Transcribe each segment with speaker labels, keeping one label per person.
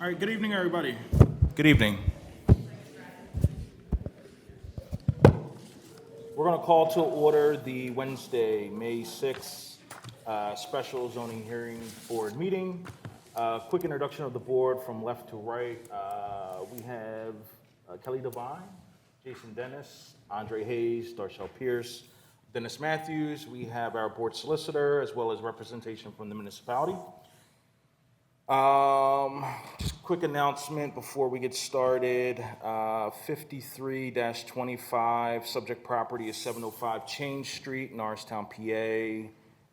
Speaker 1: All right, good evening, everybody. Good evening. We're going to call to order the Wednesday, May 6th special zoning hearing board meeting. Quick introduction of the board from left to right. We have Kelly Devine, Jason Dennis, Andre Hayes, Darshell Pierce, Dennis Matthews. We have our board solicitor as well as representation from the municipality. Just quick announcement before we get started. 53-25, subject property is 705 Change Street, Norristown, PA.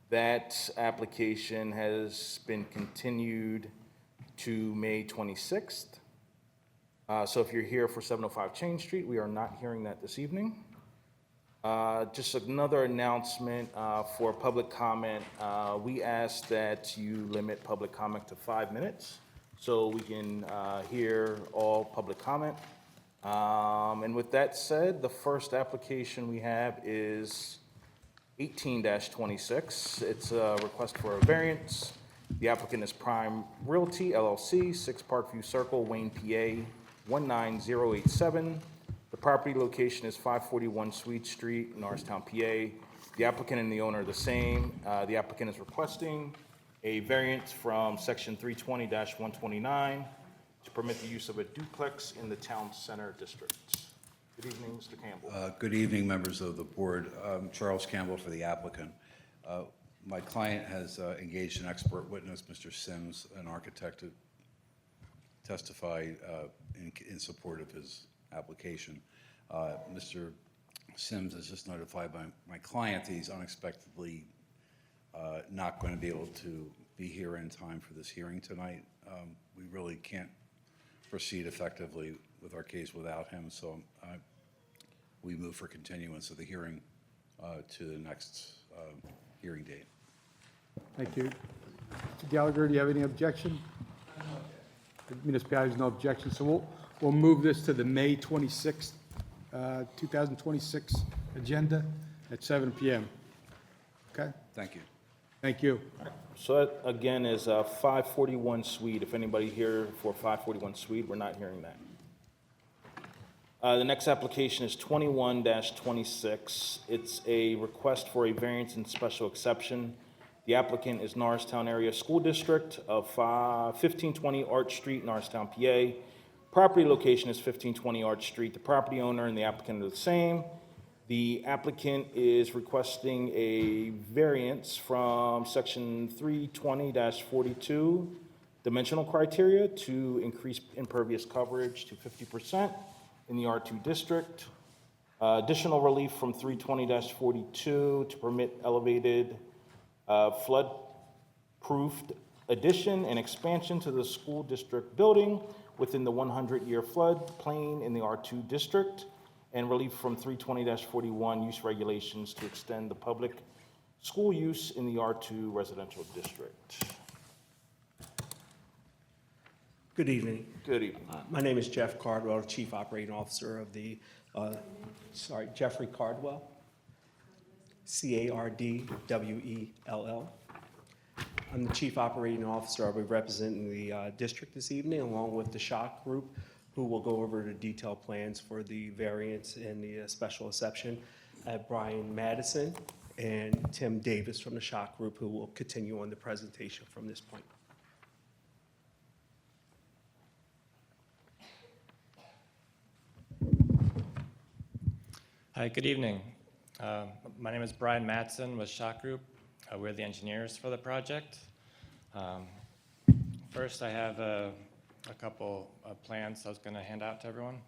Speaker 1: That application has been continued to May 26th. So if you're here for 705 Change Street, we are not hearing that this evening. Just another announcement for public comment. We ask that you limit public comment to 5 minutes so we can hear all public comment. And with that said, the first application we have is 18-26. It's a request for a variance. The applicant is Prime Realty, LLC, 6 Parkview Circle, Wayne, PA, 19087. The property location is 541 Swede Street, Norristown, PA. The applicant and the owner are the same. The applicant is requesting a variance from section 320-129 to permit the use of a duplex in the town center district. Good evening, Mr. Campbell.
Speaker 2: Good evening, members of the board. Charles Campbell for the applicant. My client has engaged an expert witness, Mr. Sims, an architect, to testify in support of his application. Mr. Sims has just notified my client that he's unexpectedly not going to be able to be here in time for this hearing tonight. We really can't proceed effectively with our case without him, so we move for continuance of the hearing to the next hearing date.
Speaker 3: Thank you. Mr. Gallagher, do you have any objection? The municipality has no objection, so we'll move this to the May 26th, 2026 agenda at 7 p.m. Okay?
Speaker 2: Thank you.
Speaker 3: Thank you.
Speaker 1: So that, again, is 541 Swede. If anybody here for 541 Swede, we're not hearing that. The next application is 21-26. It's a request for a variance and special exception. The applicant is Norristown Area School District of 1520 Arch Street, Norristown, PA. Property location is 1520 Arch Street. The property owner and the applicant are the same. The applicant is requesting a variance from section 320-42 dimensional criteria to increase impervious coverage to 50% in the R2 district. Additional relief from 320-42 to permit elevated flood-proofed addition and expansion to the school district building within the 100-year flood plain in the R2 district, and relief from 320-41 use regulations to extend the public school use in the R2 residential district.
Speaker 4: Good evening.
Speaker 1: Good evening.
Speaker 4: My name is Jeff Cardwell, Chief Operating Officer of the, Jeffrey Cardwell, Cardwell. I'm the Chief Operating Officer. I'll be representing the district this evening, along with the SHOC group, who will go over the detailed plans for the variance and the special exception. I have Brian Madison and Tim Davis from the SHOC group, who will continue on the presentation from this point.
Speaker 5: Hi, good evening. My name is Brian Matson with SHOC Group. We're the engineers for the project. First, I have a couple of plans I was going to hand out to everyone.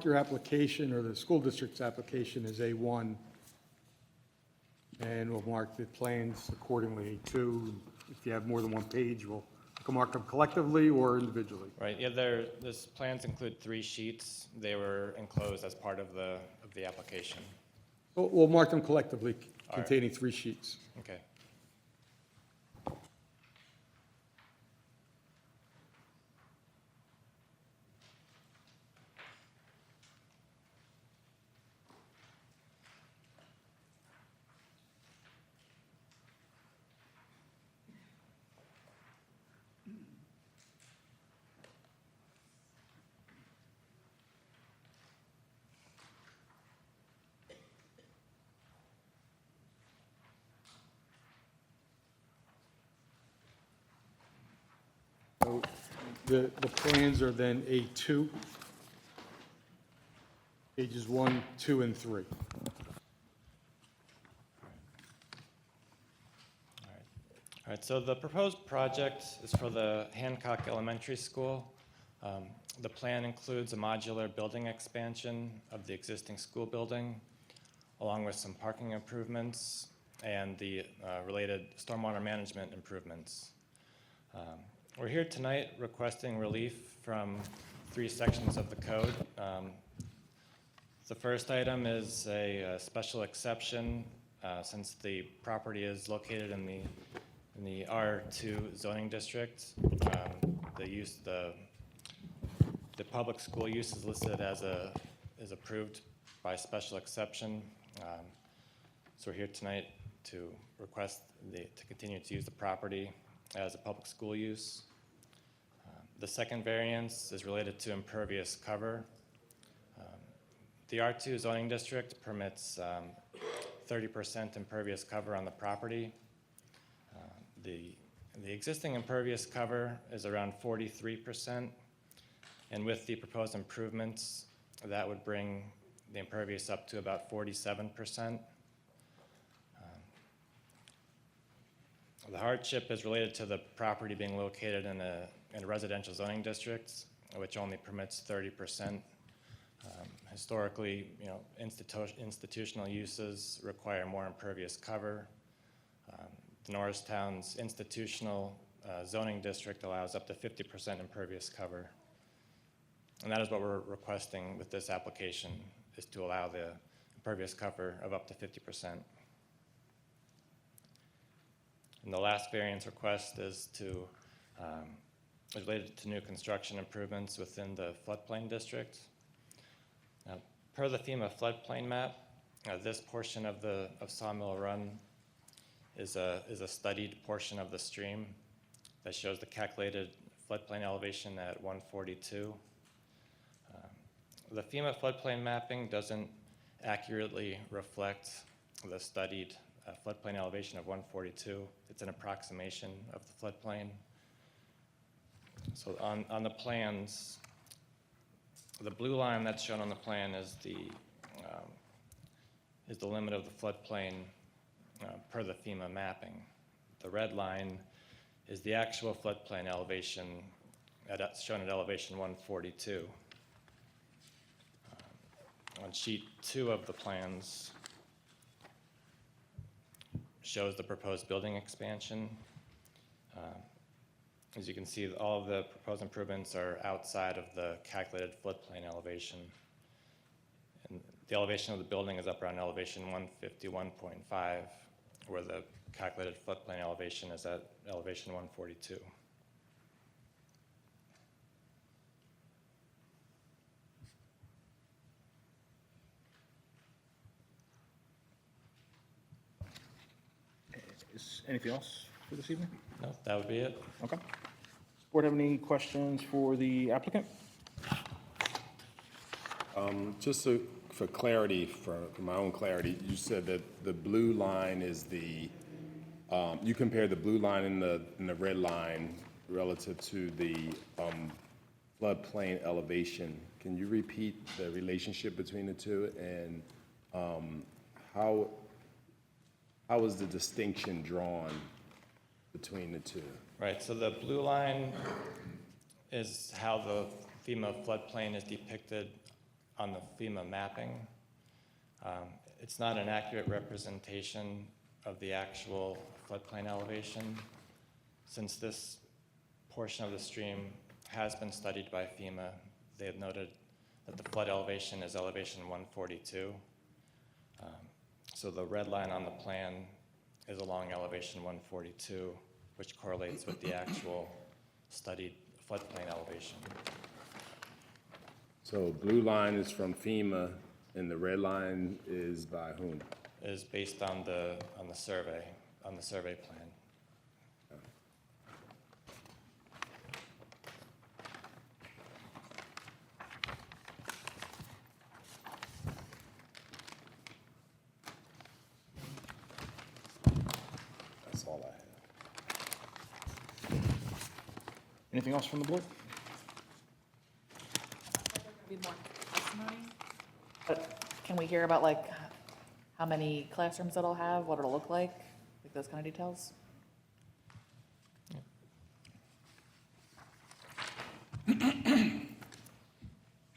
Speaker 3: Your application or the school district's application is A1, and we'll mark the plans accordingly, A2. If you have more than one page, we'll mark them collectively or individually.
Speaker 5: Right. Yeah. This plans include 3 sheets. They were enclosed as part of the application.
Speaker 3: We'll mark them collectively,
Speaker 5: All
Speaker 3: containing 3 sheets.
Speaker 5: Okay.
Speaker 3: So the plans are then A2, pages 1, 2, and 3.
Speaker 5: All right, so the proposed project is for the Hancock Elementary School. The plan includes a modular building expansion of the existing school building, along with some parking improvements and the related stormwater management improvements. We're here tonight requesting relief from 3 sections of the code. The first item is a special exception since the property is located in the R2 zoning district. The public school use is listed as approved by special exception. So we're here tonight to request to continue to use the property as a public school use. The second variance is related to impervious cover. The R2 zoning district permits 30% impervious cover on the property. The existing impervious cover is around 43%, and with the proposed improvements, that would bring the impervious up to about 47%. The hardship is related to the property being located in a residential zoning district, which only permits 30%. Historically, institutional uses require more impervious cover. Norristown's institutional zoning district allows up to 50% impervious cover. And that is what we're requesting with this application, is to allow the impervious cover of up to 50%. And the last variance request is related to new construction improvements within the floodplain district. Per the FEMA floodplain map, this portion of Sawmill Run is a studied portion of the stream that shows the calculated floodplain elevation at 142. The FEMA floodplain mapping doesn't accurately reflect the studied floodplain elevation of 142. It's an approximation of the floodplain. So on the plans, the blue line that's shown on the plan is the limit of the floodplain per the FEMA mapping. The red line is the actual floodplain elevation shown at elevation 142. On sheet 2 of the plans shows the proposed building expansion. As you can see, all of the proposed improvements are outside of the calculated floodplain elevation. And the elevation of the building is up around elevation 151.5, where the calculated floodplain elevation is at elevation 142.
Speaker 1: Is anything else for this evening?
Speaker 5: No, that would be it.
Speaker 1: Okay. Does the board have any questions for the applicant?
Speaker 6: Just for clarity, for my own clarity, you said that the blue line is you compared the blue line and the red line relative to the floodplain elevation. Can you repeat the relationship between the two, and how is the distinction drawn between the two?
Speaker 5: Right, so the blue line is how the FEMA floodplain is depicted on the FEMA mapping. It's not an accurate representation of the actual floodplain elevation. Since this portion of the stream has been studied by FEMA, they have noted that the flood elevation is elevation 142. So the red line on the plan is along elevation 142, which correlates with the actual studied floodplain elevation.
Speaker 6: So blue line is from FEMA, and the red line is by whom?
Speaker 5: It is based on the survey plan.
Speaker 6: That's all I have.
Speaker 1: Anything else from the board?
Speaker 7: Be more testimony? But can we hear about like how many classrooms it'll have, what it'll look like those kind of details?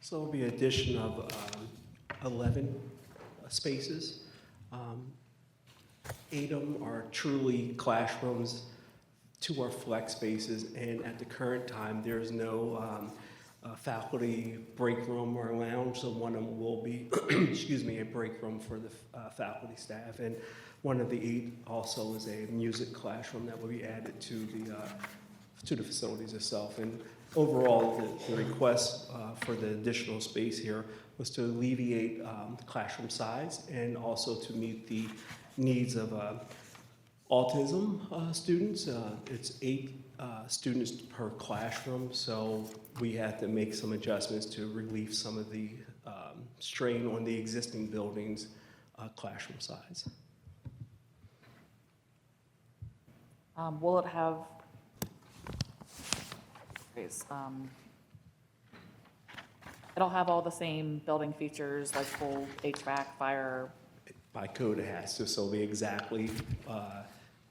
Speaker 4: So it'll be addition of 11 spaces. 8 of them are truly classrooms, 2 are flex spaces, and at the current time, there's no faculty break room or lounge, so one of them will be, excuse me, a break room for the faculty staff. And one of the 8 also is a music classroom that will be added to the facilities itself. And overall, the request for the additional space here was to alleviate the classroom size and also to meet the needs of autism students. It's 8 students per classroom, so we had to make some adjustments to relieve some of the strain on the existing building's classroom size.
Speaker 7: Will it have, it'll have all the same building features like full HVAC, fire?
Speaker 4: By code, it has to, so be exactly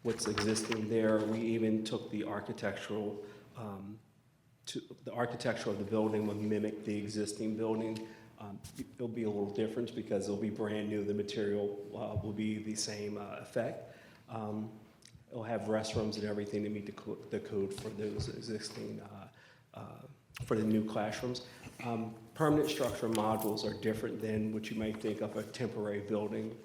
Speaker 4: what's existing there. We even took the architectural, the architecture of the building will mimic the existing building. It'll be a little different because it'll be brand new. The material will be the same effect. It'll have restrooms and everything to meet the code for those existing, for the new classrooms. Permanent structure modules are different than what you might think of a temporary building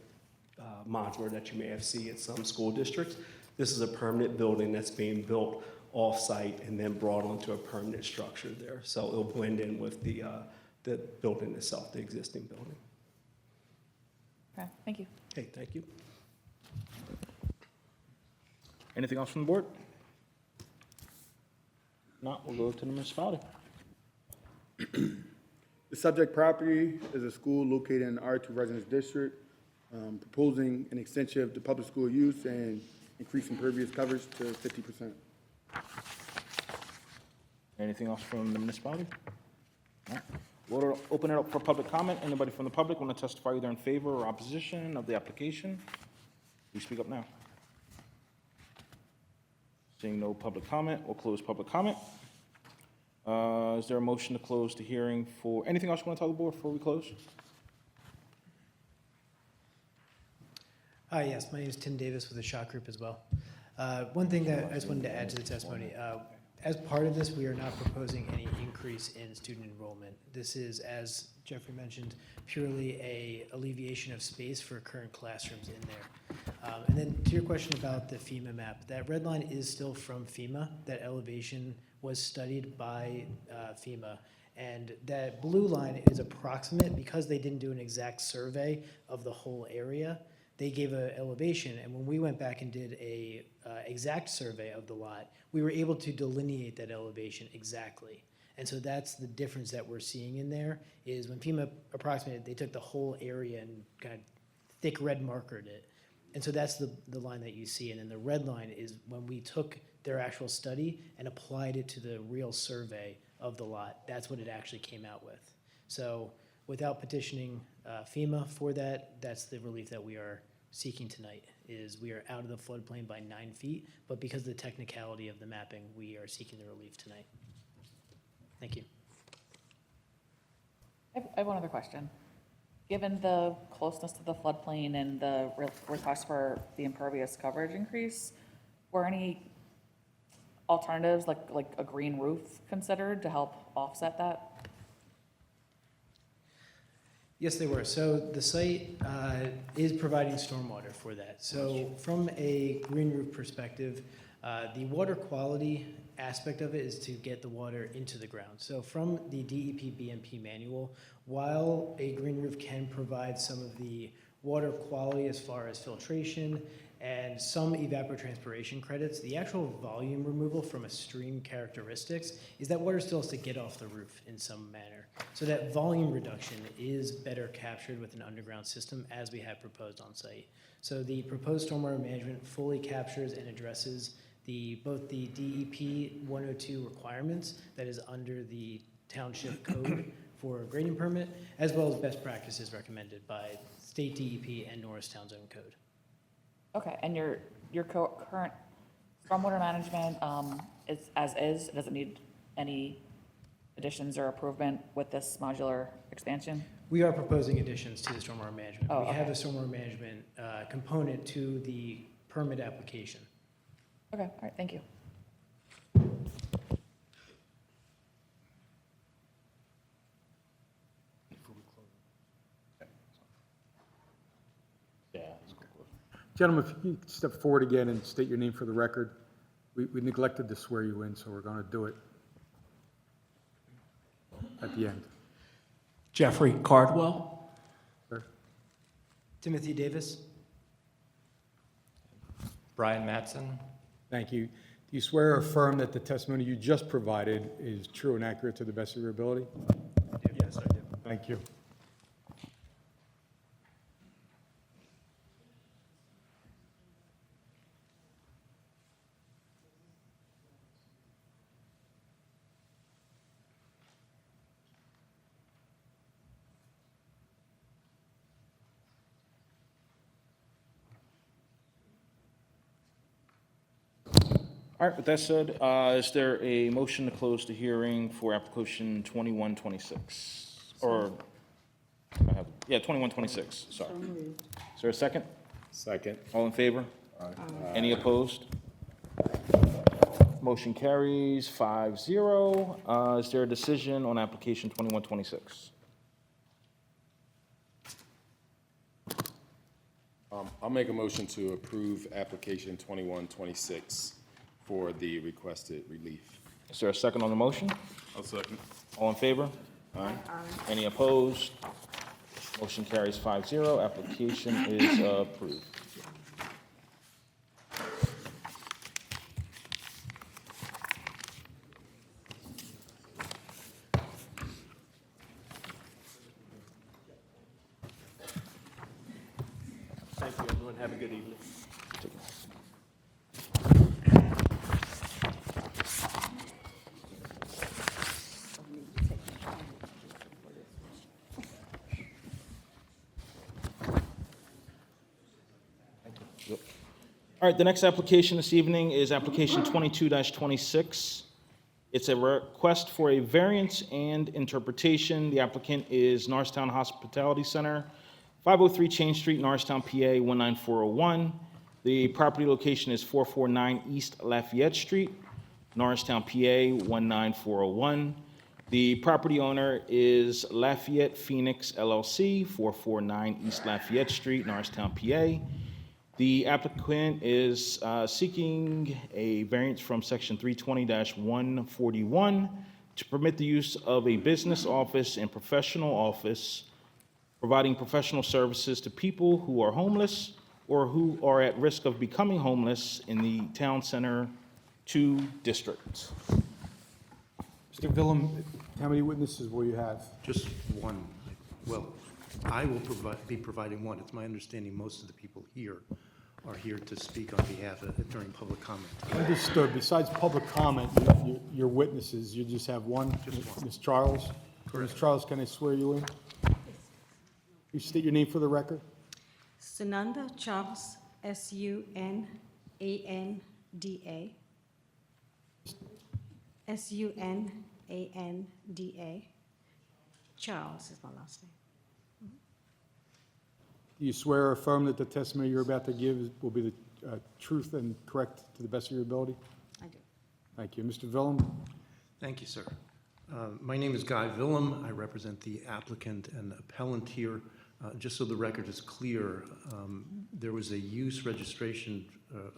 Speaker 4: modular that you may have seen at some school districts. This is a permanent building that's being built off-site and then brought onto a permanent structure there. So it'll blend in with the building itself, the existing building.
Speaker 7: Okay, thank you.
Speaker 4: Okay, thank you.
Speaker 1: Anything else from the board? Not, we'll go to the municipality.
Speaker 8: The subject property is a school located in the R2 Residence District, proposing an extension of the public school use and increase impervious coverage to 50%.
Speaker 1: Anything else from the municipality? No. We'll open it up for public comment. Anybody from the public want to testify either in favor or opposition of the application? Please speak up now. Seeing no public comment, we'll close public comment. Is there a motion to close the hearing for, anything else you want to tell the board before we close?
Speaker 9: Hi, yes, my name is Tim Davis with the Shot Group as well. One thing that I just wanted to add to the testimony, as part of this, we are not proposing any increase in student enrollment. This is, as Jeffrey mentioned, purely a alleviation of space for current classrooms in there. And then to your question about the FEMA map, that red line is still from FEMA. That elevation was studied by FEMA. And that blue line is approximate because they didn't do an exact survey of the whole area. They gave an elevation, and when we went back and did a exact survey of the lot, we were able to delineate that elevation exactly. And so that's the difference that we're seeing in there, is when FEMA approximated, they took the whole area and kind of thick red markered it. And so that's the line that you see, and then the red line is when we took their actual study and applied it to the real survey of the lot. That's what it actually came out with. So without petitioning FEMA for that, that's the relief that we are seeking tonight, is we are out of the floodplain by 9 feet, but because of the technicality of the mapping, we are seeking the relief tonight. Thank you.
Speaker 7: I have one other question. Given the closeness to the floodplain and the request for the impervious coverage increase, were any alternatives like a green roof considered to help offset that?
Speaker 9: Yes, they were. So the site is providing stormwater for that. So from a green roof perspective, the water quality aspect of it is to get the water into the ground. So from the DEP BMP manual, while a green roof can provide some of the water quality as far as filtration and some evapotranspiration credits, the actual volume removal from a stream characteristics is that water still has to get off the roof in some manner. So that volume reduction is better captured with an underground system as we have proposed on site. So the proposed stormwater management fully captures and addresses both the DEP 102 requirements that is under the township code for a grading permit, as well as best practices recommended by state DEP and Norristown zone code.
Speaker 7: Okay, and your current stormwater management, is as is? It doesn't need any additions or improvement with this modular expansion?
Speaker 9: We are proposing additions to the stormwater management.
Speaker 7: Oh,
Speaker 9: We have a
Speaker 7: okay.
Speaker 9: stormwater management component to the permit application.
Speaker 7: Okay, all right, thank you.
Speaker 1: Yeah.
Speaker 3: Gentlemen, if you could step forward again and state your name for the record. We neglected to swear you in, so we're going to do it at the end.
Speaker 10: Jeffrey Cardwell.
Speaker 3: Sir?
Speaker 9: Timothy Davis?
Speaker 5: Brian Matson.
Speaker 3: Thank you. Do you swear or affirm that the testimony you just provided is true and accurate to the best of your ability?
Speaker 4: Yes, I do.
Speaker 3: Thank you.
Speaker 1: All right, with that said, is there a motion to close the hearing for application 2126? Or, yeah, 2126, sorry. Is there a second?
Speaker 6: Second.
Speaker 1: All in favor? Any opposed? Motion carries 5-0. Is there a decision on application 2126?
Speaker 6: I'll make a motion to approve application 2126 for the requested relief.
Speaker 1: Is there a second on the motion?
Speaker 6: I'll second.
Speaker 1: All in favor? Any opposed? Motion carries 5-0. Application is approved.
Speaker 4: Thank you, everyone. Have a good evening.
Speaker 1: All right, the next application this evening is application 22-26. It's a request for a variance and interpretation. The applicant is Norristown Hospitality Center, 503 Chain Street, Norristown, PA 19401. The property location is 449 East Lafayette Street, Norristown, PA 19401. The property owner is Lafayette Phoenix LLC, 449 East Lafayette Street, Norristown, PA. The applicant is seeking a variance from section 320-141 to permit the use of a business office and professional office, providing professional services to people who are homeless or who are at risk of becoming homeless in the Town Center 2 district.
Speaker 3: Mr. Villum, how many witnesses will you have?
Speaker 10: Just one. Well, I will be providing one. It's my understanding most of the people here are here to speak on behalf of, during public comment.
Speaker 3: Understood. Besides public comment, your witnesses, you just have one?
Speaker 10: Just one.
Speaker 3: Ms. Charles?
Speaker 10: Correct.
Speaker 3: Ms. Charles, can I swear you in? You state your name for the record?
Speaker 11: Sunanda Charles, S-U-N-A-N-D-A. S-U-N-A-N-D-A. Charles is my last name.
Speaker 3: Do you swear or affirm that the testimony you're about to give will be the truth and correct to the best of your ability?
Speaker 11: I do.
Speaker 3: Thank you. Mr. Villum?
Speaker 10: Thank you, sir. My name is Guy Villum. I represent the applicant and appellant here. Just so the record is clear, there was a use registration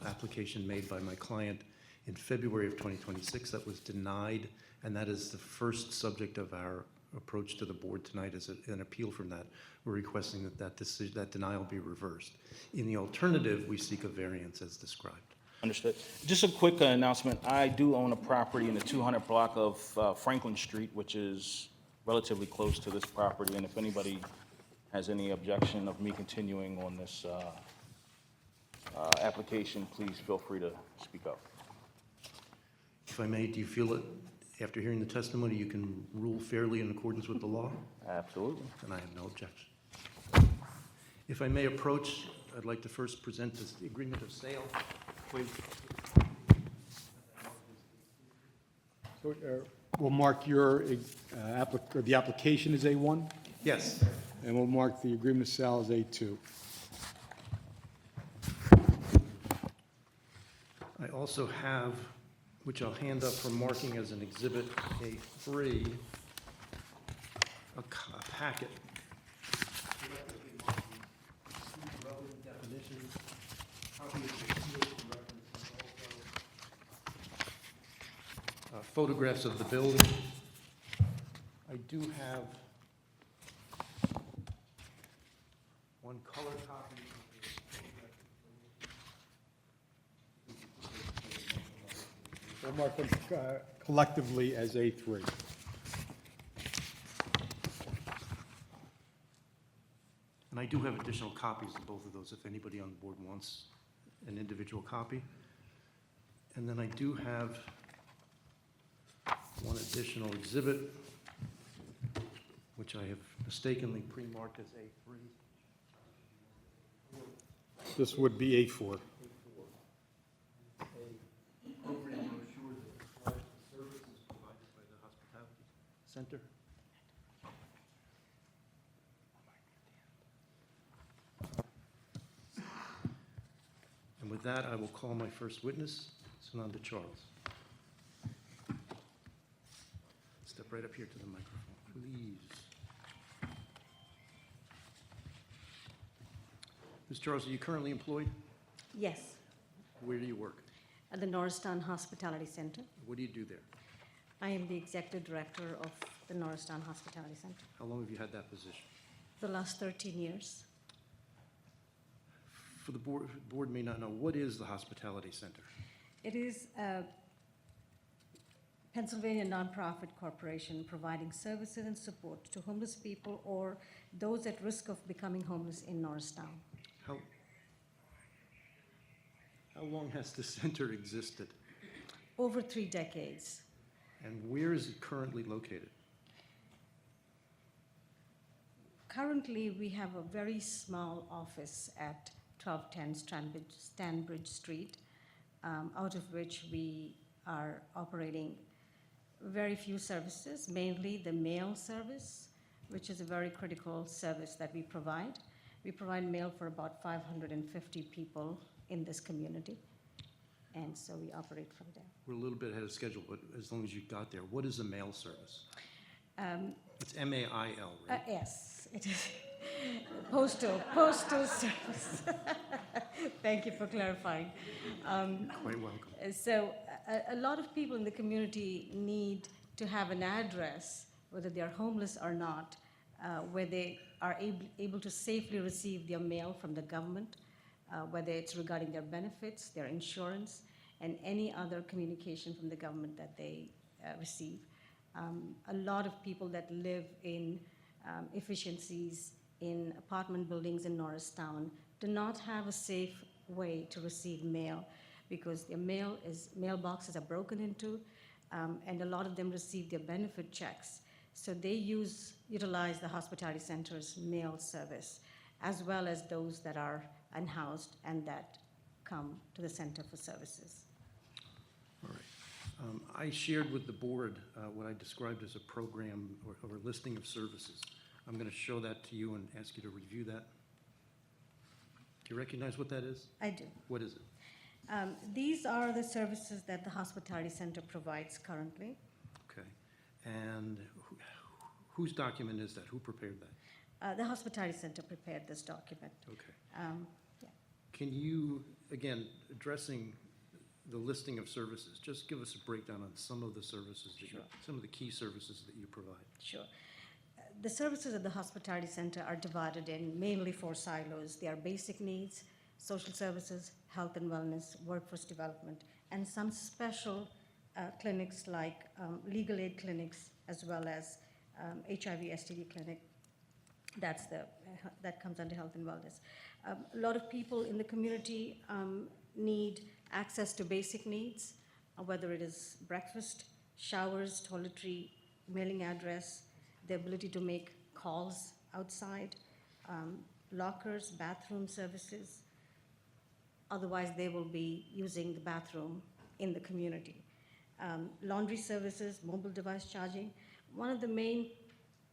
Speaker 10: application made by my client in February of 2026 that was denied, and that is the first subject of our approach to the board tonight as an appeal from that. We're requesting that denial be reversed. In the alternative, we seek a variance as described.
Speaker 1: Understood. Just a quick announcement. I do own a property in the 200 block of Franklin Street, which is relatively close to this property, and if anybody has any objection of me continuing on this application, please feel free to speak up.
Speaker 10: If I may, do you feel that after hearing the testimony, you can rule fairly in accordance with the law?
Speaker 1: Absolutely.
Speaker 10: And I have no objection. If I may approach, I'd like to first present this agreement of sale, please.
Speaker 3: So we'll mark your, the application as A1,
Speaker 10: Yes.
Speaker 3: and we'll mark the agreement of sale as A2.
Speaker 10: I also have, which I'll hand up for marking as an exhibit A3, a packet. Relevant definitions, copy of the reference, and also photographs of the building. I do have one color copy.
Speaker 3: We'll mark them collectively as A3.
Speaker 10: And I do have additional copies of both of those if anybody on the board wants an individual copy. And then I do have one additional exhibit, which I have mistakenly pre-marked as A3.
Speaker 3: This would be A4.
Speaker 10: Appropriate brochures that describe the services provided by the hospitality center. And with that, I will call my first witness, Sananda Charles. Step right up here to the microphone, please. Ms. Charles, are you currently employed?
Speaker 11: Yes,
Speaker 10: Where do you work?
Speaker 11: at the Norristown Hospitality Center.
Speaker 10: What do you do there?
Speaker 11: I am the executive director of the Norristown Hospitality Center.
Speaker 10: How long have you had that position?
Speaker 11: The last 13 years.
Speaker 10: For the board may not know, what is the hospitality center?
Speaker 11: It is a Pennsylvania nonprofit corporation providing services and support to homeless people or those at risk of becoming homeless in Norristown.
Speaker 10: How long has the center existed?
Speaker 11: Over 3 decades.
Speaker 10: And where is it currently located?
Speaker 11: Currently, we have a very small office at 1210 Stanbridge Street, out of which we are operating very few services, mainly the mail service, which is a very critical service that we provide. We provide mail for about 550 people in this community, and so we operate from there.
Speaker 10: We're a little bit ahead of schedule, but as long as you got there, what is a mail service? It's M-A-I-L, right?
Speaker 11: Yes, it is postal service. Thank you for clarifying.
Speaker 10: Quite welcome.
Speaker 11: So a lot of people in the community need to have an address, whether they are homeless or not, where they are able to safely receive their mail from the government, whether it's regarding their benefits, their insurance, and any other communication from the government that they receive. A lot of people that live in efficiencies in apartment buildings in Norristown do not have a safe way to receive mail because their mailboxes are broken into, and a lot of them receive their benefit checks. So they utilize the hospitality center's mail service, as well as those that are unhoused and that come to the center for services.
Speaker 10: All right. I shared with the board what I described as a program or a listing of services. I'm going to show that to you and ask you to review that. Do you recognize what that is?
Speaker 11: I do.
Speaker 10: What is it?
Speaker 11: These are the services that the hospitality center provides currently.
Speaker 10: Okay. And whose document is that? Who prepared that?
Speaker 11: The hospitality center prepared this document.
Speaker 10: Okay.
Speaker 11: Yeah.
Speaker 10: Can you, again, addressing the listing of services, just give us a breakdown on some of the services, some of the key services that you provide.
Speaker 11: Sure. The services at the hospitality center are divided in mainly 4 silos. They are basic needs, social services, health and wellness, workforce development, and some special clinics like legal aid clinics, as well as HIV STD clinic. That comes under health and wellness. A lot of people in the community need access to basic needs, whether it is breakfast, showers, toiletry, mailing address, the ability to make calls outside, lockers, bathroom services. Otherwise, they will be using the bathroom in the community. Laundry services, mobile device charging. One of the main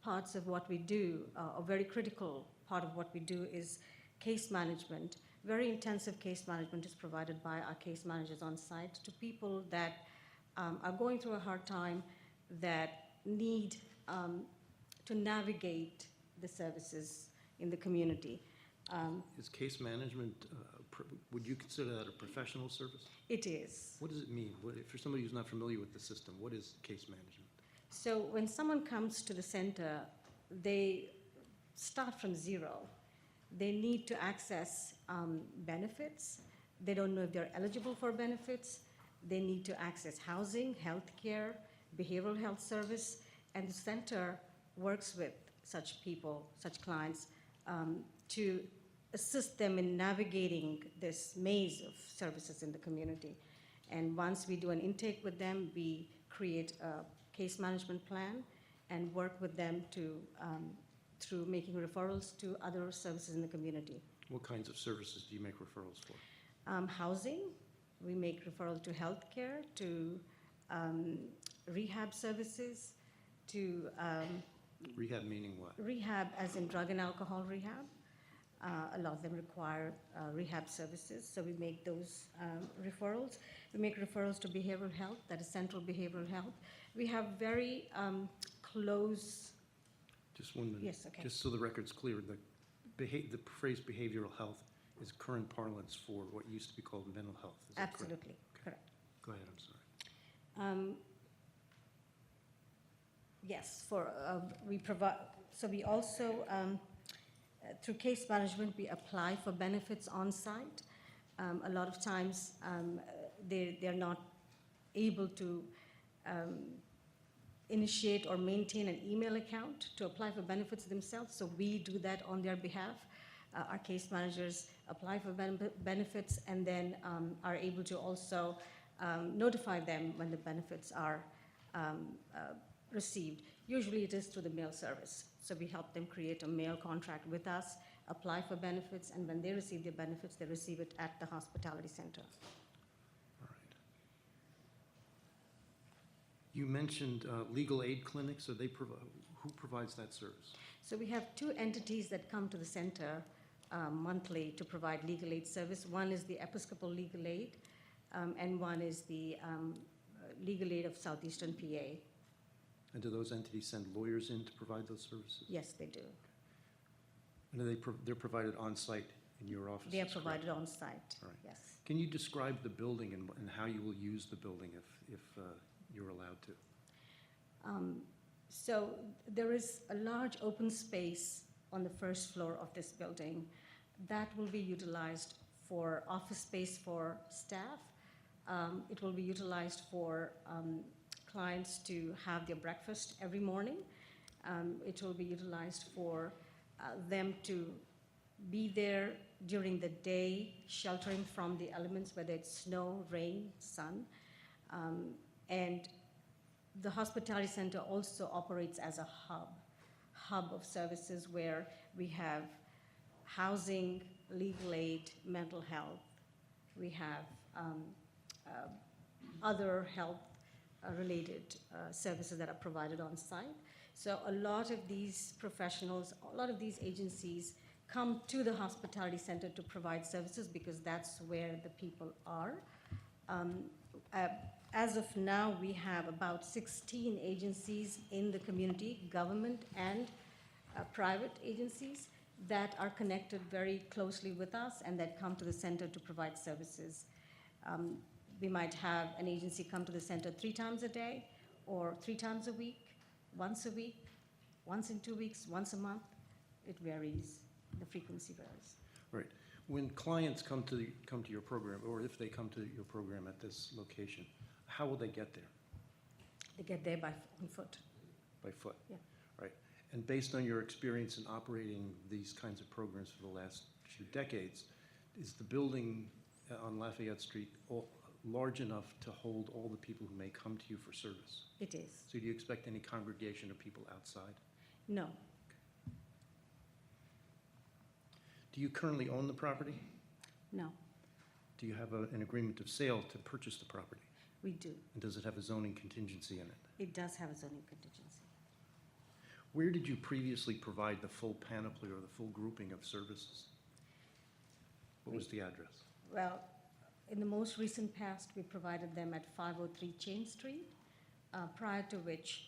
Speaker 11: parts of what we do, a very critical part of what we do, is case management. Very intensive case management is provided by our case managers on site to people that are going through a hard time, that need to navigate the services in the community.
Speaker 10: Is case management, would you consider that a professional service?
Speaker 11: It is.
Speaker 10: What does it mean? If you're somebody who's not familiar with the system, what is case management?
Speaker 11: So when someone comes to the center, they start from zero. They need to access benefits. They don't know if they're eligible for benefits. They need to access housing, health care, behavioral health service, and the center works with such people, such clients, to assist them in navigating this maze of services in the community. And once we do an intake with them, we create a case management plan and work with them to, through making referrals to other services in the community.
Speaker 10: What kinds of services do you make referrals for?
Speaker 11: Housing, we make referral to healthcare, to rehab services, to
Speaker 10: Rehab meaning what?
Speaker 11: rehab as in drug and alcohol rehab. A lot of them require rehab services, so we make those referrals. We make referrals to behavioral health, that is central behavioral health. We have very close,
Speaker 10: Just 1 minute.
Speaker 11: Yes, okay.
Speaker 10: Just so the record's clear, the phrase behavioral health is current parlance for what used to be called mental health. Is that correct?
Speaker 11: absolutely, correct.
Speaker 10: Go ahead, I'm sorry.
Speaker 11: Yes, for, we provide, so we also, through case management, we apply for benefits on site. A lot of times, they're not able to initiate or maintain an email account to apply for benefits themselves, so we do that on their behalf. Our case managers apply for benefits and then are able to also notify them when the benefits are received. Usually it is through the mail service. So we help them create a mail contract with us, apply for benefits, and when they receive their benefits, they receive it at the hospitality center.
Speaker 10: All right. You mentioned legal aid clinics. Are they who provides that service?
Speaker 11: So we have two entities that come to the center monthly to provide legal aid service. One is the Episcopal Legal Aid, and one is the Legal Aid of Southeastern PA.
Speaker 10: And do those entities send lawyers in to provide those services?
Speaker 11: Yes, they do.
Speaker 10: And are they're provided on-site in your office?
Speaker 11: They are provided on site,
Speaker 10: All right.
Speaker 11: yes.
Speaker 10: Can you describe the building and how you will use the building if you're allowed to?
Speaker 11: So there is a large open space on the first floor of this building that will be utilized for office space for staff. It will be utilized for clients to have their breakfast every morning. It will be utilized for them to be there during the day, sheltering from the elements, whether it's snow, rain, sun. And the hospitality center also operates as a hub of services where we have housing, legal aid, mental health. We have other health related services that are provided on site. So a lot of these professionals, a lot of these agencies come to the hospitality center to provide services because that's where the people are. As of now, we have about 16 agencies in the community, government and private agencies, that are connected very closely with us and that come to the center to provide services. We might have an agency come to the center 3 times a day, or 3 times a week, once in 2 weeks, once a month. It varies, the frequency varies.
Speaker 10: Right. When clients come to your program, or if they come to your program at this location, how will they get there?
Speaker 11: They get there on foot.
Speaker 10: By foot?
Speaker 11: Yeah.
Speaker 10: Right. And based on your experience in operating these kinds of programs for the last few decades, is the building on Lafayette Street large enough to hold all the people who may come to you for service?
Speaker 11: It is.
Speaker 10: So do you expect any congregation of people outside?
Speaker 11: No,
Speaker 10: Do you currently own the property?
Speaker 11: no,
Speaker 10: Do you have an agreement of sale to purchase the property?
Speaker 11: we do.
Speaker 10: And does it have a zoning contingency in it?
Speaker 11: It does have a zoning contingency.
Speaker 10: Where did you previously provide the full panoply or the full grouping of services? What was the address?
Speaker 11: Well, in the most recent past, we provided them at 503 Chain Street, prior to which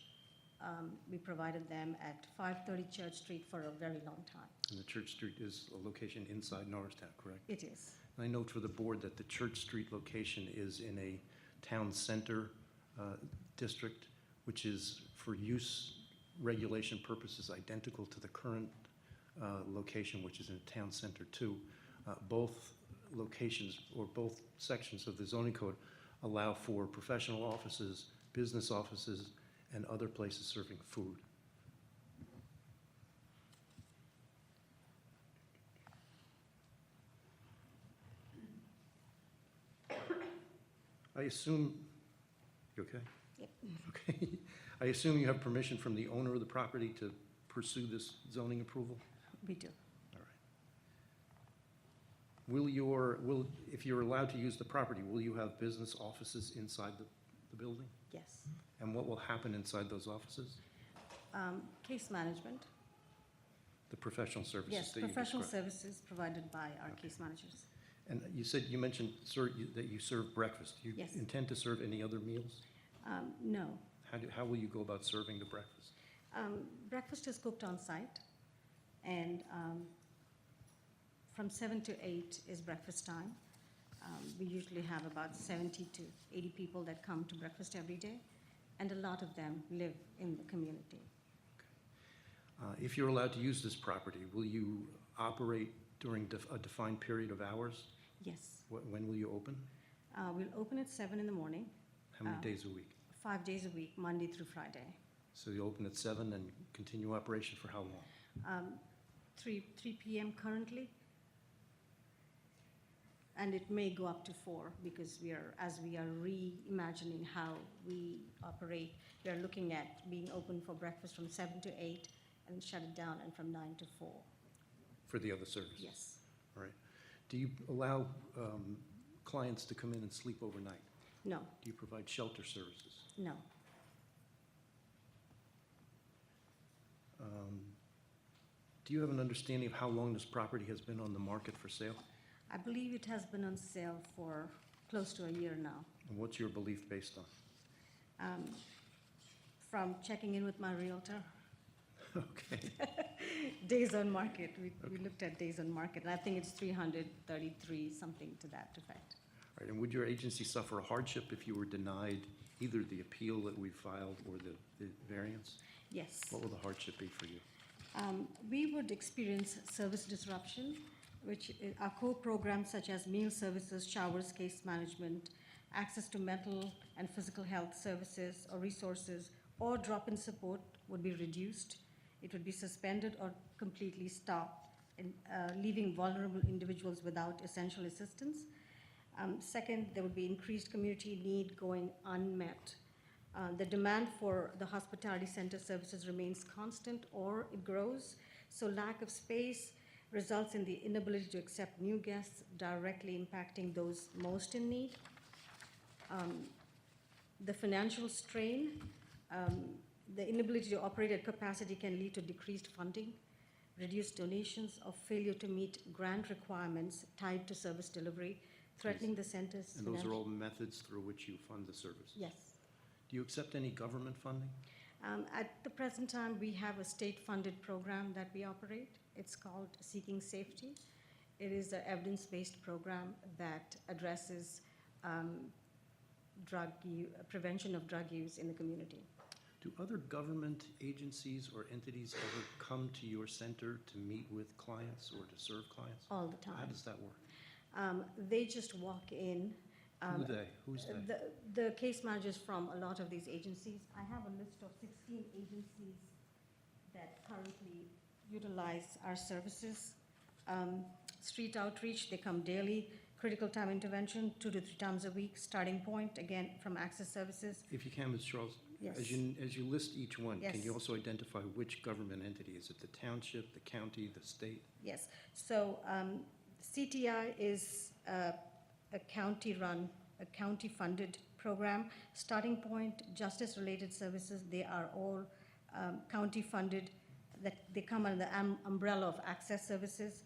Speaker 11: we provided them at 530 Church Street for a very long time.
Speaker 10: And the Church Street is a location inside Norristown, correct?
Speaker 11: It is.
Speaker 10: And I note for the board that the Church Street location is in a town center district, which is for use regulation purposes identical to the current location, which is in a town center too. Both locations or both sections of the zoning code allow for professional offices, business offices, and other places serving food. I assume, you okay?
Speaker 11: Yep.
Speaker 10: Okay. I assume you have permission from the owner of the property to pursue this zoning approval?
Speaker 11: We do.
Speaker 10: All right. If you're allowed to use the property, will you have business offices inside the building?
Speaker 11: Yes.
Speaker 10: And what will happen inside those offices?
Speaker 11: Case management.
Speaker 10: The professional services
Speaker 11: Yes,
Speaker 10: that you
Speaker 11: professional
Speaker 10: described?
Speaker 11: services provided by our case managers.
Speaker 10: And you mentioned, sir, that you serve breakfast. Do you
Speaker 11: Yes.
Speaker 10: intend to serve any other meals?
Speaker 11: No.
Speaker 10: How will you go about serving the breakfast?
Speaker 11: Breakfast is cooked on site, and from 7 to 8 is breakfast time. We usually have about 70 to 80 people that come to breakfast every day, and a lot of them live in the community.
Speaker 10: If you're allowed to use this property, will you operate during a defined period of hours?
Speaker 11: Yes.
Speaker 10: When will you open?
Speaker 11: We'll open at 7 in the morning,
Speaker 10: How many days a week?
Speaker 11: 5 days a week, Monday through Friday.
Speaker 10: So you open at 7 and continue operation for how long?
Speaker 11: 3 p.m. currently, and it may go up to 4 because as we are reimagining how we operate, we are looking at being open for breakfast from 7 to 8 and shut it down and from 9 to 4.
Speaker 10: For the other service?
Speaker 11: Yes.
Speaker 10: All right. Do you allow clients to come in and sleep overnight?
Speaker 11: No,
Speaker 10: Do you provide shelter services?
Speaker 11: no.
Speaker 10: Do you have an understanding of how long this property has been on the market for sale?
Speaker 11: I believe it has been on sale for close to a year now.
Speaker 10: And what's your belief based on?
Speaker 11: From checking in with my realtor,
Speaker 10: Okay.
Speaker 11: days on market, we looked at days on market, and I think it's 333, something to that effect.
Speaker 10: All right, and would your agency suffer a hardship if you were denied either the appeal that we filed or the variance?
Speaker 11: Yes.
Speaker 10: What will the hardship be for you?
Speaker 11: We would experience service disruption, which are core programs such as meal services, showers, case management, access to mental and physical health services or resources, or drop-in support would be reduced. It would be suspended or completely stopped, leaving vulnerable individuals without essential assistance. Second, there would be increased community need going unmet. The demand for the hospitality center services remains constant or it grows, so lack of space results in the inability to accept new guests, directly impacting those most in need. The financial strain, the inability to operate at capacity can lead to decreased funding, reduced donations, or failure to meet grant requirements tied to service delivery, threatening the center's
Speaker 10: And those are
Speaker 11: financial-
Speaker 10: all methods through which you fund the service?
Speaker 11: Yes.
Speaker 10: Do you accept any government funding?
Speaker 11: At the present time, we have a state-funded program that we operate. It's called Seeking Safety. It is an evidence-based program that addresses prevention of drug use in the community.
Speaker 10: Do other government agencies or entities ever come to your center to meet with clients or to serve clients?
Speaker 11: All the
Speaker 10: How
Speaker 11: time.
Speaker 10: does that work?
Speaker 11: They just walk in.
Speaker 10: Who's they?
Speaker 11: The case managers from a lot of these agencies. I have a list of 16 agencies that currently utilize our services. Street outreach, they come daily. critical time intervention, 2 to 3 times a week, starting point, again, from access services.
Speaker 10: If you can, Ms. Charles,
Speaker 11: Yes.
Speaker 10: as you list each one, can
Speaker 11: Yes.
Speaker 10: you also identify which government entity? Is it the township, the county, the state?
Speaker 11: Yes, so CTI is a county-run, a county-funded program. Starting Point, justice-related services, they are all county-funded, that they come under the umbrella of access services.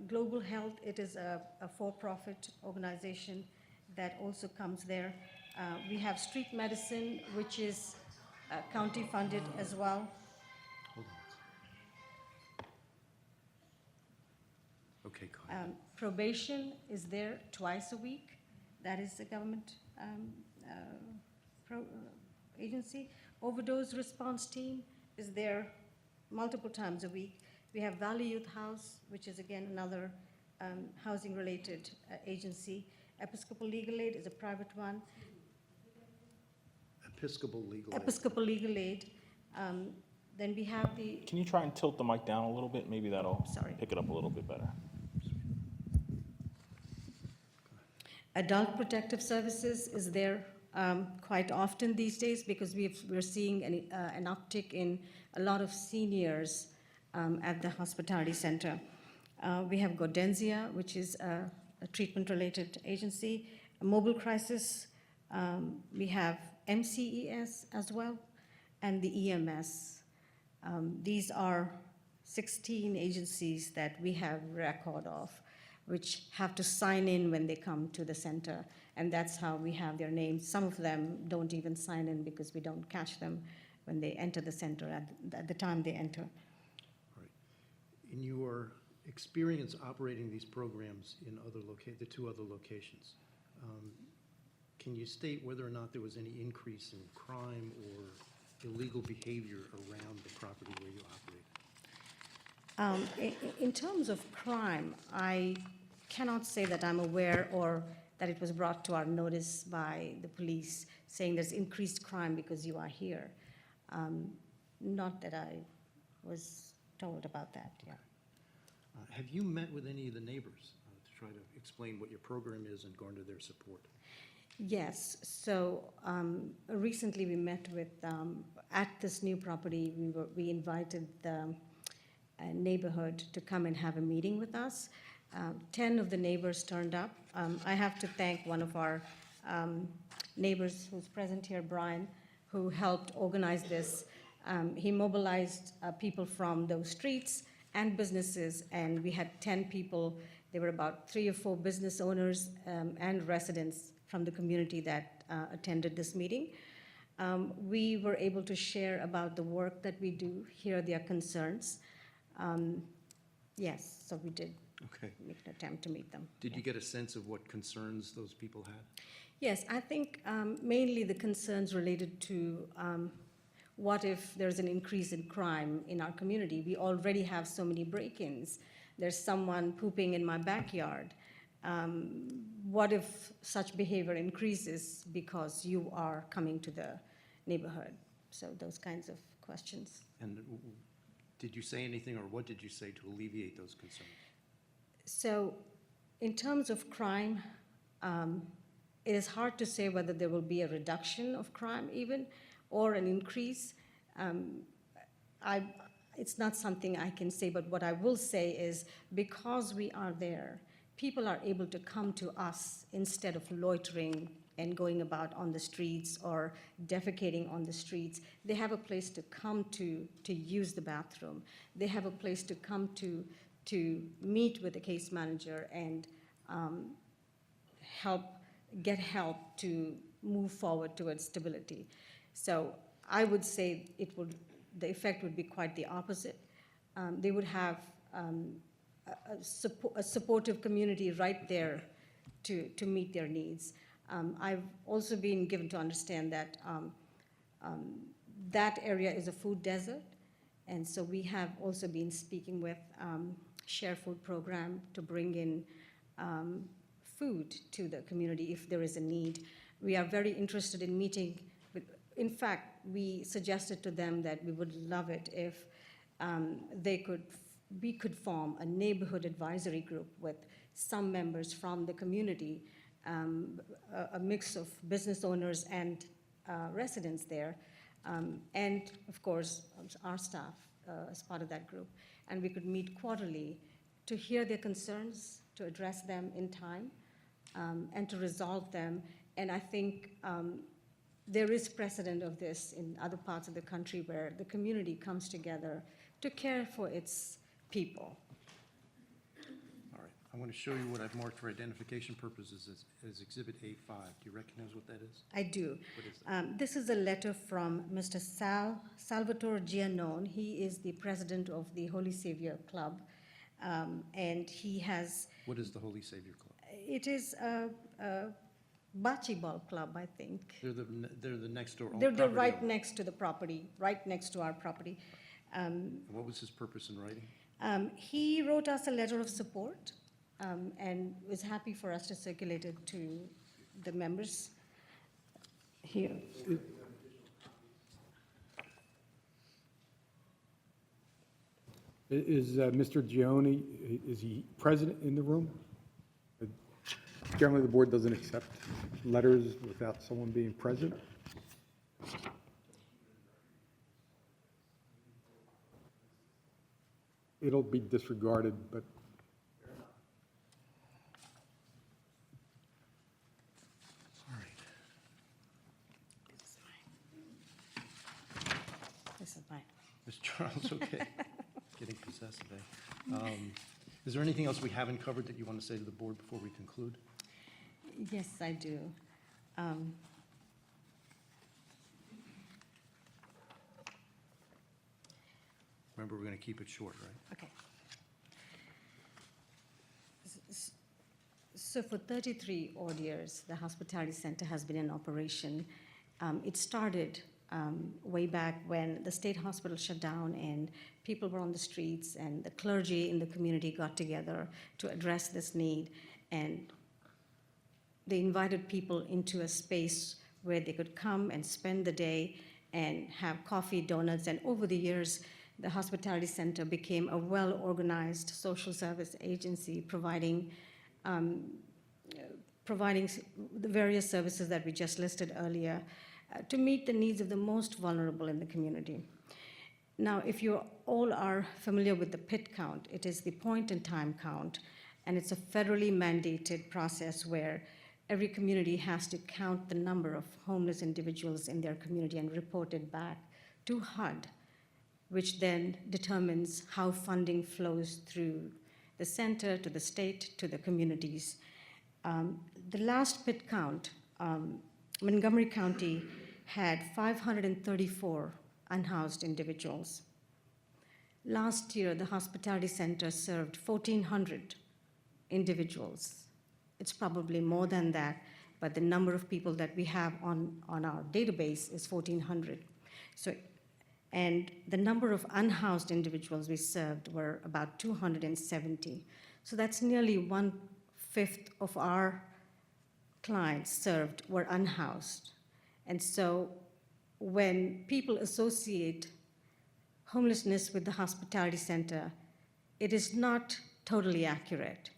Speaker 11: Global Health, it is a for-profit organization that also comes there. We have Street Medicine, which is county-funded as well.
Speaker 10: Hold on. Okay, go ahead.
Speaker 11: Probation is there twice a week. That is a government agency. Overdose response team is there multiple times a week. We have Valley Youth House, which is again another housing-related agency. Episcopal Legal Aid is a private one.
Speaker 10: Episcopal Legal Aid.
Speaker 11: Episcopal Legal Aid. Then we have the
Speaker 1: Can you try and tilt the mic down a little bit? Maybe that'll
Speaker 11: Sorry.
Speaker 1: pick it up a little bit better.
Speaker 11: Adult Protective Services is there quite often these days because we're seeing an uptick in a lot of seniors at the hospitality center. We have Gaudenzia, which is a treatment-related agency. A mobile crisis, we have MCES as well, and the EMS. These are 16 agencies that we have record of, which have to sign in when they come to the center, and that's how we have their names. Some of them don't even sign in because we don't catch them when they enter the center at the time they enter.
Speaker 10: All right. In your experience operating these programs in the 2 other locations, can you state whether or not there was any increase in crime or illegal behavior around the property where you operate?
Speaker 11: In terms of crime, I cannot say that I'm aware or that it was brought to our notice by the police saying there's increased crime because you are here. Not that I was told about that, yeah.
Speaker 10: Have you met with any of the neighbors to try to explain what your program is and garner their support?
Speaker 11: Yes, so recently we met with, at this new property, we invited the neighborhood to come and have a meeting with us. 10 of the neighbors turned up. I have to thank one of our neighbors who's present here, Brian, who helped organize this. He mobilized people from those streets and businesses, and we had 10 people. There were about 3 or 4 business owners and residents from the community that attended this meeting. We were able to share about the work that we do, hear their concerns. Yes, so we did make an attempt to meet them.
Speaker 10: Did you get a sense of what concerns those people had?
Speaker 11: Yes, I think mainly the concerns related to what if there's an increase in crime in our community? We already have so many break-ins. There's someone pooping in my backyard. What if such behavior increases because you are coming to the neighborhood? So those kinds of questions.
Speaker 10: And did you say anything, or what did you say to alleviate those concerns?
Speaker 11: So in terms of crime, it is hard to say whether there will be a reduction of crime even, or an increase. It's not something I can say, but what I will say is because we are there, people are able to come to us instead of loitering and going about on the streets or defecating on the streets. They have a place to come to use the bathroom. They have a place to come to meet with the case manager and get help to move forward towards stability. So I would say the effect would be quite the opposite. They would have a supportive community right there to meet their needs. I've also been given to understand that that area is a food desert, and so we have also been speaking with Share Food Program to bring in food to the community if there is a need. We are very interested in meeting with, in fact, we suggested to them that we would love it if we could form a neighborhood advisory group with some members from the community, a mix of business owners and residents there, and of course, our staff as part of that group. And we could meet quarterly to hear their concerns, to address them in time, and to resolve them. And I think there is precedent of this in other parts of the country where the community comes together to care for its people.
Speaker 10: All right, I want to show you what I've marked for identification purposes as Exhibit A5. Do you recognize what that is?
Speaker 11: I do.
Speaker 10: What is that?
Speaker 11: This is a letter from Mr. Salvatore Giannone. He is the president of the Holy Savior Club, and he has.
Speaker 10: What is the Holy Savior Club?
Speaker 11: It is a bocce ball club, I think.
Speaker 10: They're the next door.
Speaker 11: They're
Speaker 10: property
Speaker 11: right
Speaker 10: owner.
Speaker 11: next to the property, right next to our property.
Speaker 10: And what was his purpose in writing?
Speaker 11: He wrote us a letter of support and was happy for us to circulate it to the members here.
Speaker 3: Is Mr. Gioni, is he present in the room? Generally, the board doesn't accept letters without someone being present. It'll be disregarded, but
Speaker 10: All right.
Speaker 11: This is mine.
Speaker 10: Mr. Charles, okay. Getting possessive, eh? Is there anything else we haven't covered that you want to say to the board before we conclude?
Speaker 11: Yes, I do.
Speaker 10: Remember, we're going to keep it short, right?
Speaker 11: Okay. So for 33 odd years, the Hospitality Center has been in operation. It started way back when the state hospital shut down and people were on the streets, and the clergy in the community got together to address this need. And they invited people into a space where they could come and spend the day and have coffee, donuts. And over the years, the Hospitality Center became a well-organized social service agency providing the various services that we just listed earlier to meet the needs of the most vulnerable in the community. Now, if you all are familiar with the PIT count, it is the point-in-time count, and it's a federally mandated process where every community has to count the number of homeless individuals in their community and report it back to HUD, which then determines how funding flows through the center, to the state, to the communities. The last PIT count, Montgomery County had 534 unhoused individuals. Last year, the Hospitality Center served 1,400 individuals. It's probably more than that, but the number of people that we have on our database is 1,400. So, and the number of unhoused individuals we served were about 270. So that's nearly 1/5 of our clients served were unhoused. And so when people associate homelessness with the Hospitality Center, it is not totally accurate,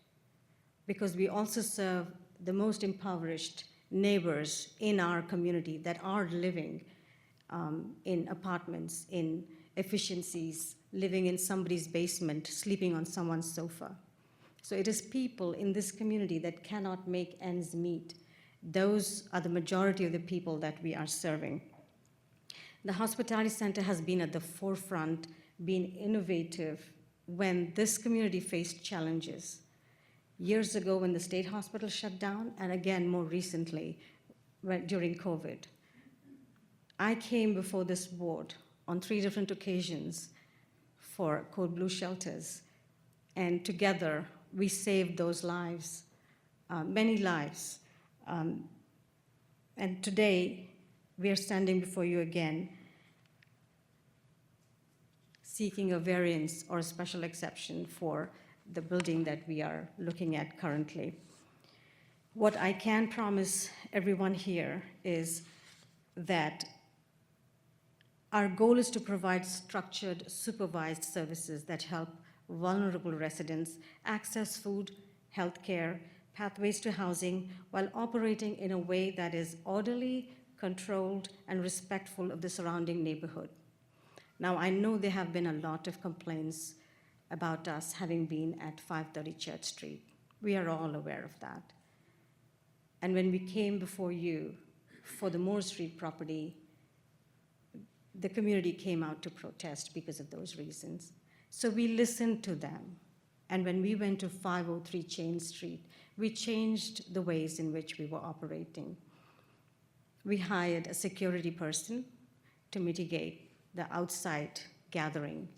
Speaker 11: because we also serve the most impoverished neighbors in our community that are living in apartments, in efficiencies, living in somebody's basement, sleeping on someone's sofa. So it is people in this community that cannot make ends meet. Those are the majority of the people that we are serving. The Hospitality Center has been at the forefront, been innovative when this community faced challenges. Years ago when the state hospital shut down, and again more recently during COVID. I came before this board on 3 different occasions for Code Blue shelters, and together we saved those lives, many lives. And today we are standing before you again, seeking a variance or a special exception for the building that we are looking at currently. What I can promise everyone here is that our goal is to provide structured, supervised services that help vulnerable residents access food, healthcare, pathways to housing, while operating in a way that is orderly, controlled, and respectful of the surrounding neighborhood. Now, I know there have been a lot of complaints about us having been at 530 Church Street. We are all aware of that. And when we came before you for the Moore Street property, the community came out to protest because of those reasons. So we listened to them. And when we went to 503 Chain Street, we changed the ways in which we were operating. We hired a security person to mitigate the outside gathering,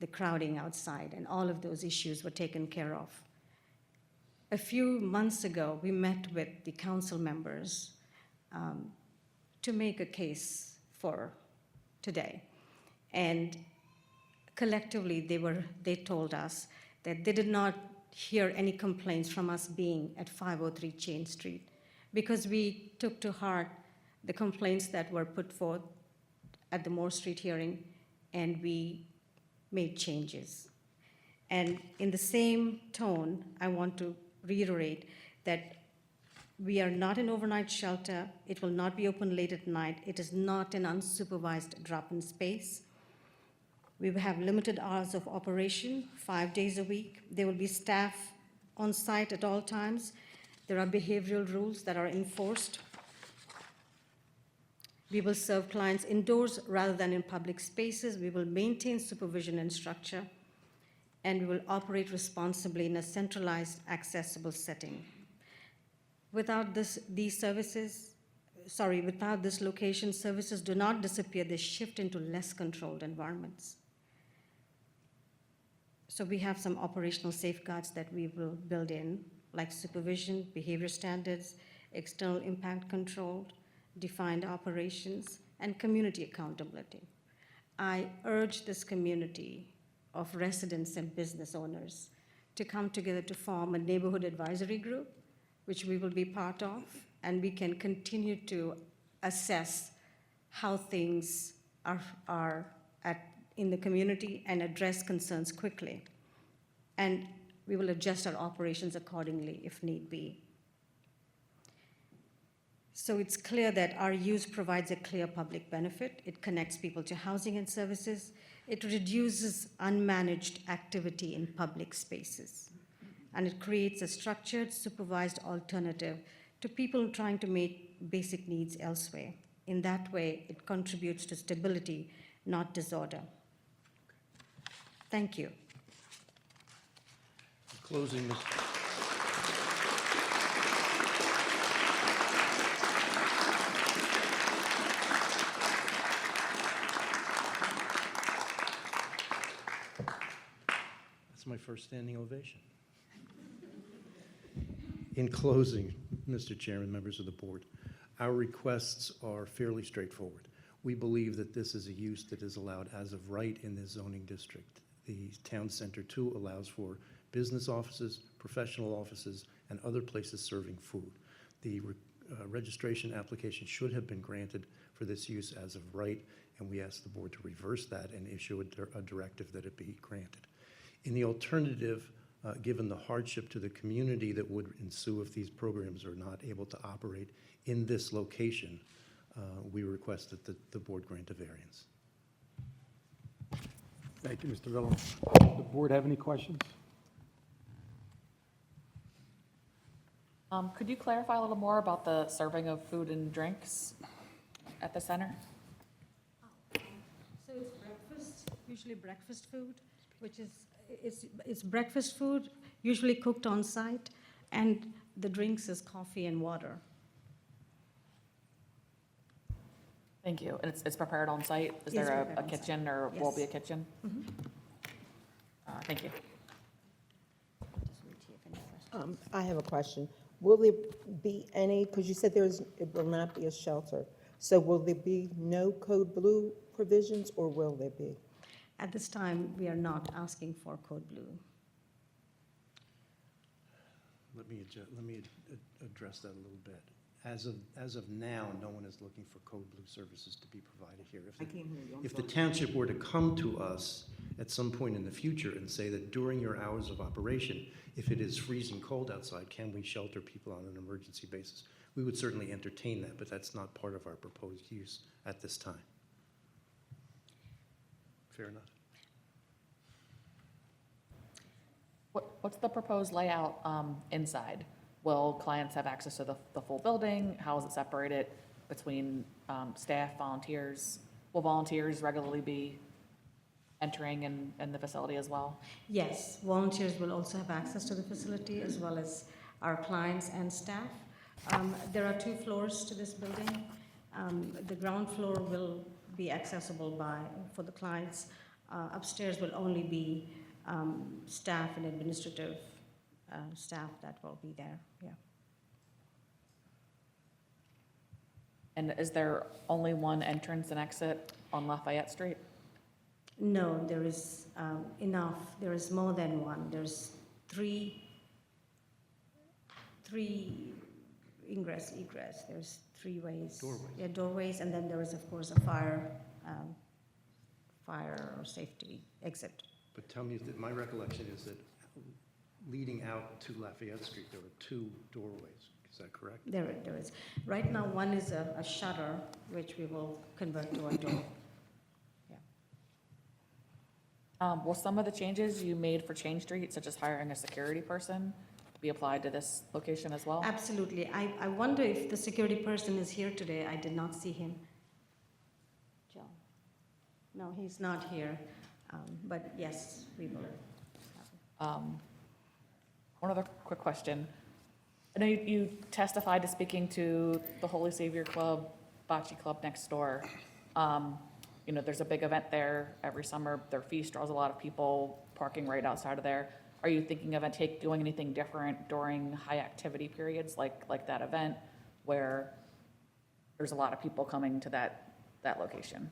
Speaker 11: the crowding outside, and all of those issues were taken care of. A few months ago, we met with the council members to make a case for today. And collectively, they told us that they did not hear any complaints from us being at 503 Chain Street, because we took to heart the complaints that were put forth at the Moore Street hearing, and we made changes. And in the same tone, I want to reiterate that we are not an overnight shelter. It will not be open late at night. It is not an unsupervised drop-in space. We will have limited hours of operation, 5 days a week. There will be staff on site at all times. There are behavioral rules that are enforced. We will serve clients indoors rather than in public spaces. We will maintain supervision and structure, and we will operate responsibly in a centralized, accessible setting. Without this location, services do not disappear. They shift into less controlled environments. So we have some operational safeguards that we will build in, like supervision, behavior standards, external impact control, defined operations, and community accountability. I urge this community of residents and business owners to come together to form a neighborhood advisory group, which we will be part of, and we can continue to assess how things are in the community and address concerns quickly. And we will adjust our operations accordingly if need be. So it's clear that our use provides a clear public benefit. It connects people to housing and services. It reduces unmanaged activity in public spaces. And it creates a structured, supervised alternative to people trying to meet basic needs elsewhere. In that way, it contributes to stability, not disorder. Thank you.
Speaker 10: In closing, that's my first standing ovation. In closing, Mr. Chairman, members of the board, our requests are fairly straightforward. We believe that this is a use that is allowed as of right in this zoning district. The town center too allows for business offices, professional offices, and other places serving food. The registration application should have been granted for this use as of right, and we ask the board to reverse that and issue a directive that it be granted. In the alternative, given the hardship to the community that would ensue if these programs are not able to operate in this location, we request that the board grant a variance.
Speaker 3: Thank you, Mr. Villum. The board have any questions?
Speaker 7: Could you clarify a little more about the serving of food and drinks at the center?
Speaker 11: So it's breakfast, usually breakfast food, which is, it's breakfast food, usually cooked on site, and the drinks is coffee and water.
Speaker 7: Thank you. And it's prepared on site? Is
Speaker 11: Yes,
Speaker 7: there
Speaker 11: prepared
Speaker 7: a
Speaker 11: on
Speaker 7: kitchen
Speaker 11: site.
Speaker 7: or will be a
Speaker 11: Yes.
Speaker 7: kitchen? Thank you.
Speaker 12: I have a question. Will there be any, because you said it will not be a shelter, so will there be no Code Blue provisions, or will there be?
Speaker 11: At this time, we are not asking for Code Blue.
Speaker 10: Let me address that a little bit. As of now, no one is looking for code blue services to be provided here.
Speaker 12: I can't hear you. I'm
Speaker 10: If the
Speaker 12: sorry.
Speaker 10: township were to come to us at some point in the future and say that during your hours of operation, if it is freezing cold outside, can we shelter people on an emergency basis? We would certainly entertain that, but that's not part of our proposed use at this time. Fair enough.
Speaker 7: What's the proposed layout inside? Will clients have access to the full building? How is it separated between staff, volunteers? Will volunteers regularly be entering in the facility as well?
Speaker 11: Yes, volunteers will also have access to the facility as well as our clients and staff. There are 2 floors to this building. The ground floor will be accessible for the clients. Upstairs will only be staff and administrative staff that will be there, yeah.
Speaker 7: And is there only one entrance and exit on Lafayette Street?
Speaker 11: No, there is enough. There is more than one. There's three ingress, egress. There's 3 ways.
Speaker 10: Doorways.
Speaker 11: Yeah, doorways, and then there is, of course, a fire or safety exit.
Speaker 10: But tell me, my recollection is that leading out to Lafayette Street, there were 2 doorways. Is that correct?
Speaker 11: There is. Right now, one is a shutter, which we will convert to a door.
Speaker 7: Will some of the changes you made for Change Street, such as hiring a security person, be applied to this location as well?
Speaker 11: Absolutely. I wonder if the security person is here today. I did not see him. John? No, he's not here. But yes, we will.
Speaker 7: One other quick question. I know you testified to speaking to the Holy Savior Club, Bocce Club next door. You know, there's a big event there every summer. Their feast draws a lot of people parking right outside of there. Are you thinking of doing anything different during high activity periods like that event where there's a lot of people coming to that location?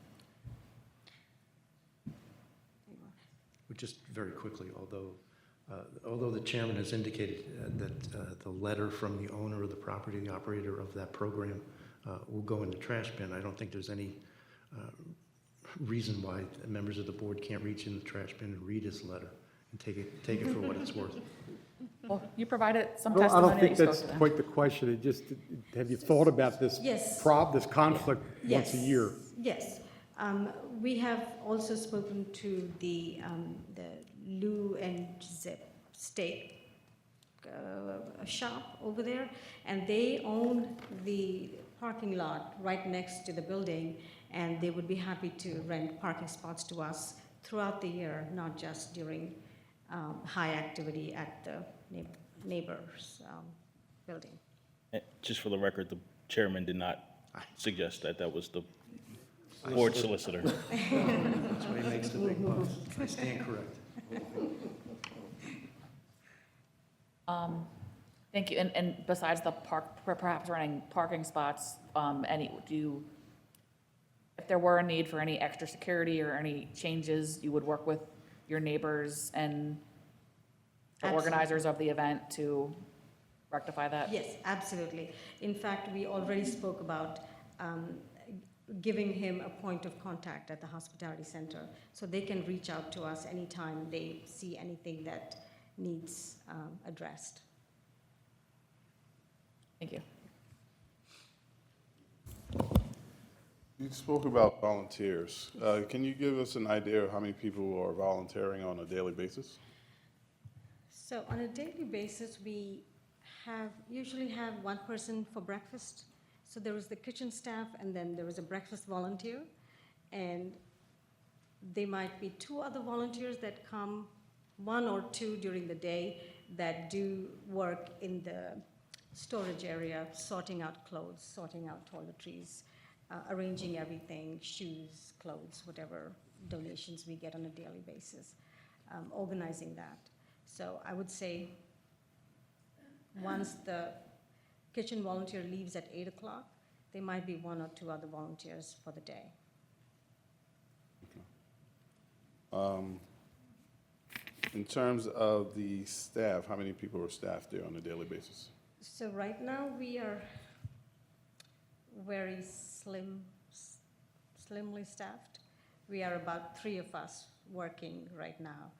Speaker 10: Just very quickly, although the chairman has indicated that the letter from the owner of the property, the operator of that program, will go in the trash bin, I don't think there's any reason why members of the board can't reach in the trash bin and read his letter and take it for what it's worth.
Speaker 7: Well, you provided some
Speaker 3: I
Speaker 7: testimony
Speaker 3: don't
Speaker 7: that you
Speaker 3: think
Speaker 7: spoke
Speaker 3: that's
Speaker 7: to them.
Speaker 3: quite the question. It just, have you thought about this
Speaker 11: Yes.
Speaker 3: this conflict once a year?
Speaker 11: Yes. We have also spoken to the Lou and Zip steak shop over there, and they own the parking lot right next to the building, and they would be happy to rent parking spots to us throughout the year, not just during high activity at the neighbor's building.
Speaker 1: Just for the record, the chairman did not suggest that. That was the board solicitor.
Speaker 10: That's why he makes the big bucks. I stand correct.
Speaker 7: Thank you. And besides the perhaps running parking spots, if there were a need for any extra security or any changes, you would work with your neighbors and the
Speaker 11: Absolutely.
Speaker 7: organizers of the event to rectify that?
Speaker 11: Yes, absolutely. In fact, we already spoke about giving him a point of contact at the hospitality center, so they can reach out to us anytime they see anything that needs addressed.
Speaker 7: Thank you.
Speaker 13: You spoke about volunteers. Can you give us an idea of how many people are volunteering on a daily basis?
Speaker 11: So on a daily basis, we usually have one person for breakfast. So there is the kitchen staff, and then there is a breakfast volunteer, and there might be 2 other volunteers that come, 1 or 2 during the day, that do work in the storage area, sorting out clothes, sorting out toiletries, arranging everything, shoes, clothes, whatever donations we get on a daily basis, organizing that. So I would say once the kitchen volunteer leaves at 8 o'clock, there might be 1 or 2 other volunteers for the day.
Speaker 13: In terms of the staff, how many people are staffed there on a daily basis?
Speaker 11: So right now we are very slimly staffed. We are about 3 of us working right now,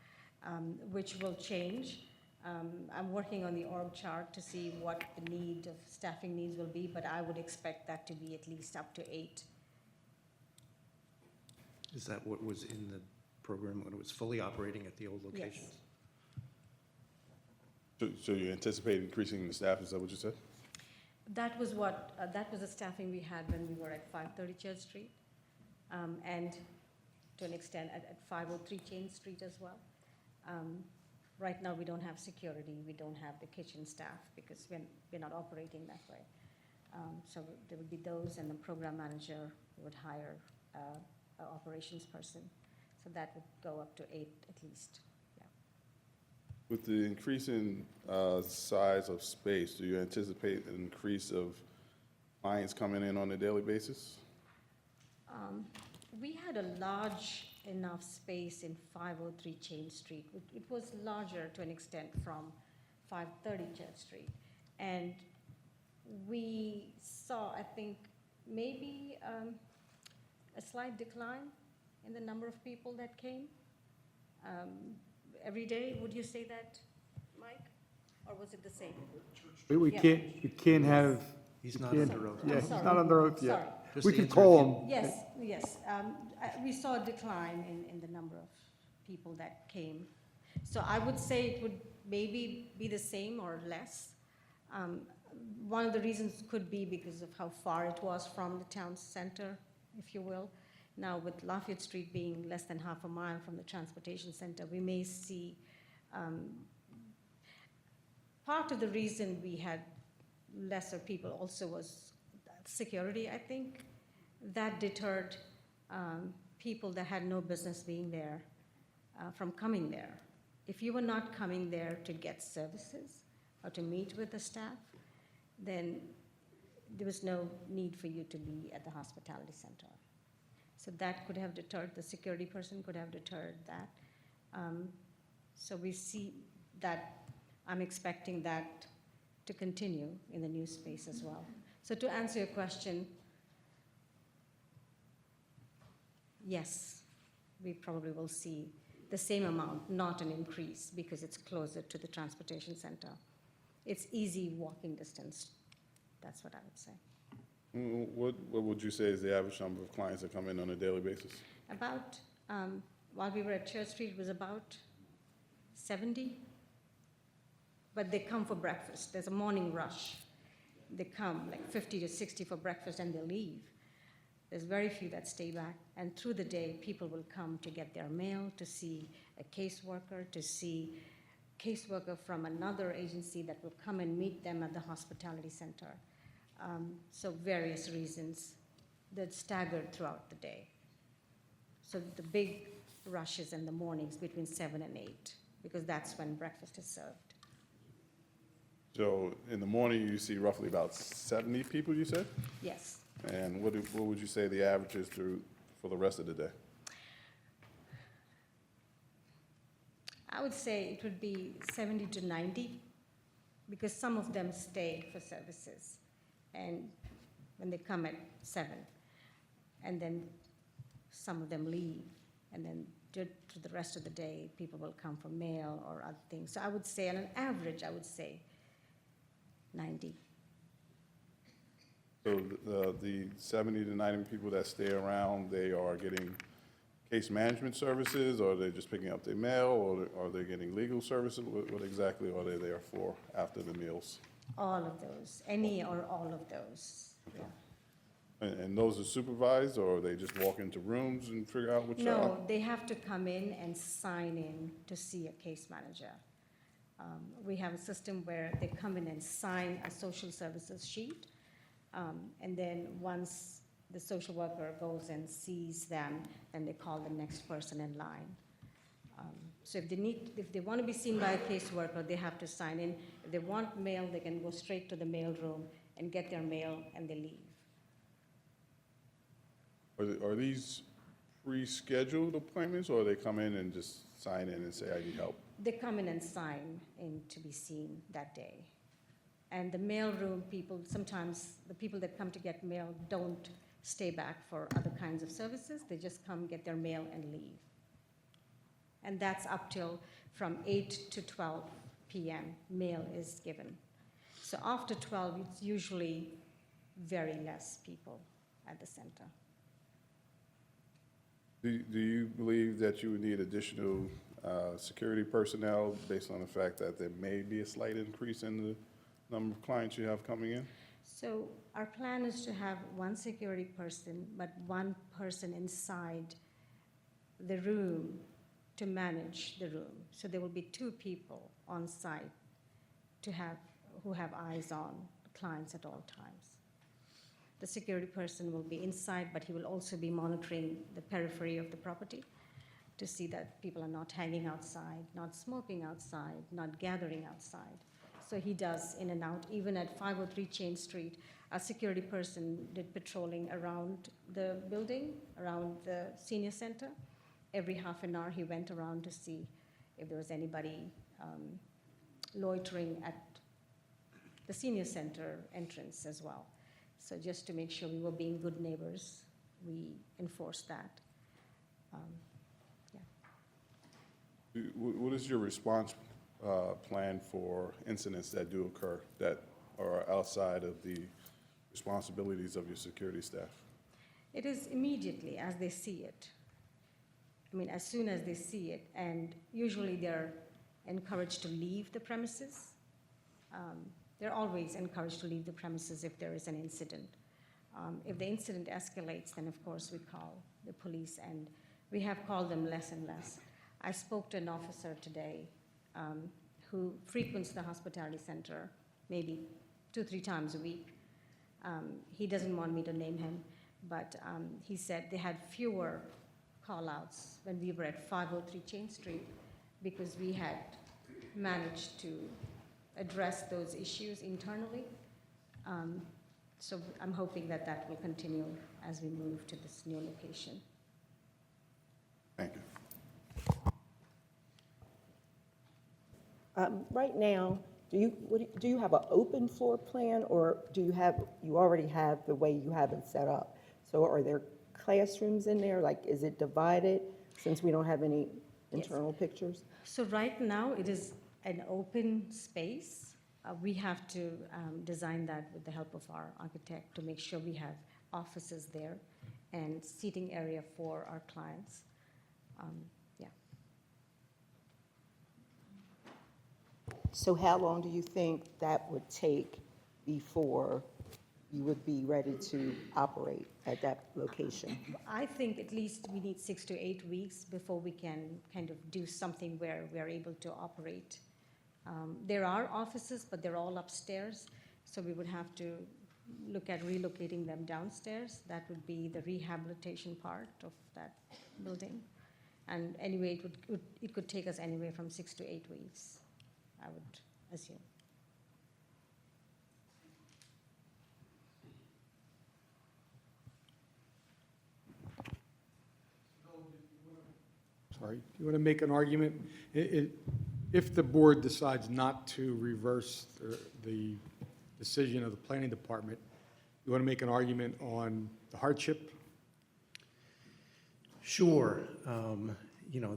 Speaker 11: which will change. I'm working on the org chart to see what the need of staffing needs will be, but I would expect that to be at least up to 8.
Speaker 10: Is that what was in the program when it was fully operating at the old locations?
Speaker 13: So you anticipate increasing the staff, is that what you said?
Speaker 11: That was the staffing we had when we were at 530 Church Street, and to an extent at 503 Chain Street as well. Right now, we don't have security, we don't have the kitchen staff because we're not operating that way. So there would be those, and the program manager would hire an operations person. So that would go up to 8 at least.
Speaker 13: With the increase in size of space, do you anticipate an increase of clients coming in on a daily basis?
Speaker 11: We had a large enough space in 503 Chain Street. It was larger to an extent from 530 Church Street. And we saw, I think, maybe a slight decline in the number of people that came every day. Would you say that, Mike? Or was it the same?
Speaker 3: We can't have.
Speaker 10: He's not
Speaker 3: can't-
Speaker 10: under oath.
Speaker 3: Yeah,
Speaker 11: I'm
Speaker 3: he's
Speaker 11: sorry.
Speaker 3: not under oath
Speaker 11: Sorry.
Speaker 3: yet.
Speaker 10: Just
Speaker 3: We
Speaker 10: to
Speaker 3: can
Speaker 10: answer
Speaker 3: call
Speaker 10: if
Speaker 3: him.
Speaker 11: Yes. We saw a decline in the number of people that came. So I would say it would maybe be the same or less. One of the reasons could be because of how far it was from the town center, if you will. Now, with Lafayette Street being less than half a mile from the transportation center, we may see part of the reason we had lesser people also was security, I think. That deterred people that had no business being there from coming there. If you were not coming there to get services or to meet with the staff, then there was no need for you to be at the hospitality center. So that could have deterred, the security person could have deterred that. So we see that, I'm expecting that to continue in the new space as well. So to answer your question, yes, we probably will see the same amount, not an increase, because it's closer to the transportation center. It's easy walking distance. That's what I would say.
Speaker 13: What would you say is the average number of clients that come in on a daily basis?
Speaker 11: About, while we were at Church Street, it was about 70. But they come for breakfast. There's a morning rush. They come like 50 to 60 for breakfast and they leave. There's very few that stay back. And through the day, people will come to get their mail, to see a caseworker, to see caseworker from another agency that will come and meet them at the hospitality center. So various reasons that staggered throughout the day. So the big rush is in the mornings between 7 and 8, because that's when breakfast is served.
Speaker 13: So in the morning, you see roughly about 70 people, you said?
Speaker 11: Yes.
Speaker 13: And what would you say the average is for the rest of the day?
Speaker 11: I would say it would be 70 to 90, because some of them stay for services, and when they come at 7, and then some of them leave, and then to the rest of the day, people will come for mail or other things. So I would say, on an average, I would say 90.
Speaker 13: So the 70 to 90 people that stay around, they are getting case management services, or are they just picking up their mail, or are they getting legal services? What exactly are they there for after the meals?
Speaker 11: All of those, any or all of those, yeah.
Speaker 13: And those are supervised, or they just walk into rooms and figure out what you're?
Speaker 11: No, they have to come in and sign in to see a case manager. We have a system where they come in and sign a social services sheet, and then once the social worker goes and sees them, then they call the next person in line. So if they want to be seen by a caseworker, they have to sign in. If they want mail, they can go straight to the mail room and get their mail, and they leave.
Speaker 13: Are these pre-scheduled appointments, or they come in and just sign in and say, I need help?
Speaker 11: They come in and sign in to be seen that day. And the mailroom people, sometimes the people that come to get mail don't stay back for other kinds of services. They just come, get their mail, and leave. And that's up till from 8 to 12 p.m. mail is given. So after 12, it's usually very less people at the center.
Speaker 13: Do you believe that you would need additional security personnel based on the fact that there may be a slight increase in the number of clients you have coming in?
Speaker 11: So our plan is to have one security person, but one person inside the room to manage the room. So there will be 2 people on site who have eyes on clients at all times. The security person will be inside, but he will also be monitoring the periphery of the property to see that people are not hanging outside, not smoking outside, not gathering outside. So he does in and out. Even at 503 Chain Street, a security person did patrolling around the building, around the senior center. Every half an hour, he went around to see if there was anybody loitering at the senior center entrance as well. So just to make sure we were being good neighbors, we enforced that.
Speaker 13: What is your response plan for incidents that do occur that are outside of the responsibilities of your security staff?
Speaker 11: It is immediately as they see it. I mean, as soon as they see it, and usually they're encouraged to leave the premises. They're always encouraged to leave the premises if there is an incident. If the incident escalates, then of course we call the police, and we have called them less and less. I spoke to an officer today who frequents the hospitality center maybe 2-3 times a week. He doesn't want me to name him, but he said they had fewer call-outs when we were at 503 Chain Street because we had managed to address those issues internally. So I'm hoping that that will continue as we move to this new location.
Speaker 13: Thank you.
Speaker 12: Right now, do you have an open floor plan, or you already have the way you have it set up? So are there classrooms in there? Like, is it divided, since we don't have any internal pictures?
Speaker 11: So right now, it is an open space. We have to design that with the help of our architect to make sure we have offices there and seating area for our clients. Yeah.
Speaker 12: So how long do you think that would take before you would be ready to operate at that location?
Speaker 11: I think at least we need 6 to 8 weeks before we can kind of do something where we're able to operate. There are offices, but they're all upstairs, so we would have to look at relocating them downstairs. That would be the rehabilitation part of that building. And anyway, it could take us anywhere from 6 to 8 weeks, I would assume.
Speaker 3: Sorry, do you want to make an argument? If the board decides not to reverse the decision of the planning department, you want to make an argument on the hardship?
Speaker 10: Sure.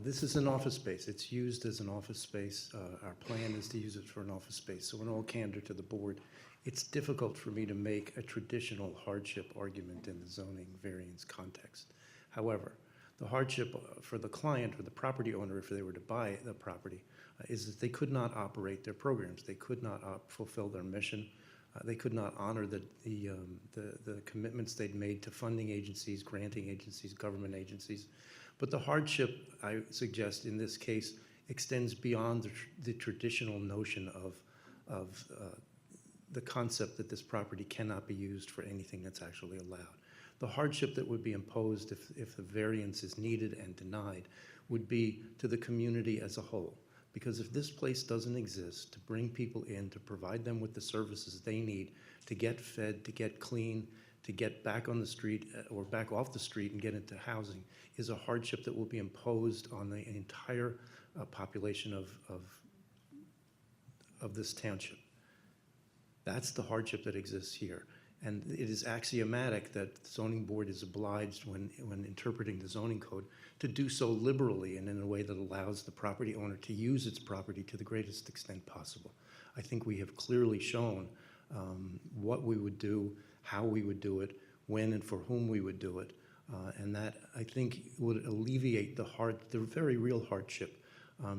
Speaker 10: This is an office space. It's used as an office space. Our plan is to use it for an office space. So in all candor to the board, it's difficult for me to make a traditional hardship argument in the zoning variance context. However, the hardship for the client or the property owner, if they were to buy the property, is that they could not operate their programs. They could not fulfill their mission. They could not honor the commitments they'd made to funding agencies, granting agencies, government agencies. But the hardship, I suggest in this case, extends beyond the traditional notion of the concept that this property cannot be used for anything that's actually allowed. The hardship that would be imposed if the variance is needed and denied would be to the community as a whole. Because if this place doesn't exist to bring people in, to provide them with the services they need to get fed, to get clean, to get back on the street or back off the street and get into housing, is a hardship that will be imposed on the entire population of this township. That's the hardship that exists here. And it is axiomatic that the zoning board is obliged, when interpreting the zoning code, to do so liberally and in a way that allows the property owner to use its property to the greatest extent possible. I think we have clearly shown what we would do, how we would do it, when and for whom we would do it. And that, I think, would alleviate the very real hardship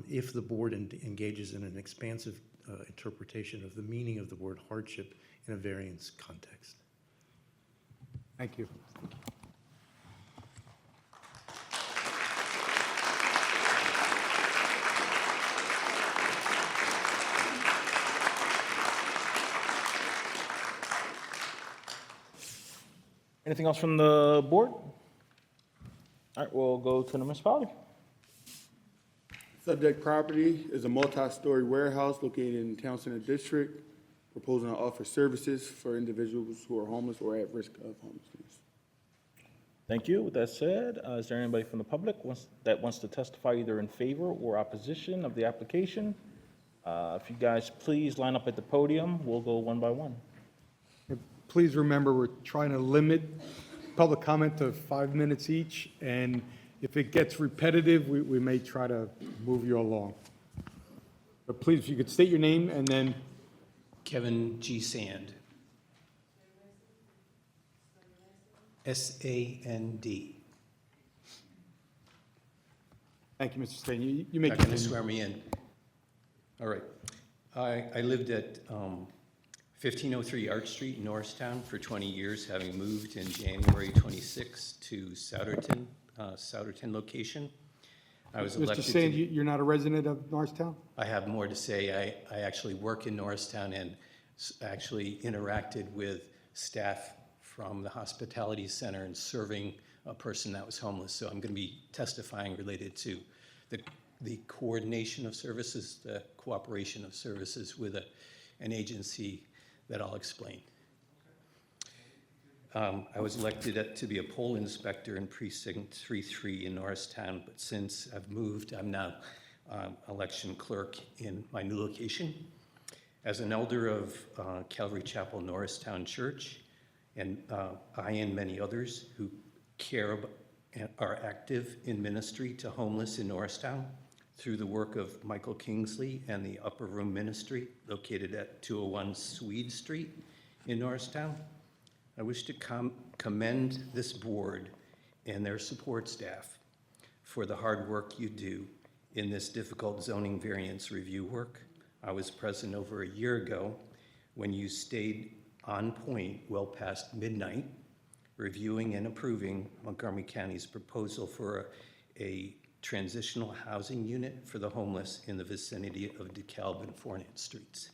Speaker 10: if the board engages in an expansive interpretation of the meaning of the word hardship in a variance context.
Speaker 3: Thank you.
Speaker 1: Anything else from the board? All right, we'll go to the municipality.
Speaker 8: Subject property is a multi-story warehouse located in Town Center District, proposing to offer services for individuals who are homeless or at risk of homelessness.
Speaker 1: Thank you. With that said, is there anybody from the public that wants to testify either in favor or opposition of the application? If you guys please line up at the podium, we'll go one by one.
Speaker 3: Please remember, we're trying to limit public comment to 5 minutes each, and if it gets repetitive, we may try to move you along. But please, if you could state your name and then...
Speaker 14: Kevin G. Sand. S-A-N-D.
Speaker 3: Thank you, Mr. Stain. You may
Speaker 14: Not going to
Speaker 3: continue.
Speaker 14: swear me in. All right. I lived at 1503 Arch Street in Norristown for 20 years, having moved in January 26 to Souderton location. I was elected
Speaker 3: Mr. Sand,
Speaker 14: to...
Speaker 3: you're not a resident of Norristown?
Speaker 14: I have more to say. I actually work in Norristown and actually interacted with staff from the hospitality center and serving a person that was homeless. So I'm going to be testifying related to the coordination of services, the cooperation of services with an agency that I'll explain. I was elected to be a poll inspector in precinct 3-3 in Norristown, but since I've moved, I'm now election clerk in my new location. As an elder of Calvary Chapel Norristown Church, and I and many others who care about and are active in ministry to homeless in Norristown through the work of Michael Kingsley and the Upper Room Ministry located at 201 Swede Street in Norristown, I wish to commend this board and their support staff for the hard work you do in this difficult zoning variance review work. I was present over a year ago when you stayed on point well past midnight, reviewing and approving Montgomery County's proposal for a transitional housing unit for the homeless in the vicinity of DeKalb and Fournette Streets.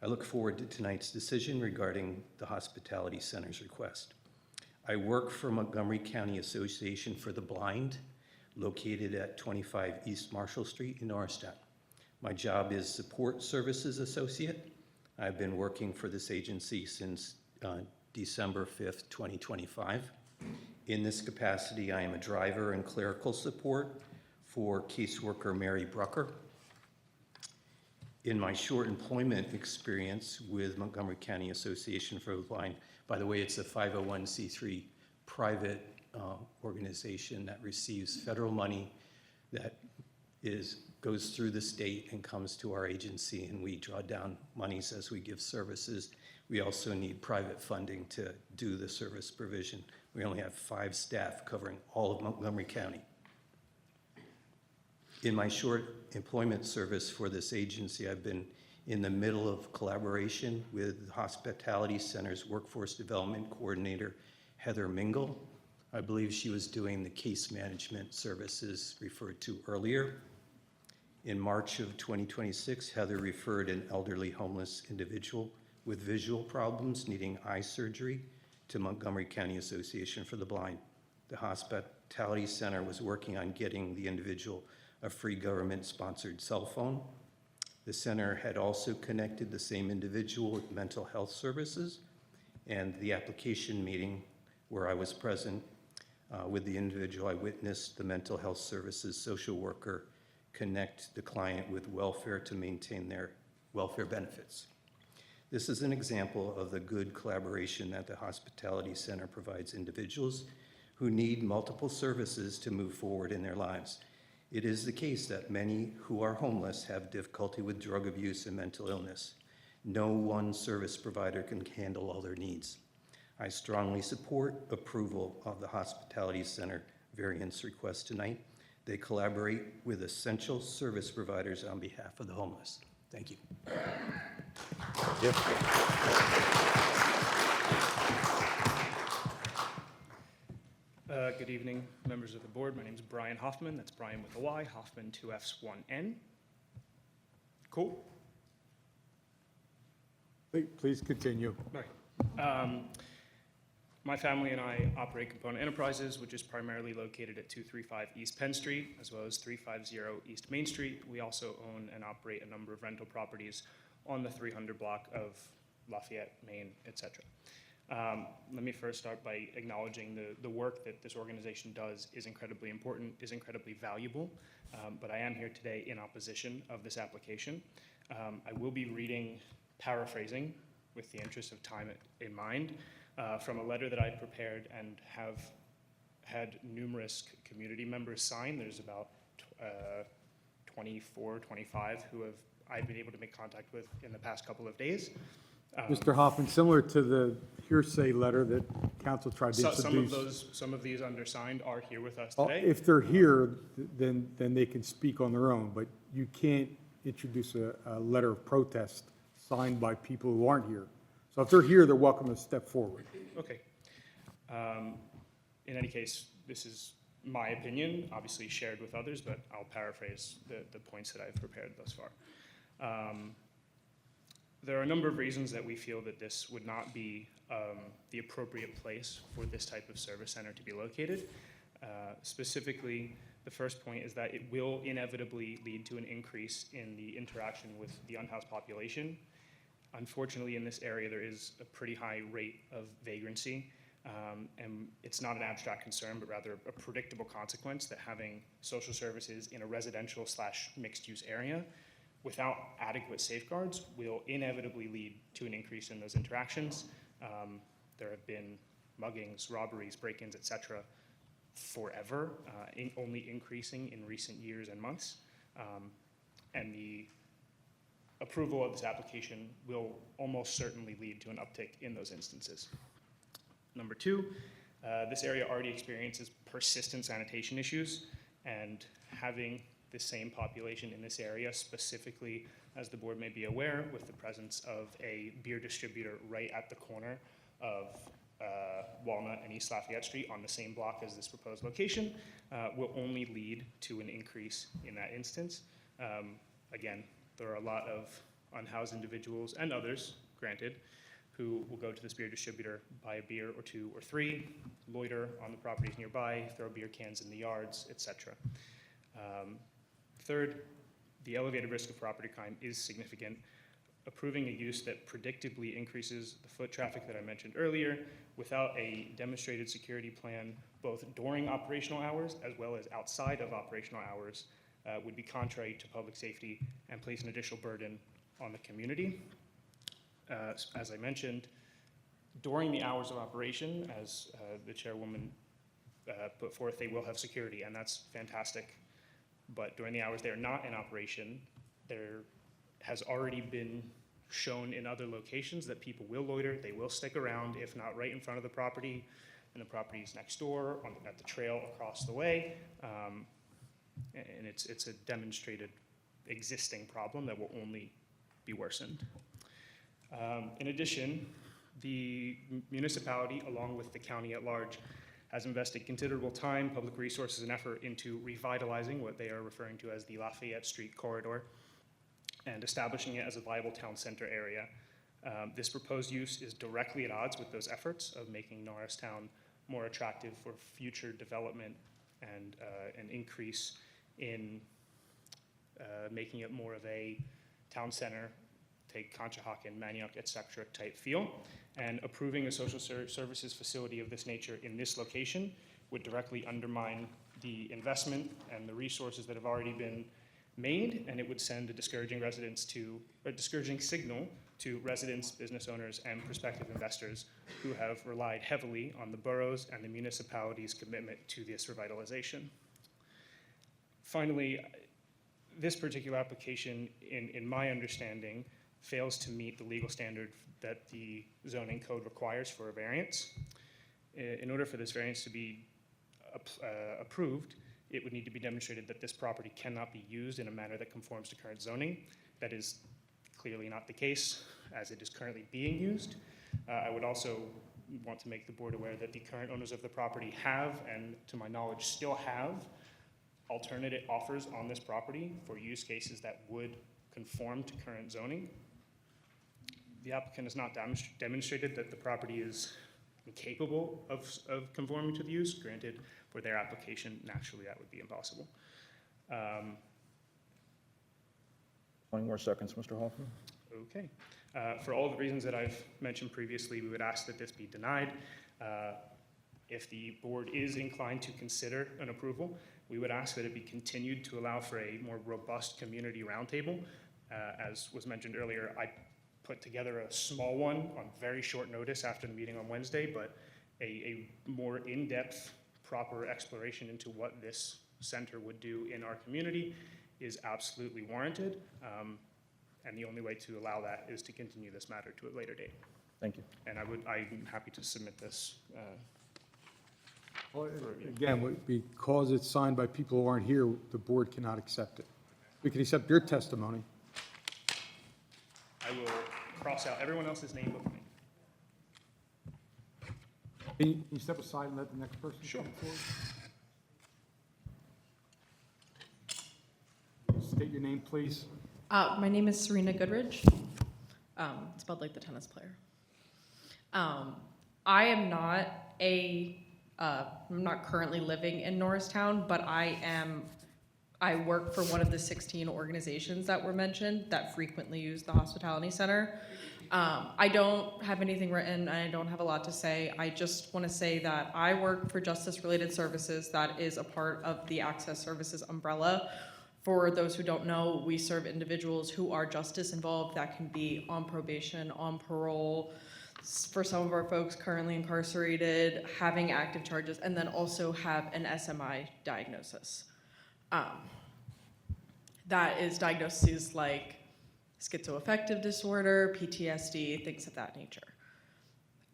Speaker 14: I look forward to tonight's decision regarding the Hospitality Center's request. I work for Montgomery County Association for the Blind, located at 25 East Marshall Street in Norristown. My job is Support Services Associate. I've been working for this agency since December 5th, 2025. In this capacity, I am a driver and clerical support for caseworker Mary Brucker. In my short employment experience with Montgomery County Association for the Blind, by the way, it's a 501c3 private organization that receives federal money that goes through the state and comes to our agency, and we draw down monies as we give services. We also need private funding to do the service provision. We only have 5 staff covering all of Montgomery County. In my short employment service for this agency, I've been in the middle of collaboration with the Hospitality Center's Workforce Development Coordinator, Heather Mingle. I believe she was doing the case management services referred to earlier. In March of 2026, Heather referred an elderly homeless individual with visual problems needing eye surgery to Montgomery County Association for the Blind. The Hospitality Center was working on getting the individual a free government-sponsored cell phone. The center had also connected the same individual with mental health services, and the application meeting where I was present with the individual, I witnessed the mental health services social worker connect the client with welfare to maintain their welfare benefits. This is an example of the good collaboration that the Hospitality Center provides individuals who need multiple services to move forward in their lives. It is the case that many who are homeless have difficulty with drug abuse and mental illness. No one service provider can handle all their needs. I strongly support approval of the Hospitality Center variance request tonight. They collaborate with essential service providers on behalf of the homeless. Thank you.
Speaker 15: Good evening, members of the board. My name is Brian Hoffman. That's Brian with a Y, Hoffman, 2 Fs, 1 N. Cool.
Speaker 3: Please continue.
Speaker 15: All right. My family and I operate Component Enterprises, which is primarily located at 235 East Penn Street, as well as 350 East Main Street. We also own and operate a number of rental properties on the 300 block of Lafayette, Maine, etc. Let me first start by acknowledging the work that this organization does is incredibly important, is incredibly valuable, but I am here today in opposition of this application. I will be paraphrasing with the interest of time in mind, from a letter that I prepared and have had numerous community members sign. There's about 24, 25 who I've been able to make contact with in the past couple of days.
Speaker 3: Mr. Hoffman, similar to the hearsay letter that council tried to introduce.
Speaker 15: Some of these undersigned are here with us
Speaker 3: Well,
Speaker 15: today.
Speaker 3: if they're here, then they can speak on their own, but you can't introduce a letter of protest signed by people who aren't here. So if they're here, they're welcome to step forward.
Speaker 15: Okay. In any case, this is my opinion, obviously shared with others, but I'll paraphrase the points that I've prepared thus far. There are a number of reasons that we feel that this would not be the appropriate place for this type of service center to be located. Specifically, the first point is that it will inevitably lead to an increase in the interaction with the unhoused population. Unfortunately, in this area, there is a pretty high rate of vagrancy, and it's not an abstract concern, but rather a predictable consequence that having social services in a residential / mixed-use area without adequate safeguards will inevitably lead to an increase in those interactions. There have been muggings, robberies, break-ins, etc. forever, only increasing in recent years and months. And the approval of this application will almost certainly lead to an uptick in those instances. Number two, this area already experiences persistent sanitation issues, and having the same population in this area, specifically, as the board may be aware, with the presence of a beer distributor right at the corner of Walnut and East Lafayette Street on the same block as this proposed location, will only lead to an increase in that instance. Again, there are a lot of unhoused individuals and others, granted, who will go to this beer distributor, buy a beer or two or three, loiter on the properties nearby, throw beer cans in the yards, etc. Third, the elevated risk of property crime is significant. Approving a use that predictably increases the foot traffic that I mentioned earlier without a demonstrated security plan, both during operational hours as well as outside of operational hours, would be contrary to public safety and place an additional burden on the community. As I mentioned, during the hours of operation, as the chairwoman put forth, they will have security, and that's fantastic. But during the hours they are not in operation, there has already been shown in other locations that people will loiter, they will stick around, if not right in front of the property, and the properties next door, at the trail across the way. And it's a demonstrated existing problem that will only be worsened. In addition, the municipality, along with the county at large, has invested considerable time, public resources, and effort into revitalizing what they are referring to as the Lafayette Street corridor and establishing it as a viable town center area. This proposed use is directly at odds with those efforts of making Norristown more attractive for future development and an increase in making it more of a town center, take Conshohocken, Manioc, etc. type feel. And approving a social services facility of this nature in this location would directly undermine the investment and the resources that have already been made, and it would send a discouraging signal to residents, business owners, and prospective investors who have relied heavily on the borough's and the municipality's commitment to this revitalization. Finally, this particular application, in my understanding, fails to meet the legal standard that the zoning code requires for a variance. In order for this variance to be approved, it would need to be demonstrated that this property cannot be used in a manner that conforms to current zoning. That is clearly not the case, as it is currently being used. I would also want to make the board aware that the current owners of the property have, and to my knowledge still have, alternative offers on this property for use cases that would conform to current zoning. The applicant has not demonstrated that the property is incapable of conforming to the use. Granted, for their application, naturally that would be impossible.
Speaker 1: 20 more seconds, Mr. Hoffman.
Speaker 15: Okay. For all the reasons that I've mentioned previously, we would ask that this be denied. If the board is inclined to consider an approval, we would ask that it be continued to allow for a more robust community roundtable. As was mentioned earlier, I put together a small one on very short notice after the meeting on Wednesday, but a more in-depth, proper exploration into what this center would do in our community is absolutely warranted. And the only way to allow that is to continue this matter to a later date.
Speaker 1: Thank you.
Speaker 15: And I'm happy to submit this.
Speaker 3: Again, because it's signed by people who aren't here, the board cannot accept it. We can accept your testimony.
Speaker 15: I will cross out everyone else's name but mine.
Speaker 3: Can you step aside and let the next person come forward? State your name, please.
Speaker 16: My name is Serena Goodridge, spelled like the tennis player. I am not I'm not currently living in Norristown, but I work for one of the 16 organizations that were mentioned that frequently use the hospitality center. I don't have anything written, and I don't have a lot to say. I just want to say that I work for justice-related services that is a part of the Access Services umbrella. For those who don't know, we serve individuals who are justice involved. That can be on probation, on parole, for some of our folks currently incarcerated, having active charges, and then also have an SMI diagnosis. That is diagnoses like schizoaffective disorder, PTSD, things of that nature.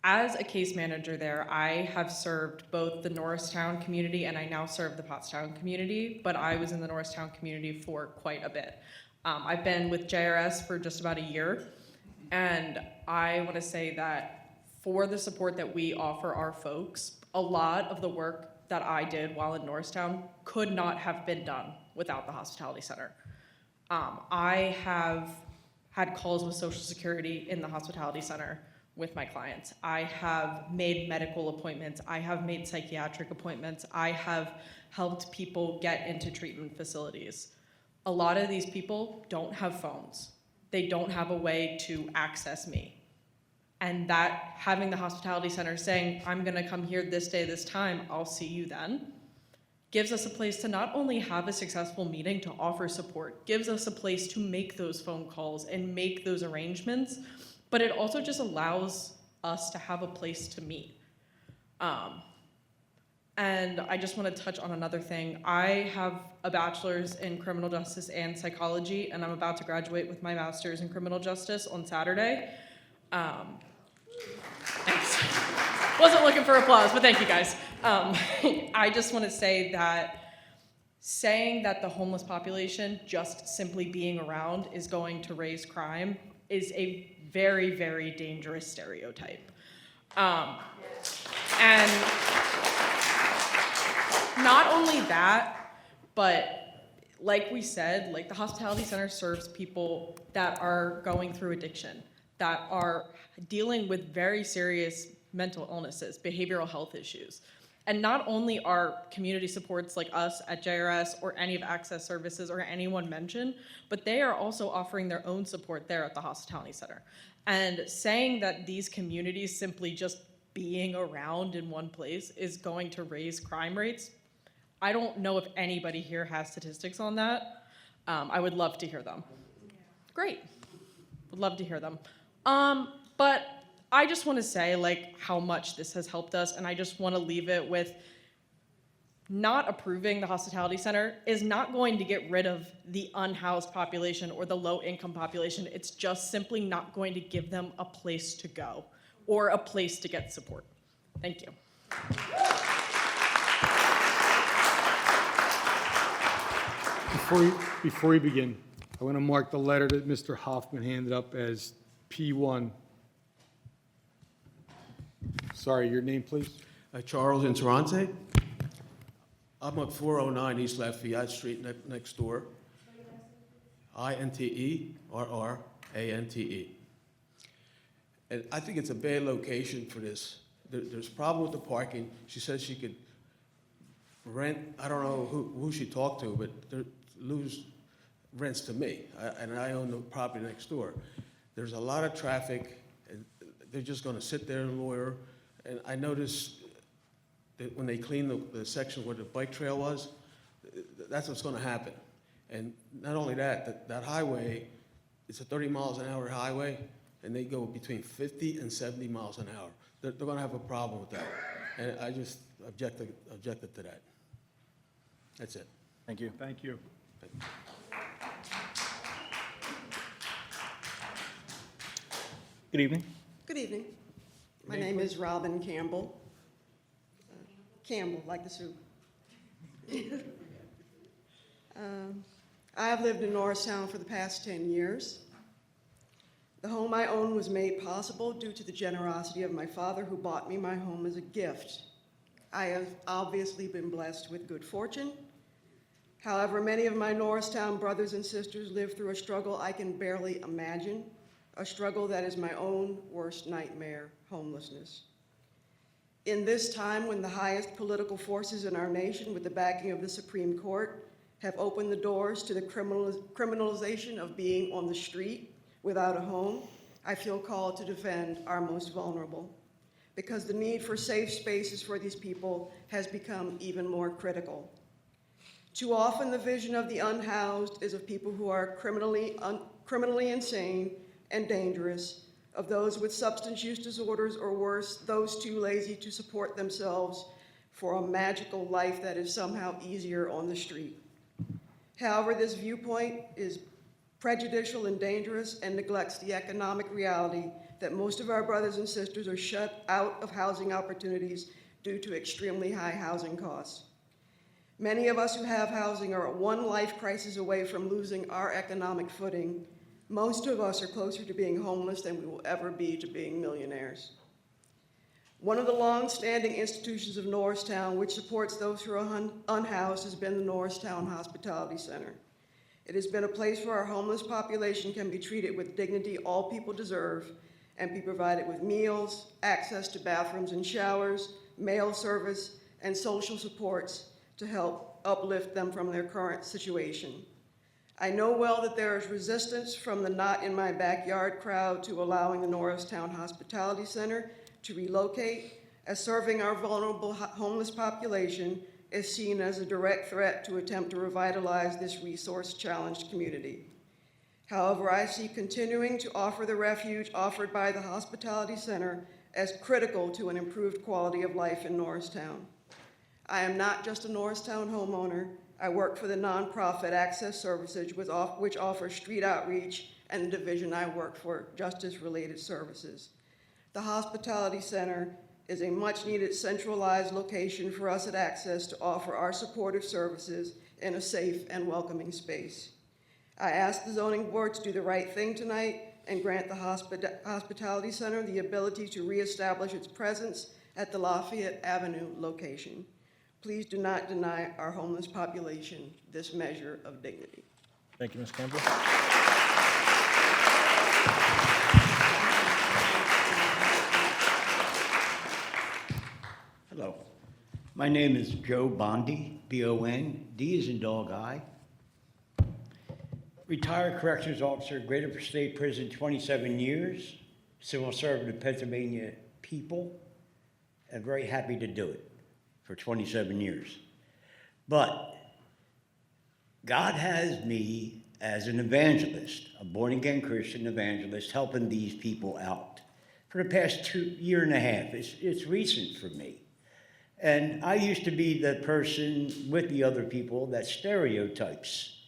Speaker 16: As a case manager there, I have served both the Norristown community and I now serve the Pottstown community, but I was in the Norristown community for quite a bit. I've been with JRS for just about a year, and I want to say that for the support that we offer our folks, a lot of the work that I did while in Norristown could not have been done without the hospitality center. I have had calls with Social Security in the hospitality center with my clients. I have made medical appointments. I have made psychiatric appointments. I have helped people get into treatment facilities. A lot of these people don't have phones. They don't have a way to access me. And that having the hospitality center saying, I'm gonna come here this day, this time, I'll see you then, gives us a place to not only have a successful meeting to offer support, gives us a place to make those phone calls and make those arrangements, but it also just allows us to have a place to meet. And I just want to touch on another thing. I have a bachelor's in criminal justice and psychology, and I'm about to graduate with my master's in criminal justice on Saturday. Thanks. Wasn't looking for applause, but thank you guys. I just want to say that saying that the homeless population just simply being around is going to raise crime is a very, very dangerous stereotype. And not only that, but like we said, like the hospitality center serves people that are going through addiction, that are dealing with very serious mental illnesses, behavioral health issues. And not only are community supports like us at JRS or any of Access Services or anyone mentioned, but they are also offering their own support there at the hospitality center. And saying that these communities simply just being around in one place is going to raise crime rates, I don't know if anybody here has statistics on that. I would love to hear them. Great, would love to hear them. But I just want to say, like, how much this has helped us, and I just want to leave it with not approving the hospitality center is not going to get rid of the unhoused population or the low-income population. It's just simply not going to give them a place to go or a place to get support. Thank you.
Speaker 3: Before we begin, I want to mark the letter that Mr. Hoffman handed up as P1. Sorry, your name, please?
Speaker 17: Charles Interante. I'm at 409 East Lafayette Street next door. Interrrante. And I think it's a bad location for this. There's a problem with the parking. She says she could rent, I don't know who she talked to, but lose rents to me. And I own the property next door. There's a lot of traffic. And they're just going to sit there and loiter. And I noticed that when they clean the section where the bike trail was, that's what's going to happen. And not only that, that highway, it's a 30 miles an hour highway, and they go between 50 and 70 miles an hour. They're going to have a problem with that. And I just objected to that. That's it.
Speaker 1: Thank you.
Speaker 3: Thank you.
Speaker 1: Good evening.
Speaker 18: Good evening. My name is Robin Campbell. Campbell, like the soup. I have lived in Norristown for the past 10 years. The home I own was made possible due to the generosity of my father, who bought me my home as a gift. I have obviously been blessed with good fortune. However, many of my Norristown brothers and sisters live through a struggle I can barely imagine, a struggle that is my own worst nightmare, homelessness. In this time when the highest political forces in our nation, with the backing of the Supreme Court, have opened the doors to the criminalization of being on the street without a home, I feel called to defend our most vulnerable, because the need for safe spaces for these people has become even more critical. Too often, the vision of the unhoused is of people who are criminally insane and dangerous, of those with substance use disorders, or worse, those too lazy to support themselves for a magical life that is somehow easier on the street. However, this viewpoint is prejudicial and dangerous and neglects the economic reality that most of our brothers and sisters are shut out of housing opportunities due to extremely high housing costs. Many of us who have housing are one life crisis away from losing our economic footing. Most of us are closer to being homeless than we will ever be to being millionaires. One of the long-standing institutions of Norristown, which supports those who are unhoused, has been the Norristown Hospitality Center. It has been a place where our homeless population can be treated with dignity all people deserve and be provided with meals, access to bathrooms and showers, mail service, and social supports to help uplift them from their current situation. I know well that there is resistance from the not in my backyard crowd to allowing the Norristown Hospitality Center to relocate, as serving our vulnerable homeless population is seen as a direct threat to attempt to revitalize this resource-challenged community. However, I see continuing to offer the refuge offered by the Hospitality Center as critical to an improved quality of life in Norristown. I am not just a Norristown homeowner. I work for the nonprofit Access Services, which offers street outreach, and the division I work for, justice-related services. The Hospitality Center is a much-needed centralized location for us at Access to offer our supportive services in a safe and welcoming space. I ask the zoning board to do the right thing tonight and grant the Hospitality Center the ability to reestablish its presence at the Lafayette Avenue location. Please do not deny our homeless population this measure of dignity.
Speaker 1: Thank you, Ms. Campbell.
Speaker 19: Hello. My name is Joe Bondi, B-O-N, D as in dog, I. Retired corrections officer, Greater State Prison, 27 years, civil servant of Pennsylvania people, and very happy to do it for 27 years. But God has me as an evangelist, a born-again Christian evangelist, helping these people out for the past year and a half. It's recent for me. And I used to be the person with the other people that stereotypes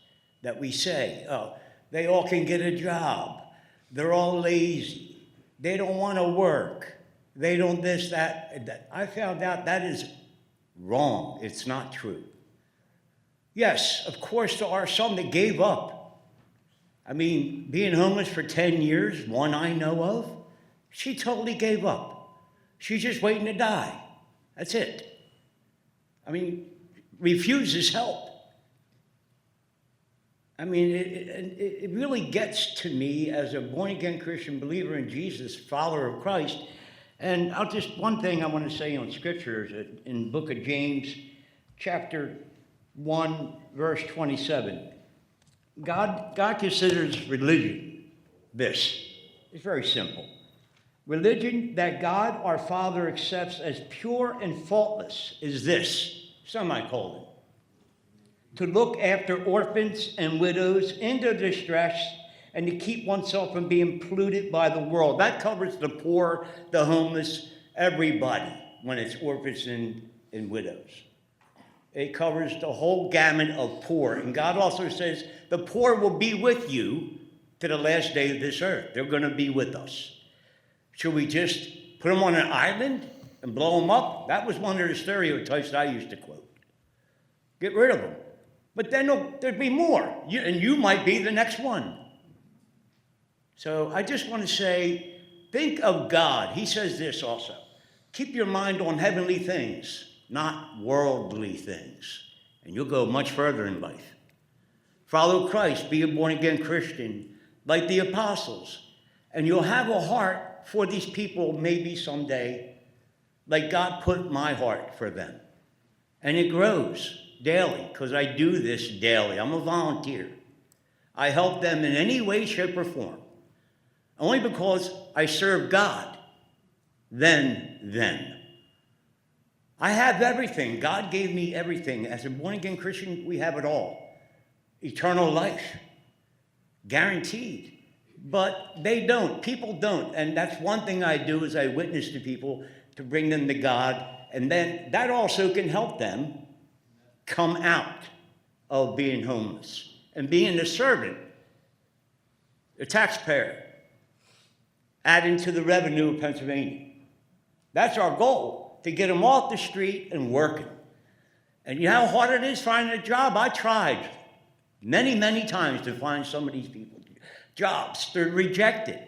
Speaker 19: that we say, oh, they all can get a job. They're all lazy. They don't want to work. They don't this, that, and that. I found out that is wrong. It's not true. Yes, of course, there are some that gave up. I mean, being homeless for 10 years, one I know of, she totally gave up. She's just waiting to die. That's it. I mean, refuses help. I mean, it really gets to me as a born-again Christian believer in Jesus, follower of Christ. And one thing I want to say on Scripture is in the book of James, chapter 1, verse 27. God considers religion this. It's very simple. Religion that God our Father accepts as pure and faultless is this, semicolon. To look after orphans and widows in their distress and to keep oneself from being polluted by the world. That covers the poor, the homeless, everybody when it's orphans and widows. It covers the whole gamut of poor. And God also says the poor will be with you to the last day of this earth. They're going to be with us. Should we just put them on an island and blow them up? That was one of the stereotypes that I used to quote. Get rid of them. But then there'd be more, and you might be the next one. So I just want to say, think of God. He says this also. Keep your mind on heavenly things, not worldly things, and you'll go much further in life. Follow Christ, be a born-again Christian, like the apostles, and you'll have a heart for these people maybe someday, like God put my heart for them. And it grows daily, because I do this daily. I'm a volunteer. I help them in any way, shape, or form, only because I serve God. Then. I have everything. God gave me everything. As a born-again Christian, we have it all. Eternal life, guaranteed. But they don't. People don't. And that's one thing I do is I witness to people to bring them to God. And then that also can help them come out of being homeless and being a servant, a taxpayer, adding to the revenue of Pennsylvania. That's our goal, to get them off the street and working. And you know how hard it is finding a job? I tried many times to find some of these people jobs. They're rejected.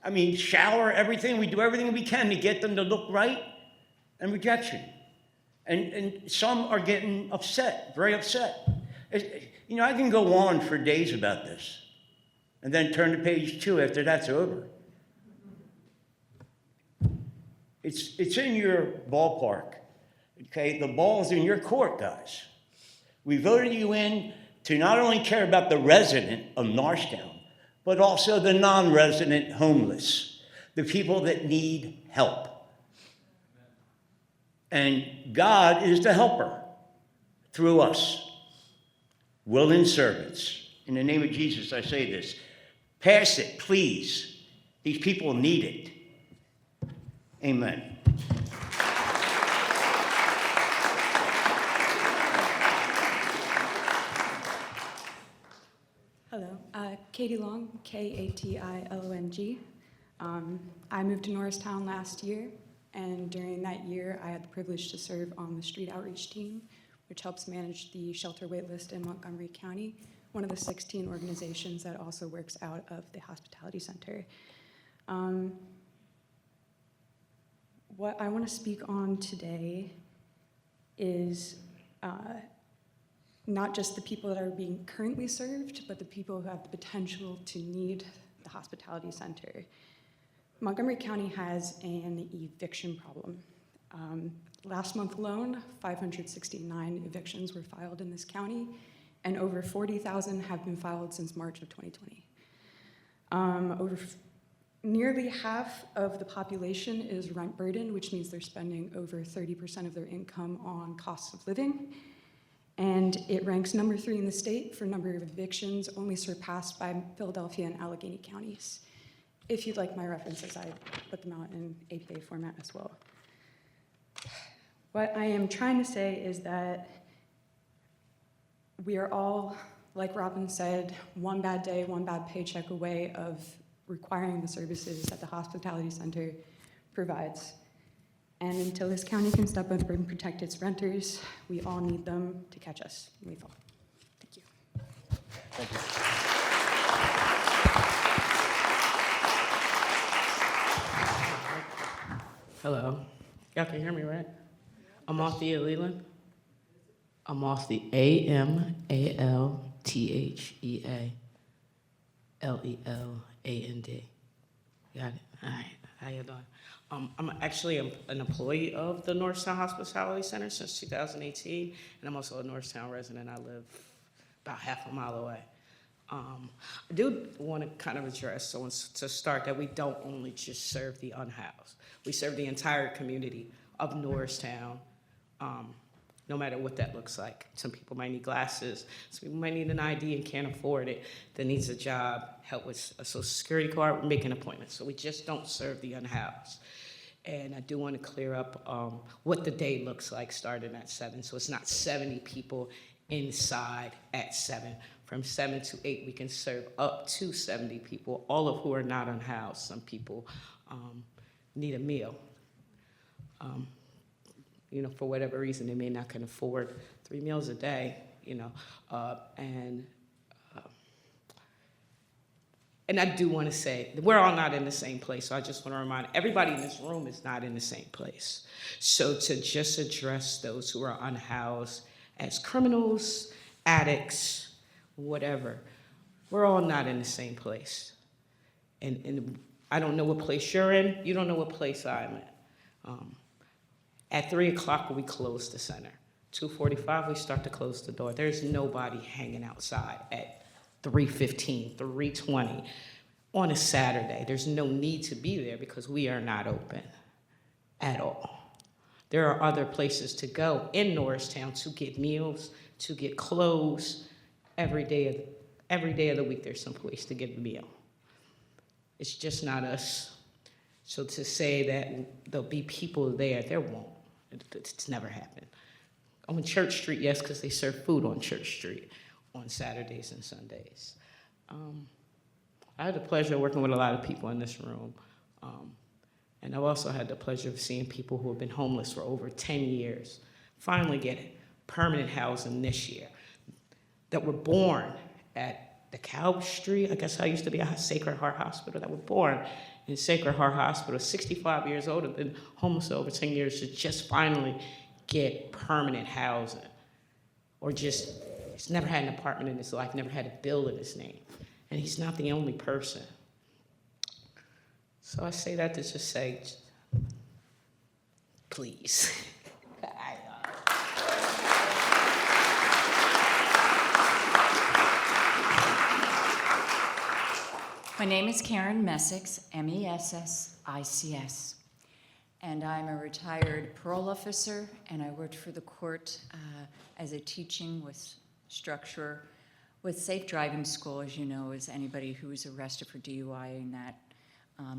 Speaker 19: I mean, shower, everything. We do everything we can to get them to look right, and rejection. And some are getting upset, very upset. You know, I can go on for days about this and then turn to page 2 after that's over. It's in your ballpark, okay? The ball's in your court, guys. We voted you in to not only care about the resident of Norristown, but also the non-resident homeless, the people that need help. And God is the helper through us, willing servants. In the name of Jesus, I say this. Pass it, please. These people need it. Amen.
Speaker 20: Hello, Katie Long, Katilong. I moved to Norristown last year, and during that year, I had the privilege to serve on the street outreach team, which helps manage the shelter waitlist in Montgomery County, one of the 16 organizations that also works out of the hospitality center. What I want to speak on today is not just the people that are being currently served, but the people who have the potential to need the hospitality center. Montgomery County has an eviction problem. Last month alone, 569 evictions were filed in this county, and over 40,000 have been filed since March of 2020. Nearly half of the population is rent burdened, which means they're spending over 30% of their income on costs of living. and it ranks number 3 in the state for number of evictions, only surpassed by Philadelphia and Allegheny counties. If you'd like my references, I put them out in APA format as well. What I am trying to say is that we are all, like Robin said, one bad day, one bad paycheck away of requiring the services that the hospitality center provides. And until this county can step up and protect its renters, we all need them to catch us when we fall. Thank you.
Speaker 1: Thank you.
Speaker 21: Hello. Y'all can hear me, right? I'm off the Leland. I'm off the AMALTHEALELAND. Got it? All right. How you doing? I'm actually an employee of the Norristown Hospitality Center since 2018, and I'm also a Norristown resident. I live about half a mile away. I do want to kind of address, so to start, that we don't only just serve the unhoused. We serve the entire community of Norristown, no matter what that looks like. Some people might need glasses, some people might need an ID and can't afford it, that needs a job, help with a social security card, making appointments. So we just don't serve the unhoused. And I do want to clear up what the day looks like starting at 7. So it's not 70 people inside at 7. From 7 to 8, we can serve up to 70 people, all of who are not unhoused. Some people need a meal. You know, for whatever reason, they may not can afford 3 meals a day, you know, and I do want to say, we're all not in the same place, so I just want to remind everybody in this room is not in the same place. So to just address those who are unhoused as criminals, addicts, whatever, we're all not in the same place. And I don't know what place you're in, you don't know what place I'm in. At 3 o'clock, we close the center. 2:45, we start to close the door. There's nobody hanging outside at 3:15, 3:20 on a Saturday. There's no need to be there because we are not open at all. There are other places to go in Norristown to get meals, to get clothes. Every day of the week, there's some place to get a meal. It's just not us. So to say that there'll be people there won't. It's never happened. On Church Street, yes, because they serve food on Church Street on Saturdays and Sundays. I had the pleasure of working with a lot of people in this room. And I've also had the pleasure of seeing people who have been homeless for over 10 years finally get permanent housing this year, that were born at the Cow Street, I guess I used to be a Sacred Heart Hospital, that were born in Sacred Heart Hospital, 65 years old, have been homeless for over 10 years, to just finally get permanent housing. Or just, he's never had an apartment in his life, never had a bill in his name. And he's not the only person. So I say that to just say, please.
Speaker 22: My name is Karen Messick, MESSICS, and I'm a retired parole officer, and I worked for the court as a teaching with structure with safe driving school, as you know, as anybody who was arrested for DUI in that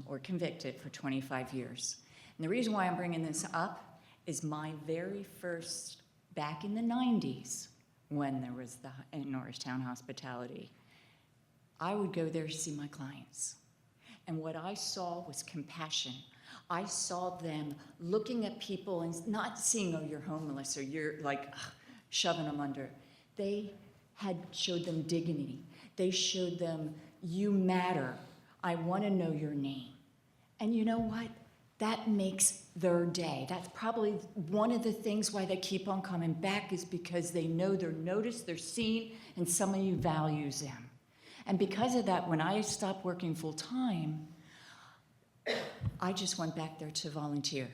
Speaker 22: or convicted for 25 years. And the reason why I'm bringing this up is my very first, back in the 90s, when there was the Norristown Hospitality, I would go there to see my clients. And what I saw was compassion. I saw them looking at people and not seeing, oh, you're homeless, or you're like shoving them under. They had showed them dignity. They showed them, you matter. I want to know your name. And you know what? That makes their day. That's probably one of the things why they keep on coming back, is because they know they're noticed, they're seen, and somebody values them. And because of that, when I stopped working full time, I just went back there to volunteer.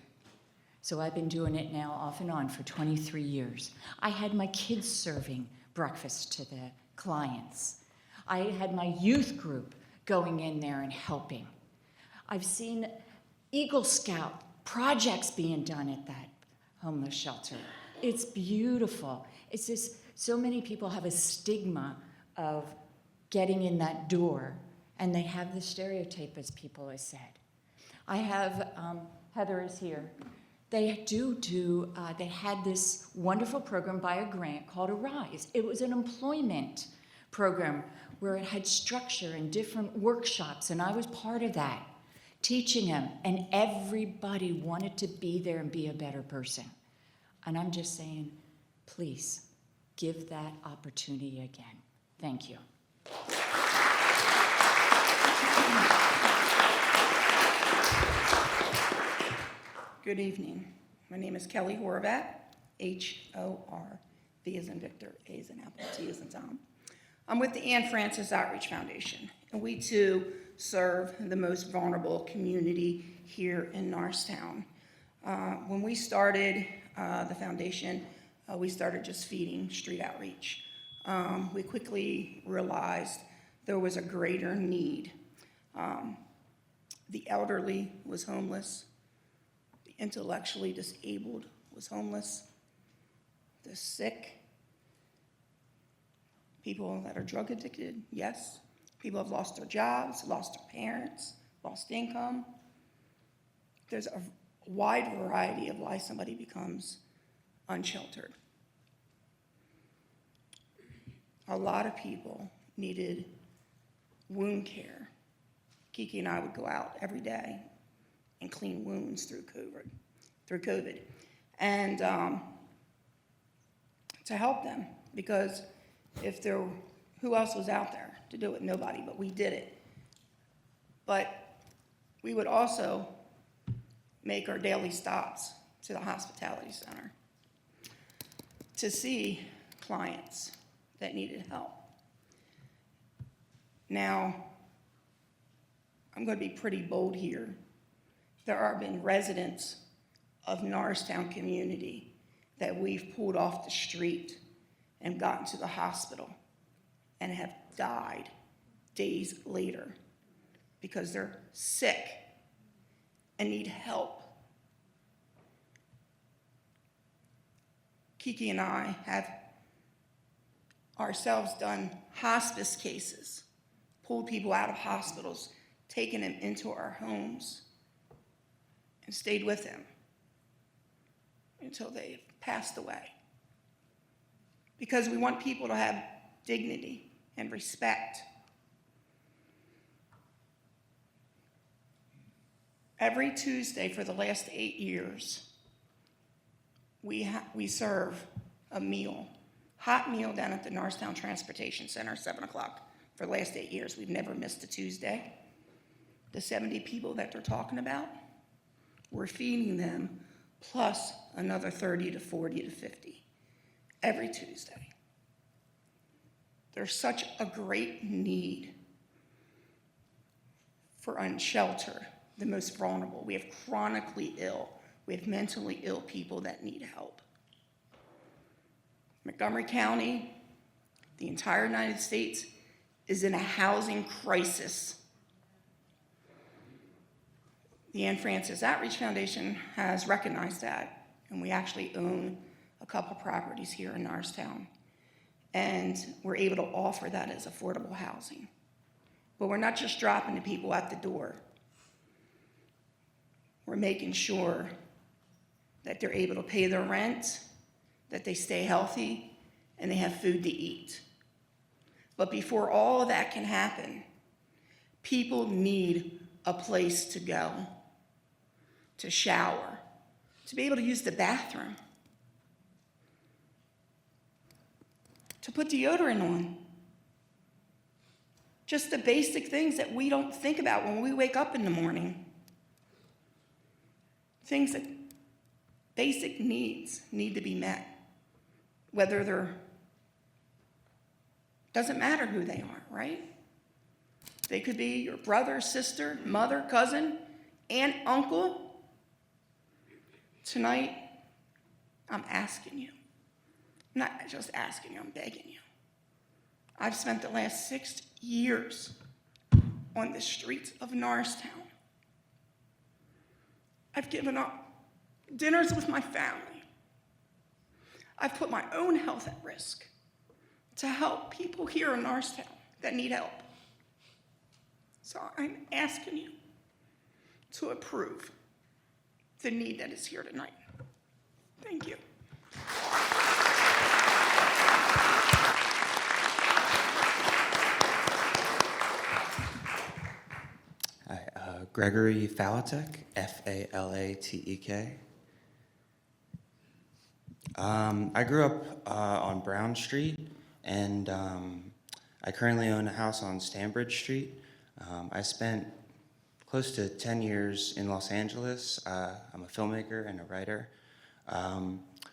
Speaker 22: So I've been doing it now off and on for 23 years. I had my kids serving breakfast to the clients. I had my youth group going in there and helping. I've seen Eagle Scout projects being done at that homeless shelter. It's beautiful. It's just, so many people have a stigma of getting in that door, and they have the stereotype, as people have said. I have, Heather is here. They they had this wonderful program by a grant called Arise. It was an employment program where it had structure and different workshops, and I was part of that, teaching them, and everybody wanted to be there and be a better person. And I'm just saying, please, give that opportunity again. Thank you.
Speaker 2: Good evening. My name is Kelly Horvat, H-O-R, V as in Victor, A as in Apple, T as in Tom. I'm with the Anne Francis Outreach Foundation, and we too serve the most vulnerable community here in Norristown. When we started the foundation, we started just feeding street outreach. We quickly realized there was a greater need. The elderly was homeless. The intellectually disabled was homeless. The sick, people that are drug addicted, yes. People have lost their jobs, lost their parents, lost income. There's a wide variety of why somebody becomes unsheltered. A lot of people needed wound care. Kiki and I would go out every day and clean wounds through COVID. And to help them, because who else was out there to do it? Nobody, but we did it. But we would also make our daily stops to the hospitality center to see clients that needed help. Now, I'm going to be pretty bold here. There have been residents of Norristown community that we've pulled off the street and gotten to the hospital and have died days later because they're sick and need help. Kiki and I have ourselves done hospice cases, pulled people out of hospitals, taken them into our homes, and stayed with them until they passed away. Because we want people to have dignity and respect. Every Tuesday for the last 8 years, we serve a meal, hot meal down at the Norristown Transportation Center, 7 o'clock. For the last 8 years, we've never missed a Tuesday. The 70 people that they're talking about, we're feeding them plus another 30 to 40 to 50 every Tuesday. There's such a great need for unsheltered, the most vulnerable. We have chronically ill. We have mentally ill people that need help. Montgomery County, the entire United States, is in a housing crisis. The Anne Francis Outreach Foundation has recognized that, and we actually own a couple properties here in Norristown, and we're able to offer that as affordable housing. But we're not just dropping the people at the door. We're making sure that they're able to pay their rent, that they stay healthy, and they have food to eat. But before all of that can happen, people need a place to go, to shower, to be able to use the bathroom, to put deodorant on. Just the basic things that we don't think about when we wake up in the morning. Things that basic needs need to be met. Whether they're, doesn't matter who they are, right? They could be your brother, sister, mother, cousin, aunt, uncle. Tonight, I'm asking you. I'm not just asking you, I'm begging you. I've spent the last 6 years on the streets of Norristown. I've given up dinners with my family. I've put my own health at risk to help people here in Norristown that need help. So I'm asking you to approve the need that is here tonight. Thank you.
Speaker 5: Hi, Gregory Falatek, F-A-L-A-T-E-K. I grew up on Brown Street, and I currently own a house on Stanbridge Street. I spent close to 10 years in Los Angeles. I'm a filmmaker and a writer.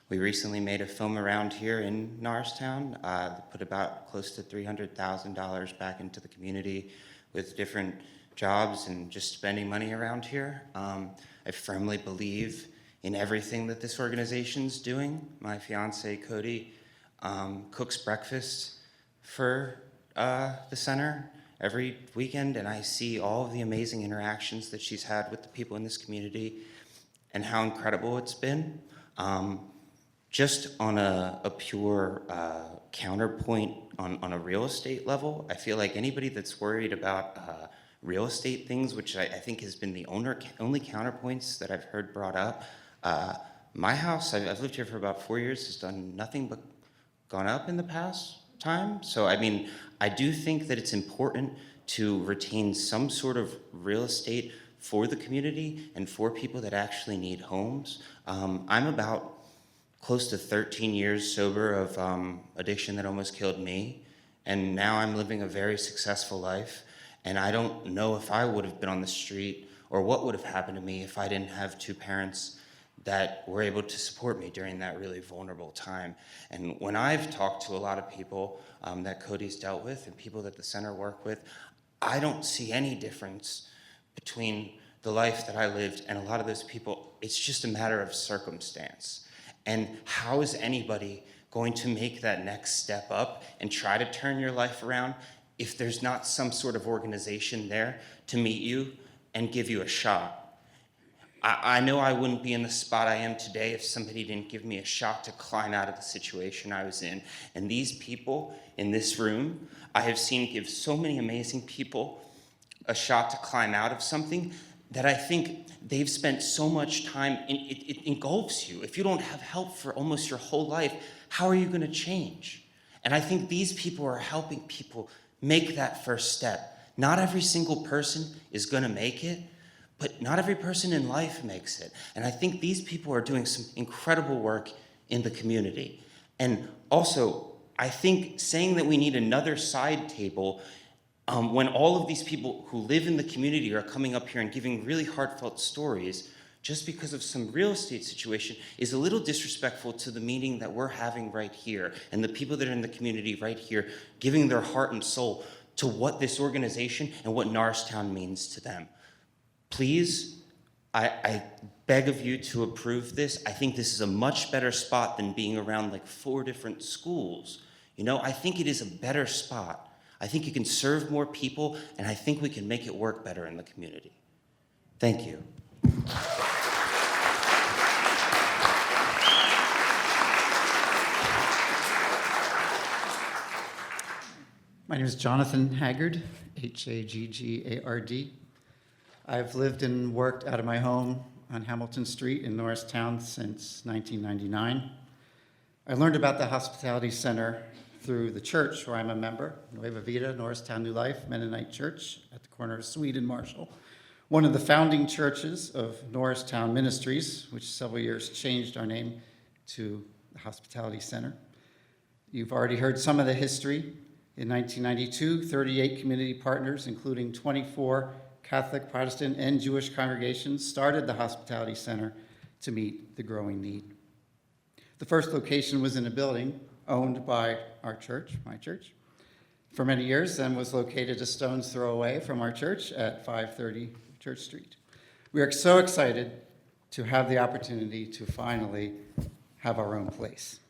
Speaker 5: We recently made a film around here in Norristown, put about close to $300,000 back into the community with different jobs and just spending money around here. I firmly believe in everything that this organization's doing. My fiance, Cody, cooks breakfast for the center every weekend, and I see all of the amazing interactions that she's had with the people in this community and how incredible it's been. Just on a pure counterpoint on a real estate level, I feel like anybody that's worried about real estate things, which I think has been the only counterpoints that I've heard brought up, my house, I've lived here for about 4 years, has done nothing but gone up in the past time. So, I mean, I do think that it's important to retain some sort of real estate for the community and for people that actually need homes. I'm about close to 13 years sober of addiction that almost killed me, and now I'm living a very successful life, and I don't know if I would have been on the street or what would have happened to me if I didn't have two parents that were able to support me during that really vulnerable time. And when I've talked to a lot of people that Cody's dealt with and people that the center work with, I don't see any difference between the life that I lived and a lot of those people. It's just a matter of circumstance. And how is anybody going to make that next step up and try to turn your life around if there's not some sort of organization there to meet you and give you a shot? I know I wouldn't be in the spot I am today if somebody didn't give me a shot to climb out of the situation I was in. And these people in this room, I have seen give so many amazing people a shot to climb out of something that I think they've spent so much time, it engulfs you. If you don't have help for almost your whole life, how are you going to change? And I think these people are helping people make that first step. Not every single person is going to make it, but not every person in life makes it. And I think these people are doing some incredible work in the community. And also, I think saying that we need another side table when all of these people who live in the community are coming up here and giving really heartfelt stories just because of some real estate situation is a little disrespectful to the meeting that we're having right here and the people that are in the community right here giving their heart and soul to what this organization and what Norristown means to them. Please, I beg of you to approve this. I think this is a much better spot than being around like 4 different schools. You know, I think it is a better spot. I think you can serve more people, and I think we can make it work better in the community. Thank you.
Speaker 9: My name is Jonathan Haggard, Haggard. I've lived and worked out of my home on Hamilton Street in Norristown since 1999. I learned about the Hospitality Center through the church where I'm a member, Nueva Vida, Norristown New Life Mennonite Church at the corner of Swede and Marshall, one of the founding churches of Norristown Ministries, which several years changed our name to the Hospitality Center. You've already heard some of the history. In 1992, 38 community partners, including 24 Catholic, Protestant, and Jewish congregations, started the Hospitality Center to meet the growing need. The first location was in a building owned by our church, my church, for many years, and was located a stone's throw away from our church at 530 Church Street. We are so excited to have the opportunity to finally have our own place.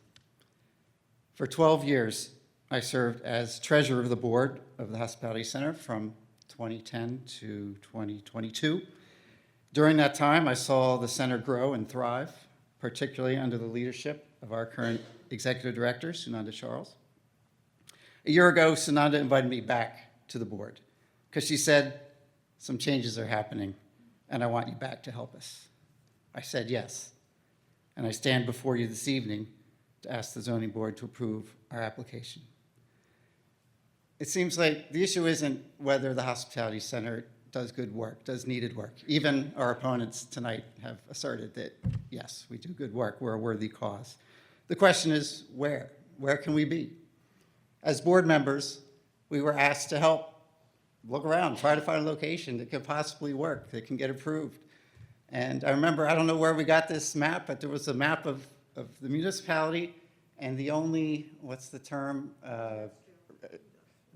Speaker 9: For 12 years, I served as treasurer of the board of the Hospitality Center from 2010 to 2022. During that time, I saw the center grow and thrive, particularly under the leadership of our current executive director, Sunanda Charles. A year ago, Sunanda invited me back to the board because she said, some changes are happening and I want you back to help us. I said yes, and I stand before you this evening to ask the zoning board to approve our application. It seems like the issue isn't whether the hospitality center does good work, does needed work. Even our opponents tonight have asserted that, yes, we do good work, we're a worthy cause. The question is where? Where can we be? As board members, we were asked to help look around, try to find a location that could possibly work, that can get approved. And I remember, I don't know where we got this map, but there was a map of the municipality, and the only, what's the term,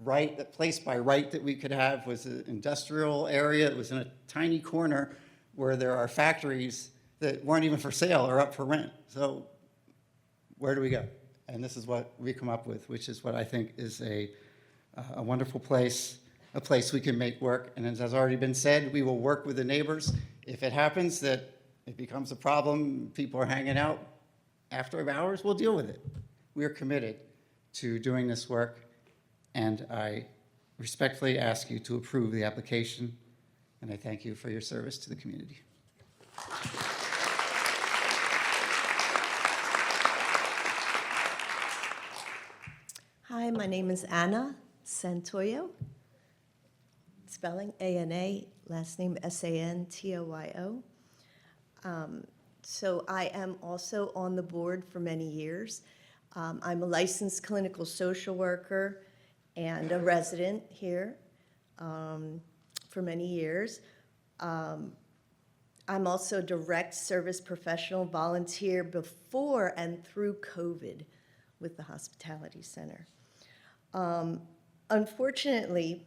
Speaker 9: right, place by right that we could have was an industrial area. It was in a tiny corner where there are factories that weren't even for sale or up for rent. So where do we go? And this is what we come up with, which is what I think is a wonderful place, a place we can make work. And as has already been said, we will work with the neighbors. If it happens that it becomes a problem, people are hanging out after hours, we'll deal with it. We are committed to doing this work, and I respectfully ask you to approve the application, and I thank you for your service to the community.
Speaker 4: Hi, my name is Anna Santoyo, spelling A-N-A, last name S-A-N-T-O-Y-O. So I am also on the board for many years. I'm a licensed clinical social worker and a resident here for many years. I'm also a direct service professional volunteer before and through COVID with the Hospitality Center. Unfortunately,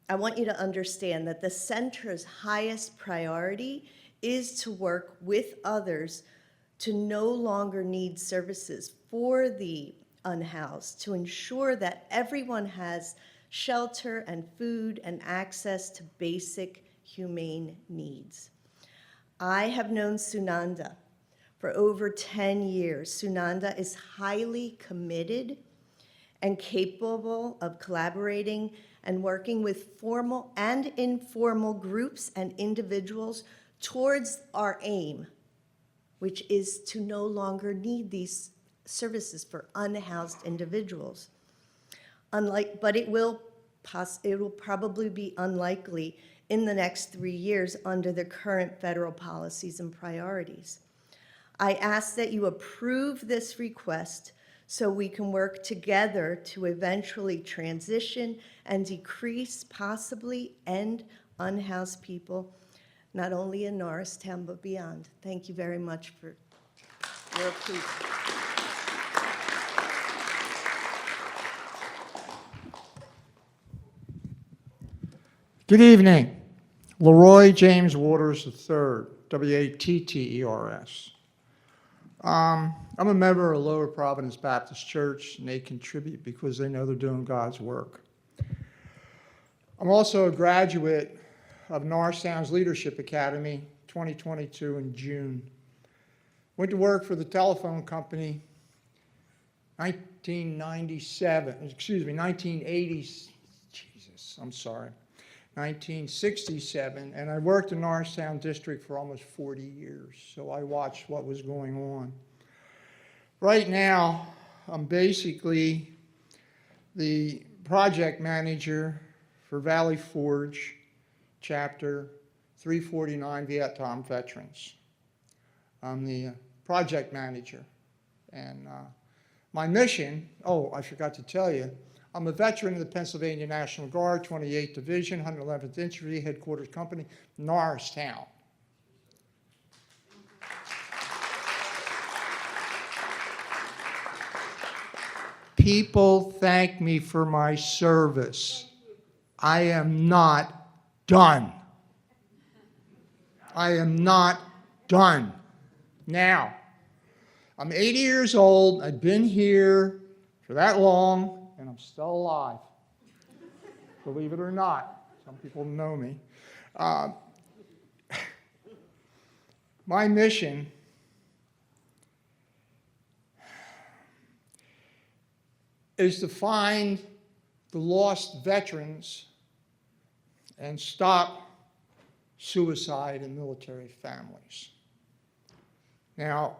Speaker 4: I want you to understand that the center's highest priority is to work with others to no longer need services for the unhoused, to ensure that everyone has shelter and food and access to basic humane needs. I have known Sunanda for over 10 years. Sunanda is highly committed and capable of collaborating and working with formal and informal groups and individuals towards our aim, which is to no longer need these services for unhoused individuals. But it will probably be unlikely in the next 3 years under the current federal policies and priorities. I ask that you approve this request so we can work together to eventually transition and decrease, possibly end unhoused people, not only in Norristown, but beyond. Thank you very much for your approval.
Speaker 6: Good evening. Leroy James Waters III, W-A-T-T-E-R-S. I'm a member of Lower Providence Baptist Church, and they contribute because they know they're doing God's work. I'm also a graduate of Norristown's Leadership Academy, 2022 in June. Went to work for the telephone company 1967, and I worked in Norristown District for almost 40 years, so I watched what was going on. Right now, I'm basically the project manager for Valley Forge, Chapter 349 Vietnam Veterans. I'm the project manager, and my mission, I forgot to tell you, I'm a veteran of the Pennsylvania National Guard, 28th Division, 111th Infantry, Headquarters Company, Norristown. People thank me for my service. I am not done. I am not done. Now, I'm 80 years old. I've been here for that long, and I'm still alive. Believe it or not. Some people know me. My mission is to find the lost veterans and stop suicide in military families. Now,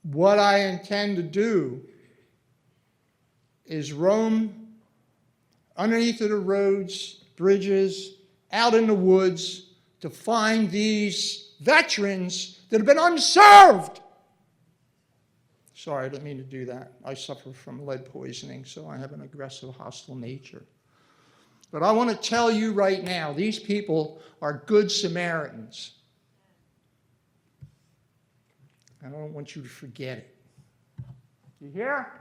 Speaker 6: what I intend to do is roam underneath of the roads, bridges, out in the woods to find these veterans that have been unserved. Sorry, I didn't mean to do that. I suffer from lead poisoning, so I have an aggressive, hostile nature. But I want to tell you right now, these people are good Samaritans. I don't want you to forget it. You hear?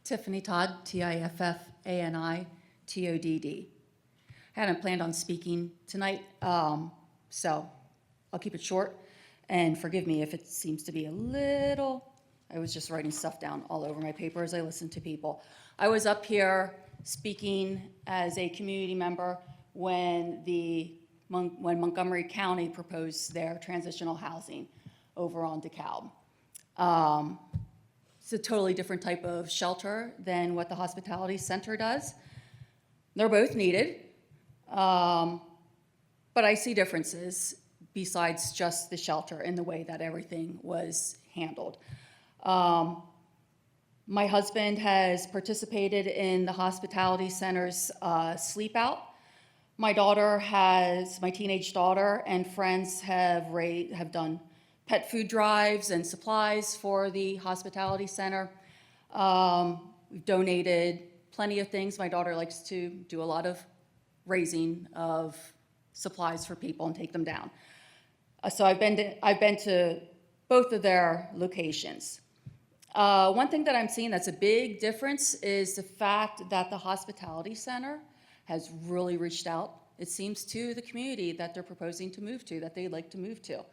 Speaker 7: Tiffany Todd, Tiffani Todd. I hadn't planned on speaking tonight, so I'll keep it short. And forgive me if it seems to be a little, I was just writing stuff down all over my paper as I listened to people. I was up here speaking as a community member when Montgomery County proposed their transitional housing over on DeKalb. It's a totally different type of shelter than what the hospitality center does. They're both needed, but I see differences besides just the shelter and the way that everything was handled. My husband has participated in the hospitality center's sleep out. My teenage daughter and friends have done pet food drives and supplies for the hospitality center. We've donated plenty of things. My daughter likes to do a lot of raising of supplies for people and take them down. So I've been to both of their locations. One thing that I'm seeing that's a big difference is the fact that the hospitality center has really reached out, it seems, to the community that they're proposing to move to, that they'd like to move to.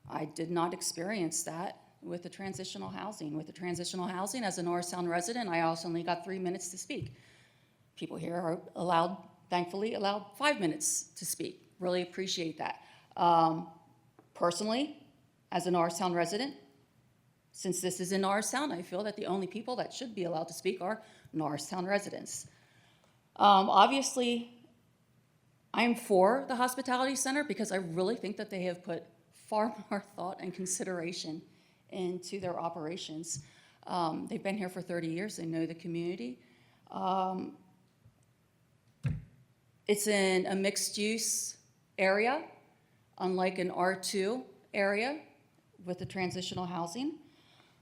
Speaker 7: I did not experience that with the transitional housing. With the transitional housing, as a Norristown resident, I also only got 3 minutes to speak. People here are thankfully allowed 5 minutes to speak. Really appreciate that. Personally, as a Norristown resident, since this is in Norristown, I feel that the only people that should be allowed to speak are Norristown residents. Obviously, I'm for the hospitality center because I really think that they have put far more thought and consideration into their operations. They've been here for 30 years. They know the community. It's in a mixed-use area, unlike an R2 area with the transitional housing.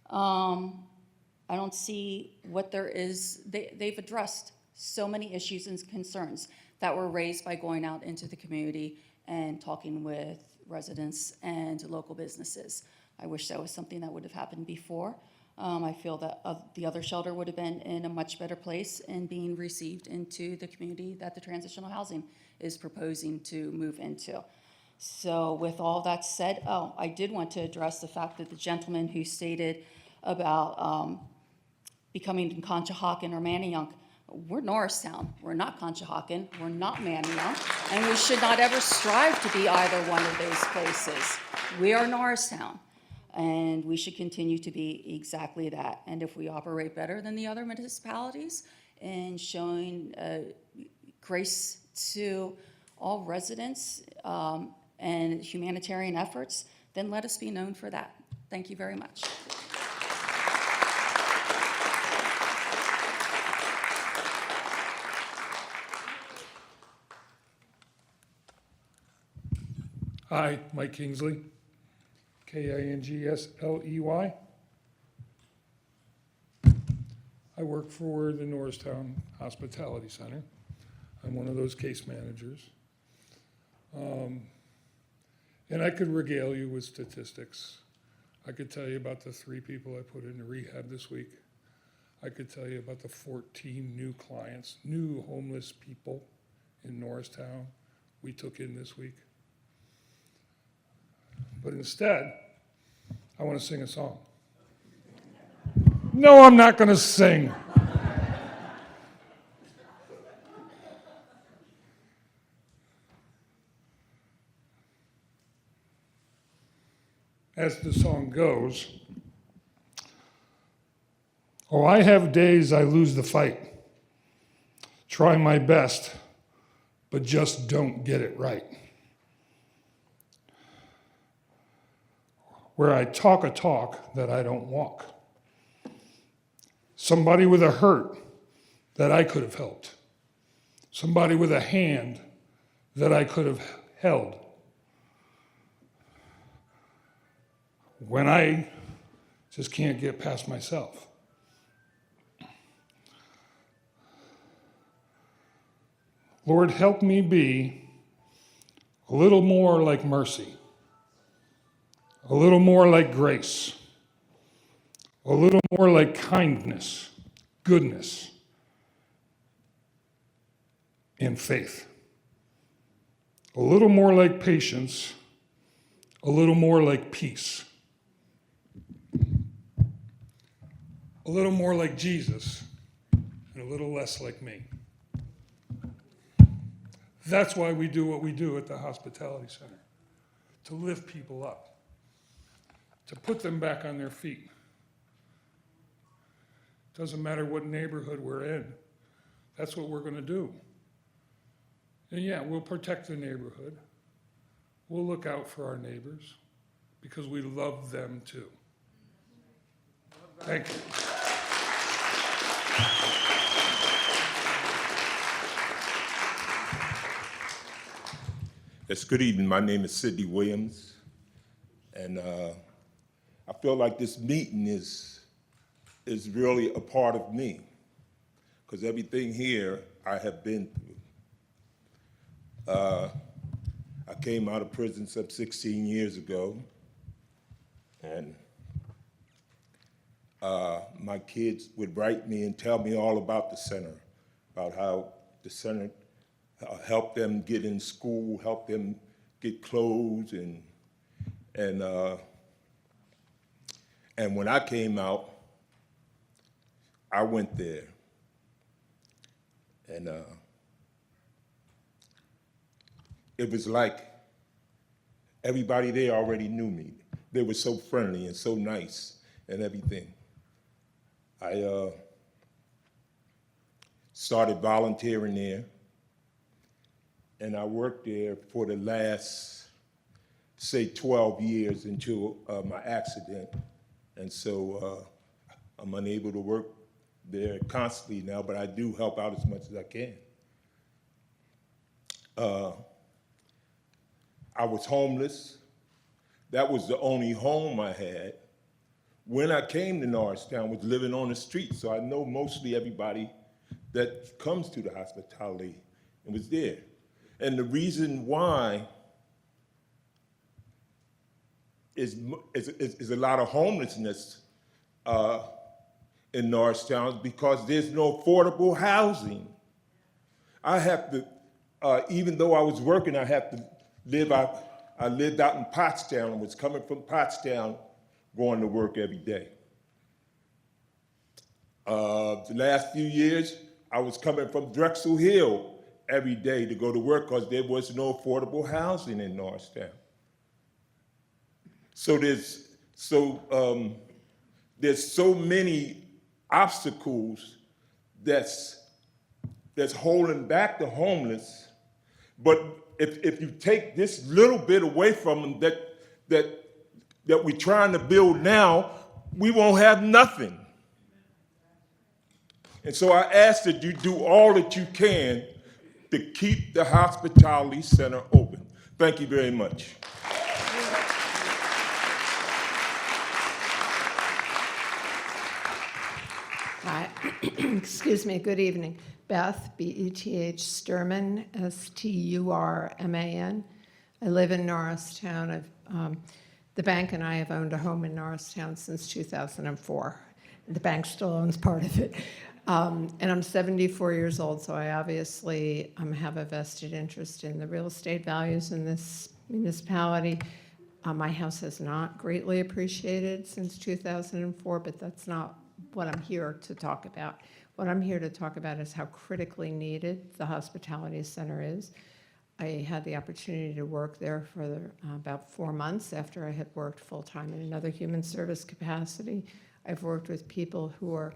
Speaker 7: I don't see what there is. They've addressed so many issues and concerns that were raised by going out into the community and talking with residents and local businesses. I wish that was something that would have happened before. I feel that the other shelter would have been in a much better place in being received into the community that the transitional housing is proposing to move into. So with all that said, I did want to address the fact that the gentleman who stated about becoming Conshohocken or Manayunk, we're Norristown. We're not Conshohocken. We're not Manayunk. And we should not ever strive to be either one of those places. We are Norristown. And we should continue to be exactly that. And if we operate better than the other municipalities in showing grace to all residents and humanitarian efforts, then let us be known for that. Thank you very much.
Speaker 13: Hi, Mike Kingsley, Kingsley. I work for the Norristown Hospitality Center. I'm one of those case managers. And I could regale you with statistics. I could tell you about the 3 people I put into rehab this week. I could tell you about the 14 new clients, new homeless people in Norristown we took in this week. But instead, I want to sing a song. No, I'm not going to sing. as the song goes. Oh, I have days I lose the fight. Try my best, but just don't get it right. Where I talk a talk that I don't walk. Somebody with a hurt that I could have helped. Somebody with a hand that I could have held. When I just can't get past myself. Lord, help me be a little more like mercy, a little more like grace, a little more like kindness, goodness, and faith. A little more like patience, a little more like peace. A little more like Jesus, and a little less like me. That's why we do what we do at the Hospitality Center, to lift people up, to put them back on their feet. Doesn't matter what neighborhood we're in, that's what we're going to do. And yeah, we'll protect the neighborhood. We'll look out for our neighbors because we love them too. Thank you.
Speaker 11: Yes, good evening. My name is Sidney Williams, and I feel like this meeting is really a part of me, because everything here I have been through. I came out of prison some 16 years ago, and my kids would write me and tell me all about the center, about how the center helped them get in school, helped them get clothes, and when I came out, I went there, and it was like everybody there already knew me. They were so friendly and so nice and everything. I started volunteering there, and I worked there for the last, say, 12 years until my accident. And so I'm unable to work there constantly now, but I do help out as much as I can. I was homeless. That was the only home I had. When I came to Norristown, I was living on the street, so I know mostly everybody that comes to the hospitality and was there. And the reason why is a lot of homelessness in Norristown because there's no affordable housing. I have to, even though I was working, I have to live out, I lived out in Pottstown and was coming from Pottstown going to work every day. The last few years, I was coming from Drexel Hill every day to go to work because there was no affordable housing in Norristown. So there's so many obstacles that's holding back the homeless. But if you take this little bit away from them that we're trying to build now, we won't have nothing. And so I ask that you do all that you can to keep the Hospitality Center open. Thank you very much.
Speaker 12: Hi, excuse me, good evening. Beth, B-E-T-H, Sturman, S-T-U-R-M-A-N. I live in Norristown. The bank and I have owned a home in Norristown since 2004. The bank still owns part of it. And I'm 74 years old, so I obviously have a vested interest in the real estate values in this municipality. My house has not greatly appreciated since 2004, but that's not what I'm here to talk about. What I'm here to talk about is how critically needed the Hospitality Center is. I had the opportunity to work there for about 4 months after I had worked full-time in another human service capacity. I've worked with people who are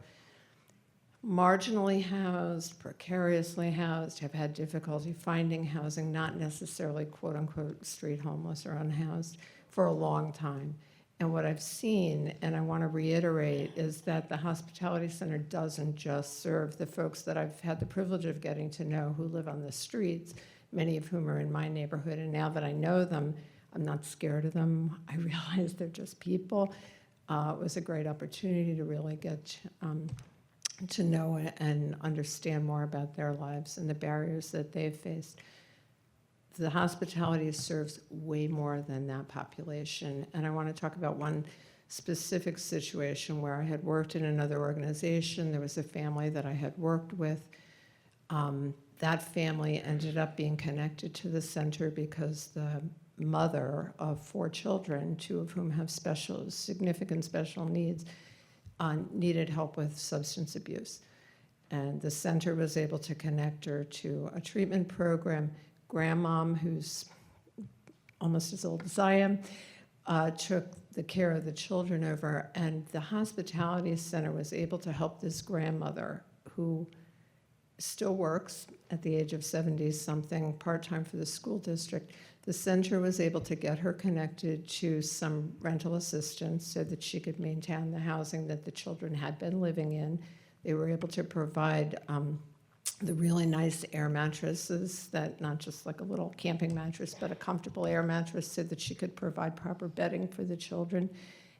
Speaker 12: marginally housed, precariously housed, have had difficulty finding housing, not necessarily quote-unquote street homeless or unhoused, for a long time. And what I've seen, and I want to reiterate, is that the Hospitality Center doesn't just serve the folks that I've had the privilege of getting to know who live on the streets, many of whom are in my neighborhood. And now that I know them, I'm not scared of them. I realize they're just people. It was a great opportunity to really get to know and understand more about their lives and the barriers that they've faced. The hospitality serves way more than that population. And I want to talk about one specific situation where I had worked in another organization. There was a family that I had worked with. That family ended up being connected to the center because the mother of 4 children, 2 of whom have significant special needs, needed help with substance abuse. And the center was able to connect her to a treatment program. Grandmom, who's almost as old as I am, took the care of the children over, and the Hospitality Center was able to help this grandmother, who still works at the age of 70-something, part-time for the school district. The center was able to get her connected to some rental assistance so that she could maintain the housing that the children had been living in. They were able to provide the really nice air mattresses, that not just like a little camping mattress, but a comfortable air mattress so that she could provide proper bedding for the children,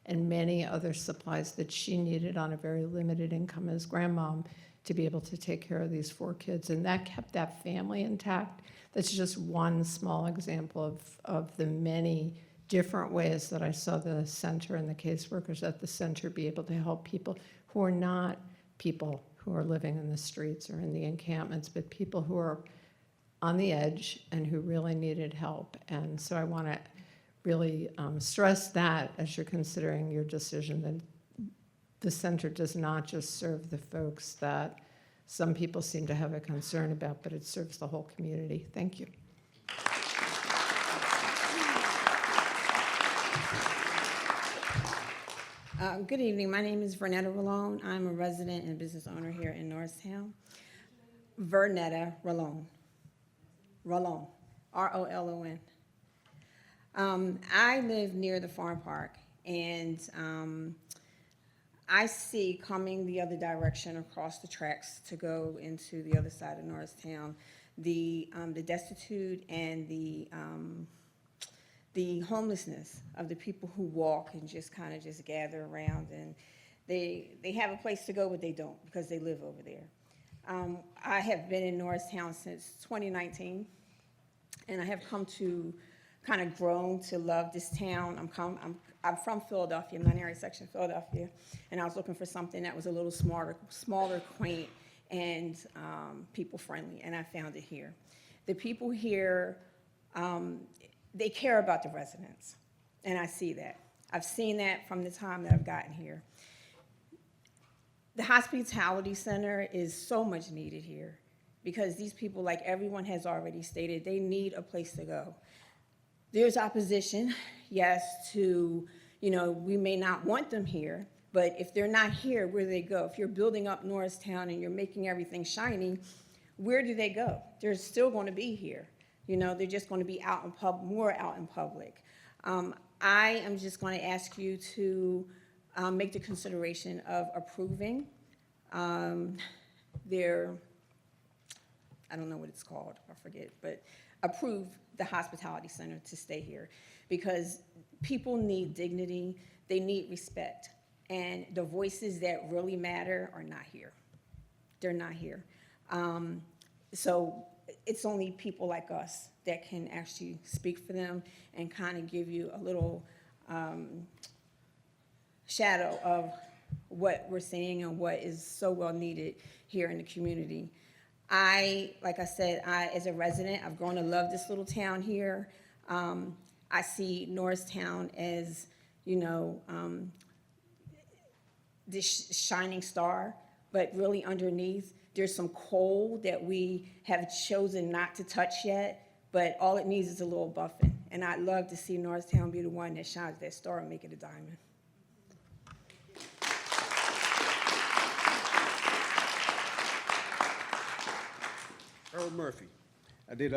Speaker 12: and many other supplies that she needed on a very limited income as grandmom to be able to take care of these 4 kids. And that kept that family intact. That's just one small example of the many different ways that I saw the center and the caseworkers at the center be able to help people who are not people who are living in the streets or in the encampments, but people who are on the edge and who really needed help. And so I want to really stress that as you're considering your decision, that the center does not just serve the folks that some people seem to have a concern about, but it serves the whole community. Thank you.
Speaker 8: Good evening. My name is Vernetta Rolone. I'm a resident and business owner here in Norristown. Vernetta Rolone. Rolone. R-O-L-O-N. I live near the farm park, and I see coming the other direction across the tracks to go into the other side of Norristown, the destitute and the homelessness of the people who walk and just kind of just gather around, and they have a place to go, but they don't because they live over there. I have been in Norristown since 2019, and I have come to kind of grown to love this town. I'm from Philadelphia, non-area section of Philadelphia, and I was looking for something that was a little smaller, quaint, and people-friendly, and I found it here. The people here, they care about the residents, and I see that. I've seen that from the time that I've gotten here. The Hospitality Center is so much needed here because these people, like everyone has already stated, they need a place to go. There's opposition, yes, to, we may not want them here, but if they're not here, where do they go? If you're building up Norristown and you're making everything shiny, where do they go? They're still going to be here. They're just going to be more out in public. I am just going to ask you to make the consideration of approving their, I don't know what it's called, I forget, but approve the Hospitality Center to stay here because people need dignity, they need respect, and the voices that really matter are not here. They're not here. So it's only people like us that can actually speak for them and kind of give you a little shadow of what we're seeing and what is so well needed here in the community. Like I said, as a resident, I've grown to love this little town here. I see Norristown as, this shining star, but really underneath, there's some coal that we have chosen not to touch yet, but all it needs is a little buffing. And I'd love to see Norristown be the one that shines that star and make it a diamond.
Speaker 10: Earl Murphy. I did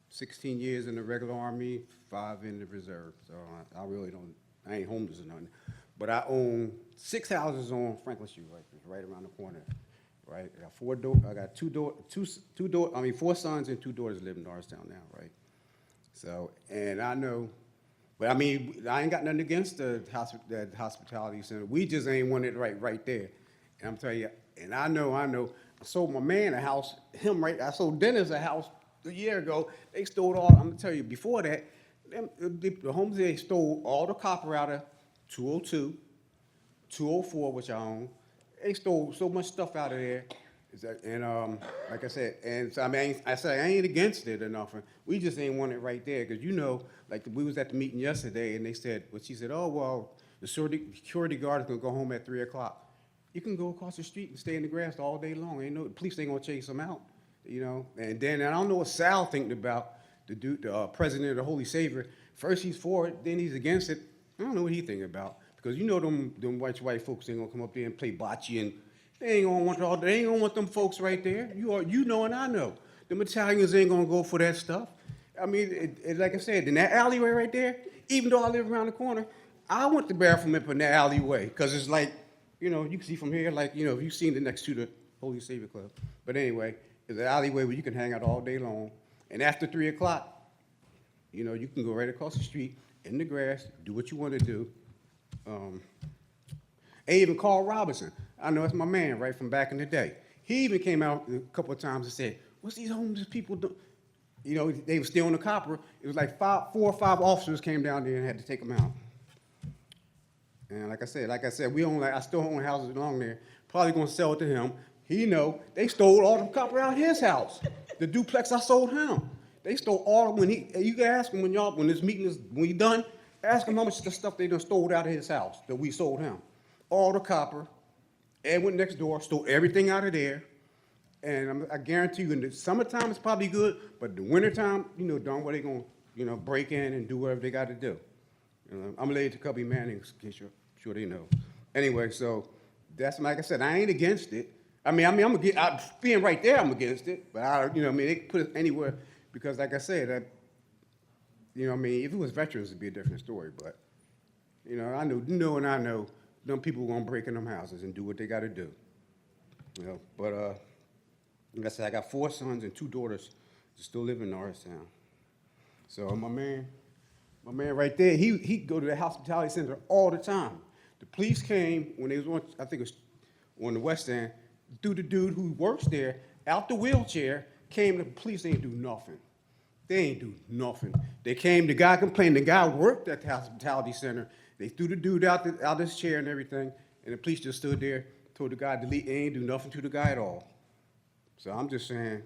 Speaker 10: 16 years in the regular Army, 5 in the reserve. So I really don't, I ain't homeless or nothing. But I own 6 houses on Franklin Street, right around the corner. Right, I got 4 sons and 2 daughters live in Norristown now, right? So, and I know, but I mean, I ain't got nothing against that hospitality center. We just ain't want it right there. And I'm telling you, and I know, I sold my man a house, I sold Dennis a house a year ago. They stole all, I'm gonna tell you, before that, the homes, they stole all the copper out of 202, 204, which I own. They stole so much stuff out of there. And like I said, and so I mean, I ain't against it or nothing. We just ain't want it right there, because you know, like we was at the meeting yesterday, and they said, well, she said, oh, well, the security guard is gonna go home at 3 o'clock. You can go across the street and stay in the grass all day long. Ain't no, the police ain't gonna chase them out, you know? And then, I don't know what Sal thinking about the president of the Holy Savior. First he's for it, then he's against it. I don't know what he thinking about. Because you know them white folks ain't gonna come up there and play bocce, and they ain't gonna want them folks right there. You know and I know. Them Italians ain't gonna go for that stuff. I mean, like I said, in that alleyway right there, even though I live around the corner, I went to bathroom up in that alleyway, because it's like, you know, you can see from here, like, you know, you've seen it next to the Holy Savior Club. But anyway, it's an alleyway where you can hang out all day long. And after 3 o'clock, you know, you can go right across the street in the grass, do what you want to do. Even Carl Robinson, I know it's my man, right, from back in the day. He even came out a couple of times and said, what's these homeless people do? You know, they were stealing the copper. It was like 4 or 5 officers came down there and had to take them out. And like I said, I still own houses along there. Probably gonna sell it to him. He know they stole all the copper out of his house. The duplex I sold him. They stole all, you can ask him when this meeting is, when he's done, ask him how much of the stuff they done stole out of his house that we sold him. All the copper. Ed went next door, stole everything out of there. And I guarantee you, in the summertime it's probably good, but the wintertime, you know, darn well they gonna, you know, break in and do whatever they got to do. You know, I'm related to Cubby Mannings, in case you're sure they know. Anyway, so that's, like I said, I ain't against it. I'm being right there, I'm against it. But you know, they can put it anywhere, because like I said, you know, if it was veterans, it'd be a different story. But you know, I know, them people gonna break in them houses and do what they got to do. You know, but like I said, I got 4 sons and 2 daughters that still live in Norristown. So my man right there, he go to the hospitality center all the time. The police came when they was on, I think it was on the West End, threw the dude who works there out the wheelchair, came, the police ain't do nothing. They ain't do nothing. They came, the guy complained, the guy worked at the hospitality center. They threw the dude out his chair and everything, and the police just stood there, told the guy to leave, they ain't do nothing to the guy at all. So I'm just saying,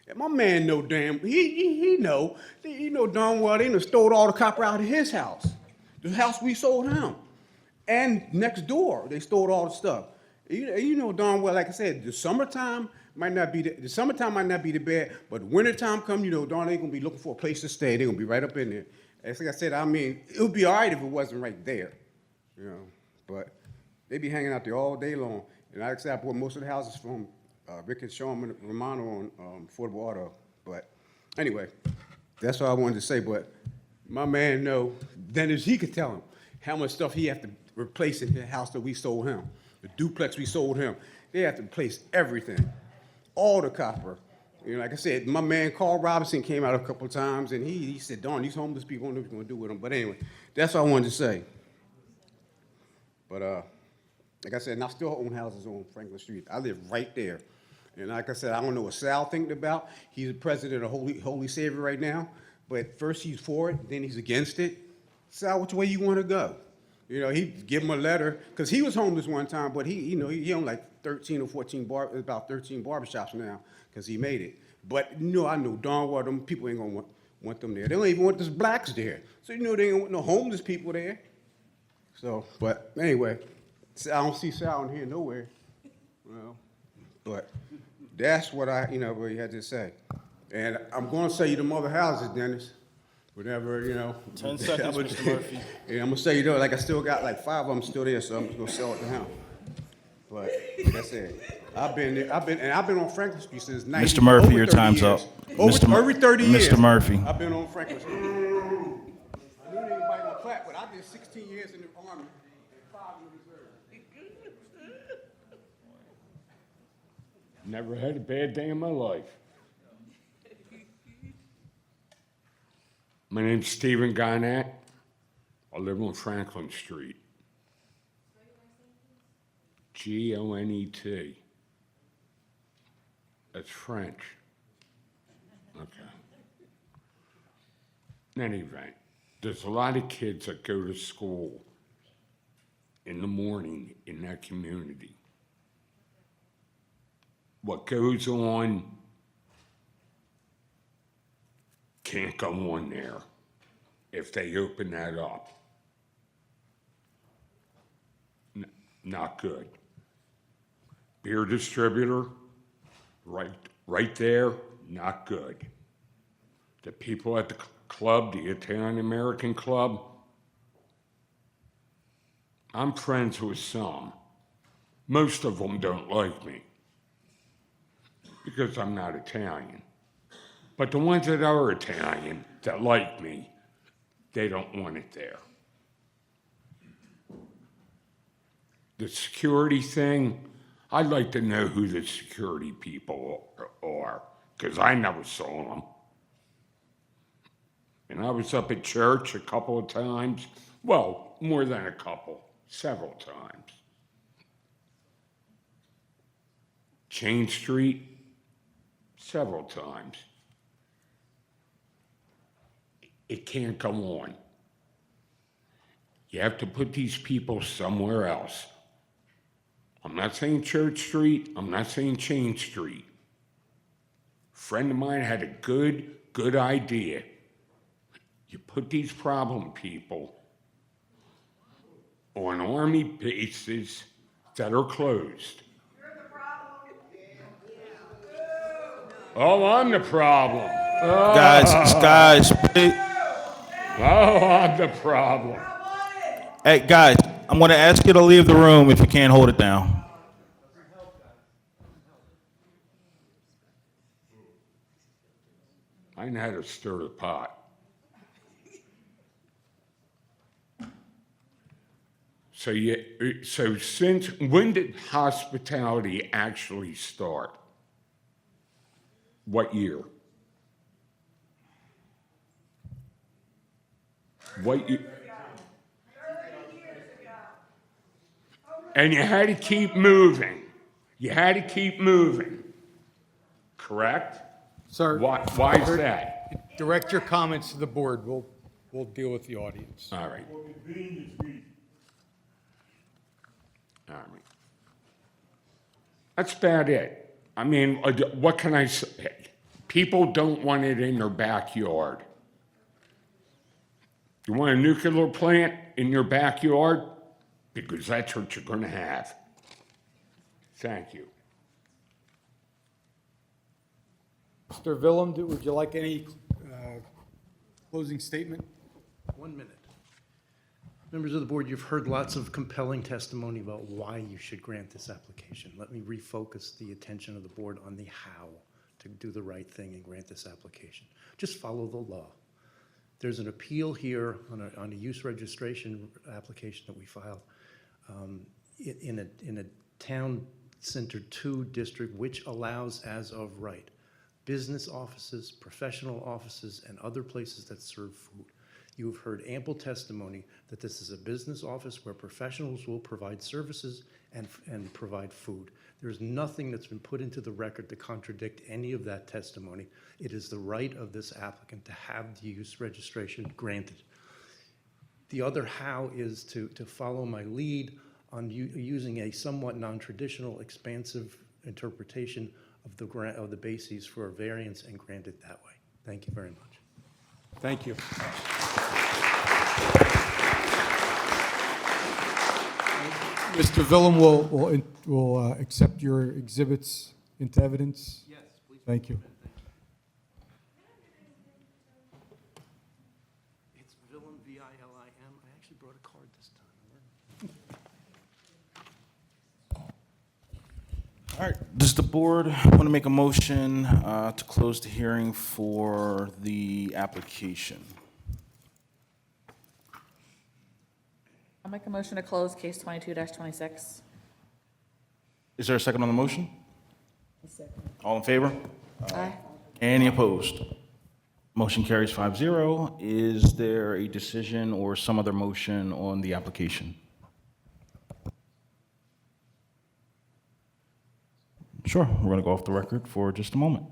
Speaker 10: and my man know damn, he know darn well they done stole all the copper out of his house, the house we sold him. And next door, they stole all the stuff. You know darn well, like I said, the summertime might not be the bad, but wintertime come, you know, darn, they gonna be looking for a place to stay. They're gonna be right up in there. As like I said, it would be all right if it wasn't right there, you know, but they be hanging out there all day long. And like I said, I bought most of the houses from Rick and Sean Romano on Affordable Auto. But anyway, that's all I wanted to say. But my man know, then as he could tell him how much stuff he have to replace in the house that we sold him, the duplex we sold him. They have to replace everything, all the copper. You know, like I said, my man Carl Robinson came out a couple of times, and he said, darn, these homeless people, I don't know what you're going to do with them. But anyway, that's what I wanted to say. But like I said, and I still own houses on Franklin Street. I live right there. And like I said, I don't know what Sal thinking about. He's the president of Holy Savior right now. But first he's for it, then he's against it. Sal, which way you want to go? You know, he give him a letter, because he was homeless one time, but he owned like 13 or 14 about 13 barbershops now, because he made it. But you know, I know darn well them people ain't gonna want them there. They don't even want those blacks there. So you know they ain't want no homeless people there. So, but anyway, I don't see Sal in here nowhere. Well, but that's what I really had to say. And I'm gonna sell you the mother houses, Dennis. Whatever,
Speaker 1: 10 seconds, Mr. Murphy.
Speaker 10: Yeah, I'm gonna say, like I still got like 5 of them still there, so I'm just gonna sell it to him. But like I said, I've been on Franklin Street since 90.
Speaker 1: Mr. Murphy,
Speaker 10: over
Speaker 1: your
Speaker 10: 30
Speaker 1: time's
Speaker 10: years.
Speaker 1: up.
Speaker 10: Over 30 years.
Speaker 1: Mr. Murphy.
Speaker 10: I've been on Franklin Street. I knew anybody gonna clap, but I did 16 years in the Army and 5 in the reserve.
Speaker 14: Never had a bad day in my life. My name's Stephen Garnett. I live on Franklin Street. Gonet. That's French. Okay. In any event, there's a lot of kids that go to school in the morning in that community. What goes on can't go on there if they open that up. Not good. Beer distributor, right there, not good. The people at the club, the Italian American Club, I'm friends with some. Most of them don't like me because I'm not Italian. But the ones that are Italian, that like me, they don't want it there. The security thing, I'd like to know who the security people are, because I never saw them. And I was up at church a couple of times, well, more than a couple, several times. Chain Street, several times. It can't go on. You have to put these people somewhere else. I'm not saying Church Street, I'm not saying Chain Street. A friend of mine had a good idea. You put these problem people on Army bases that are closed. Oh, I'm the problem. Oh.
Speaker 1: Guys, please.
Speaker 14: Oh, I'm the problem.
Speaker 1: Hey, guys, I'm going to ask you to leave the room if you can't hold it down.
Speaker 14: I know how to stir the pot. So since when did hospitality actually start? What year? What year? And you had to keep moving. You had to keep moving. Correct?
Speaker 3: Sir.
Speaker 14: Why is that?
Speaker 3: Direct your comments to the board. We'll deal with the audience.
Speaker 14: All right. All right. That's about it. I mean, what can I say? People don't want it in their backyard. You want a nuclear plant in your backyard? Because that's what you're going to have. Thank you.
Speaker 3: Mr. Willem, would you like any closing statement?
Speaker 15: 1 minute. Members of the board, you've heard lots of compelling testimony about why you should grant this application. Let me refocus the attention of the board on the how to do the right thing and grant this application. Just follow the law. There's an appeal here on a use registration application that we filed in a town center 2 district, which allows as of right business offices, professional offices, and other places that serve food. You have heard ample testimony that this is a business office where professionals will provide services and provide food. There's nothing that's been put into the record to contradict any of that testimony. It is the right of this applicant to have the use registration granted. The other how is to follow my lead on using a somewhat non-traditional, expansive interpretation of the bases for a variance and grant it that way. Thank you very much.
Speaker 3: Thank you. Mr. Willem will accept your exhibits into evidence. Yes, please. Thank you.
Speaker 1: All right, does the board want to make a motion to close the hearing for the application?
Speaker 16: I'll make a motion to close case 22-26.
Speaker 1: Is there a second on the motion? All in favor?
Speaker 16: Aye.
Speaker 1: Any opposed? Motion carries 5-0. Is there a decision or some other motion on the application? Sure, we're going to go off the record for just a moment.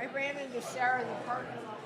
Speaker 8: I ran into Sarah in the parking lot.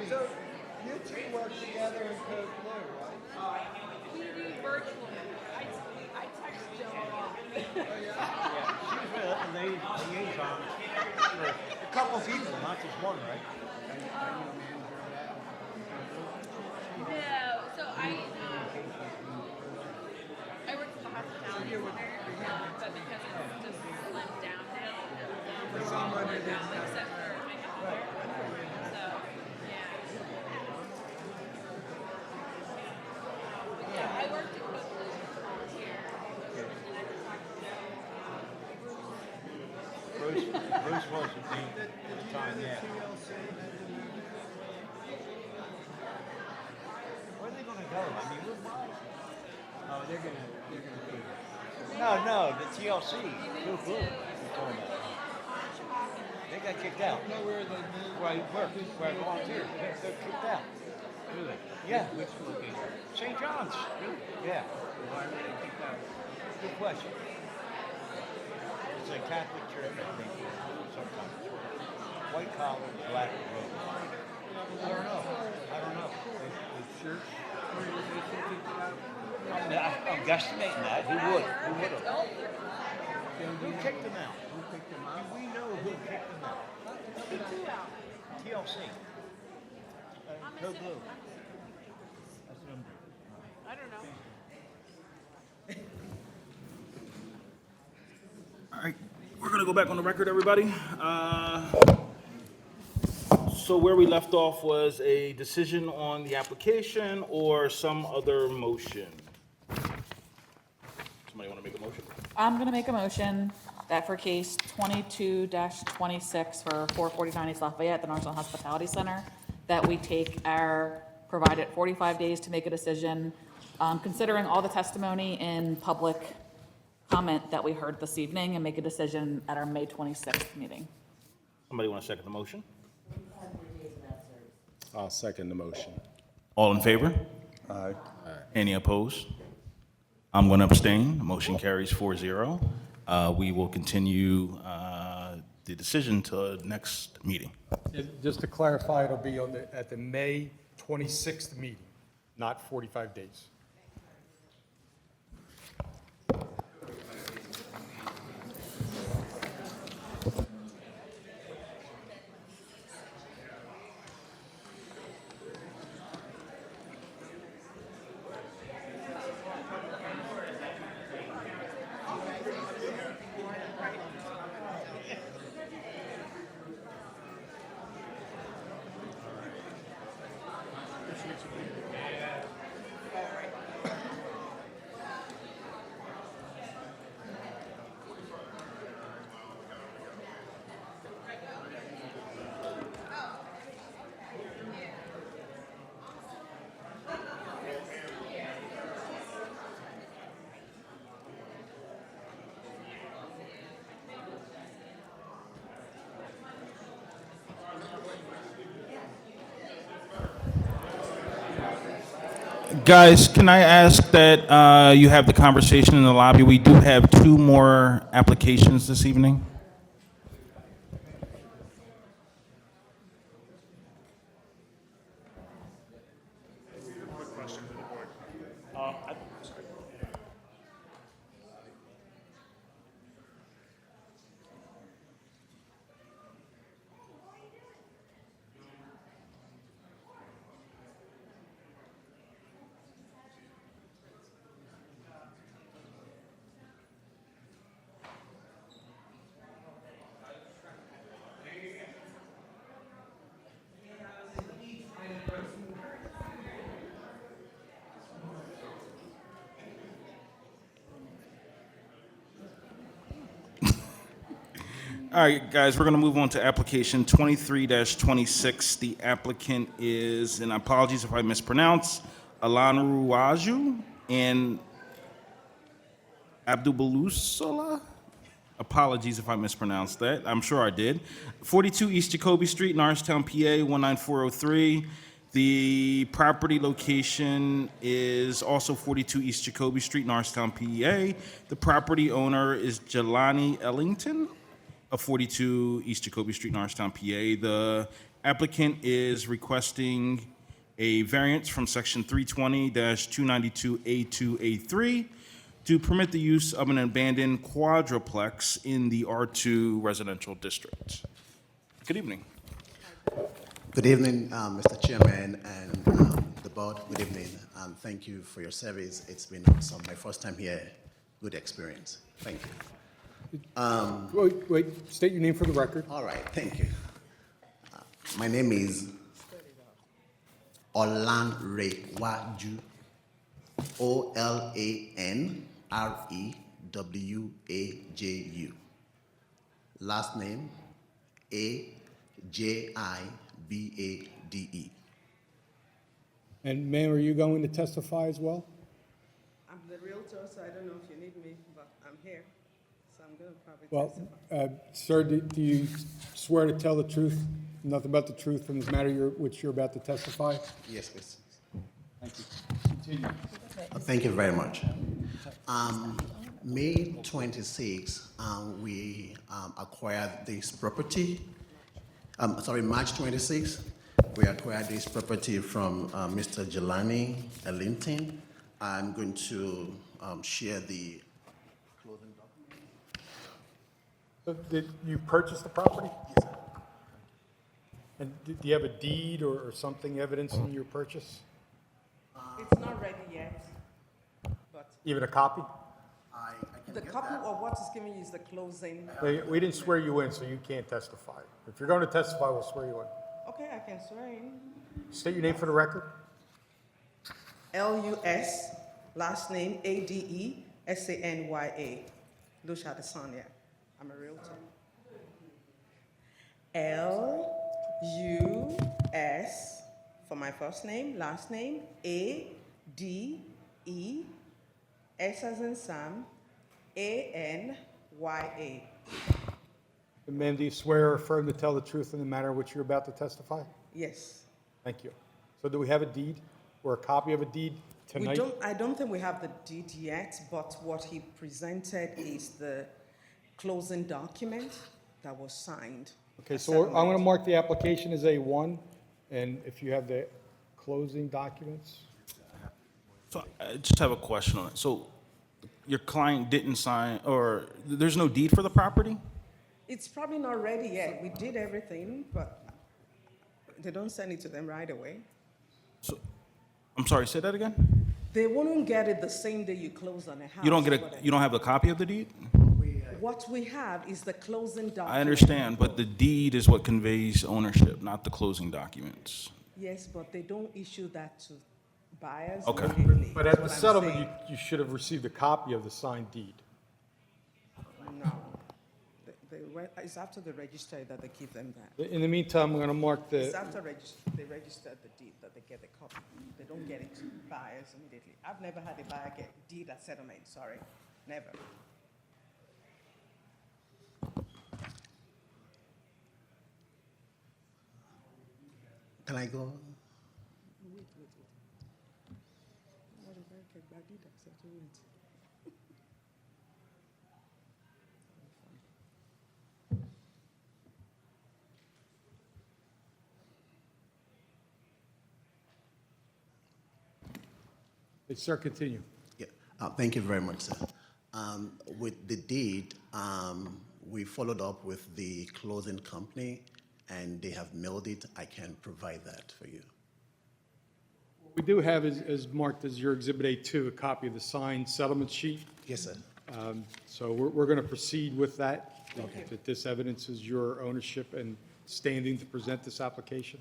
Speaker 6: So you two work together in Code Blue, right?
Speaker 17: We do virtual. I text Jill a lot.
Speaker 18: She's a liaison for a couple people, not just one, right?
Speaker 17: No, so I work for the hospitality center, but because it's just slimmed down now, except for my health. So, yeah, I worked at Cookland volunteer.
Speaker 18: Bruce was the dean at the time, yeah. Where are they gonna go? I mean, oh, they're gonna be. No, the TLC. Blue. They got kicked out.
Speaker 6: I know where they moved.
Speaker 18: Where I worked, where I volunteered. They're kicked out. Really? Yeah. Which location? St. John's. Really? Yeah. Why were they kicked out? Good question. It's a Catholic church, I think. Sometimes. White collar, black robe. I don't know. The church? I'm guesstimating that. Who would have? Who kicked them out? We know who kicked them out. TLC. Code Blue. That's what I'm doing.
Speaker 17: I don't know.
Speaker 1: All right, we're gonna go back on the record, everybody. So where we left off was a decision on the application or some other motion. Somebody want to make a motion?
Speaker 16: I'm gonna make a motion that for case 22-26 for 449 East Lafayette, the Norristown Hospitality Center, that we take our provided 45 days to make a decision, considering all the testimony in public comment that we heard this evening, and make a decision at our May 26th meeting.
Speaker 1: Somebody want to second the motion?
Speaker 11: I'll second the motion.
Speaker 1: All in favor?
Speaker 11: Aye.
Speaker 1: Any opposed? I'm going to abstain. The motion carries 4-0. We will continue the decision to the next meeting.
Speaker 3: Just to clarify, it'll be at the May 26th meeting, not 45 days.
Speaker 1: Guys, can I ask that you have the conversation in the lobby? We do have 2 more applications this evening.
Speaker 23: Quick question for the board. Sorry.
Speaker 1: All right, guys, we're going to move on to application 23-26. The applicant is, and apologies if I mispronounce, Alanruaju and Abdubalusala. Apologies if I mispronounced that. I'm sure I did. 42 East Jacoby Street, Norristown, PA, 19403. The property location is also 42 East Jacoby Street, Norristown, PA. The property owner is Jelani Ellington of 42 East Jacoby Street, Norristown, PA. The applicant is requesting a variance from section 320-292A2A3 to permit the use of an abandoned quadruplex in the R2 residential district. Good evening.
Speaker 19: Good evening, Mr. Chairman and the board. Good evening. Thank you for your service. It's been awesome. My first time here. Good experience. Thank you.
Speaker 3: Wait, state your name for the record.
Speaker 19: All right, thank you. My name is Olanrewaju, Olanrewaju. Last name, Ajibade.
Speaker 3: And ma'am, are you going to testify as well?
Speaker 20: I'm the realtor, so I don't know if you need me, but I'm here. So I'm going to probably
Speaker 3: Well, sir, do you swear to tell the truth, nothing but the truth from this matter which you're about to testify?
Speaker 19: Yes, please.
Speaker 3: Thank you. Continue.
Speaker 19: Thank you very much. May 26, we acquired this property. March 26, we acquired this property from Mr. Jelani Ellington. I'm going to share the closing document.
Speaker 3: So did you purchase the property?
Speaker 19: Yes, sir.
Speaker 3: And do you have a deed or something evidencing your purchase?
Speaker 20: It's not ready yet, but
Speaker 3: Even a copy?
Speaker 20: the copy of what is giving you is the closing.
Speaker 3: We didn't swear you in, so you can't testify. If you're going to testify, we'll swear you in.
Speaker 20: Okay, I can swear in.
Speaker 3: State your name for the record.
Speaker 20: L-U-S, last name A-D-E-S-A-N-Y-A. Lusha Desanya. I'm a realtor. L-U-S for my first name, last name A-D-E, S as in Sam, A-N-Y-A.
Speaker 3: And ma'am, do you swear or affirm to tell the truth in the matter which you're about to testify?
Speaker 20: Yes.
Speaker 3: Thank you. So do we have a deed or a copy of a deed tonight?
Speaker 20: I don't think we have the deed yet, but what he presented is the closing document that was signed.
Speaker 3: Okay, so I'm going to mark the application as A1, and if you have the closing documents?
Speaker 1: So I just have a question on it. So your client didn't sign, or there's no deed for the property?
Speaker 20: It's probably not ready yet. We did everything, but they don't send it to them right away.
Speaker 1: So, I'm sorry, say that again?
Speaker 20: They won't get it the same day you close on a house.
Speaker 1: You don't have a copy of the deed?
Speaker 20: What we have is the closing document.
Speaker 1: I understand, but the deed is what conveys ownership, not the closing documents.
Speaker 20: Yes, but they don't issue that to buyers
Speaker 1: Okay.
Speaker 20: immediately.
Speaker 3: But at the
Speaker 20: That's what I'm
Speaker 3: settlement,
Speaker 20: saying.
Speaker 3: you should have received a copy of the signed deed.
Speaker 20: No. It's after they register that they give them that.
Speaker 3: In the meantime, I'm going to mark
Speaker 20: It's
Speaker 3: the,
Speaker 20: after they register the deed that they get the copy. They don't get it to buyers immediately. I've never had a buyer get deed at settlement, sorry, never.
Speaker 19: Can I go?
Speaker 20: Wait. What if I get back deed at settlement?
Speaker 3: sir, continue.
Speaker 19: Yeah, thank you very much, sir. With the deed, we followed up with the closing company, and they have mailed it. I can provide that for you.
Speaker 3: What we do have is marked as your Exhibit A2, a copy of the signed settlement sheet.
Speaker 19: Yes, sir.
Speaker 3: So we're going to proceed with that.
Speaker 19: Okay.
Speaker 3: That this evidence is your ownership and standing to present this application.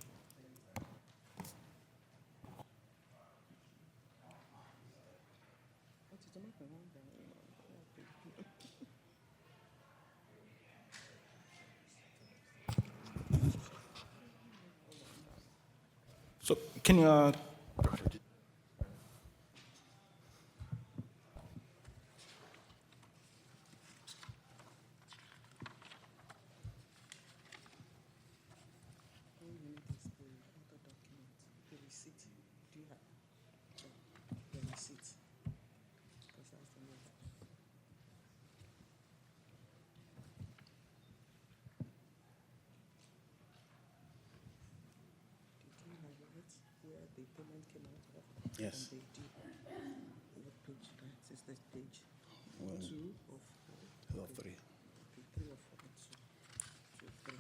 Speaker 1: So can you,
Speaker 20: All you need is the other document, the receipt. Do you have the receipt? Because that's the one. Did you highlight where the payment came out of?
Speaker 19: Yes.
Speaker 20: And the deed. What page? That is the page.
Speaker 19: One,
Speaker 20: 2 or 4?
Speaker 19: or three.
Speaker 20: Okay, 3 or 4. 2, 3.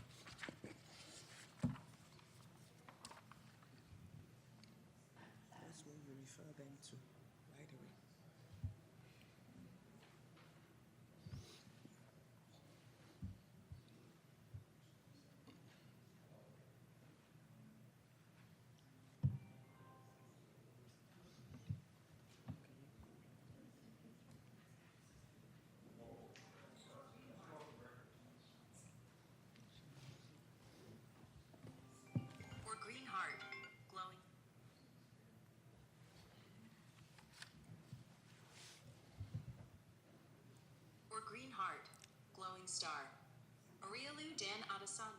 Speaker 20: That's where you refer them to right away.
Speaker 2: Or green heart, glowing. Or green heart, glowing star. Orialu Dan Adasan.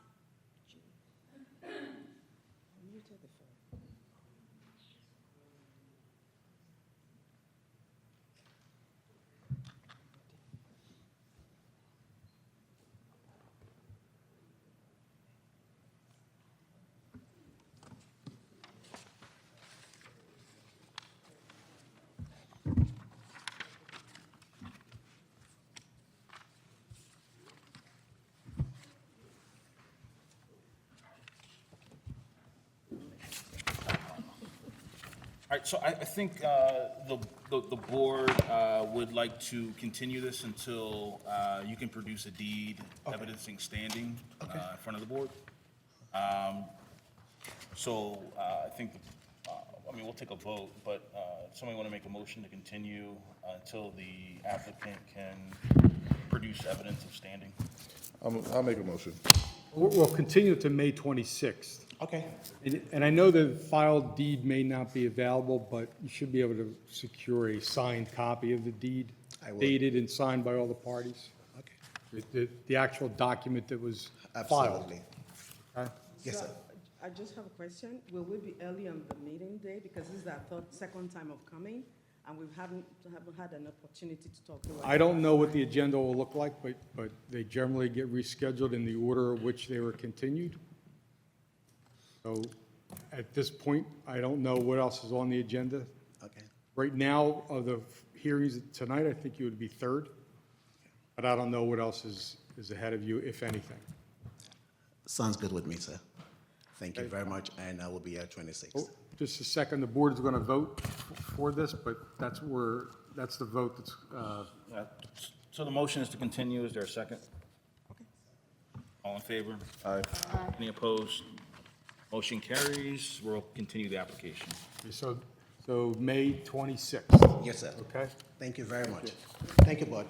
Speaker 20: Muted the phone.
Speaker 1: all right, so I think the board would like to continue this until you can produce a deed evidencing standing in front of the board. So I think, I mean, we'll take a vote, but somebody want to make a motion to continue until the applicant can produce evidence of standing?
Speaker 3: I'll make a motion. We'll continue to May 26th.
Speaker 19: Okay.
Speaker 3: And I know the filed deed may not be available, but you should be able to secure a signed copy of the deed,
Speaker 19: I will.
Speaker 3: dated and signed by all the parties.
Speaker 19: Okay.
Speaker 3: The actual document that was filed.
Speaker 19: Absolutely.
Speaker 3: Okay?
Speaker 19: Yes,
Speaker 20: So,
Speaker 19: sir.
Speaker 20: I just have a question. Will we be early on the meeting day? Because this is our second time of coming, and we haven't had an opportunity to talk to us.
Speaker 3: I don't know what the agenda will look like, but they generally get rescheduled in the order of which they were continued. So at this point, I don't know what else is on the agenda.
Speaker 19: Okay.
Speaker 3: Right now, of the hearings tonight, I think you would be third, but I don't know what else is ahead of you, if anything.
Speaker 19: Sounds good with me, sir. Thank you very much, and I will be at 26th.
Speaker 3: Oh, just a second, the board is going to vote for this, but that's the vote that's,
Speaker 1: So the motion is to continue. Is there a second? All in favor? Aye. Any opposed? Motion carries. We'll continue the application.
Speaker 3: so May 26th.
Speaker 19: Yes, sir.
Speaker 3: Okay?
Speaker 19: Thank you very much. Thank you, Bud.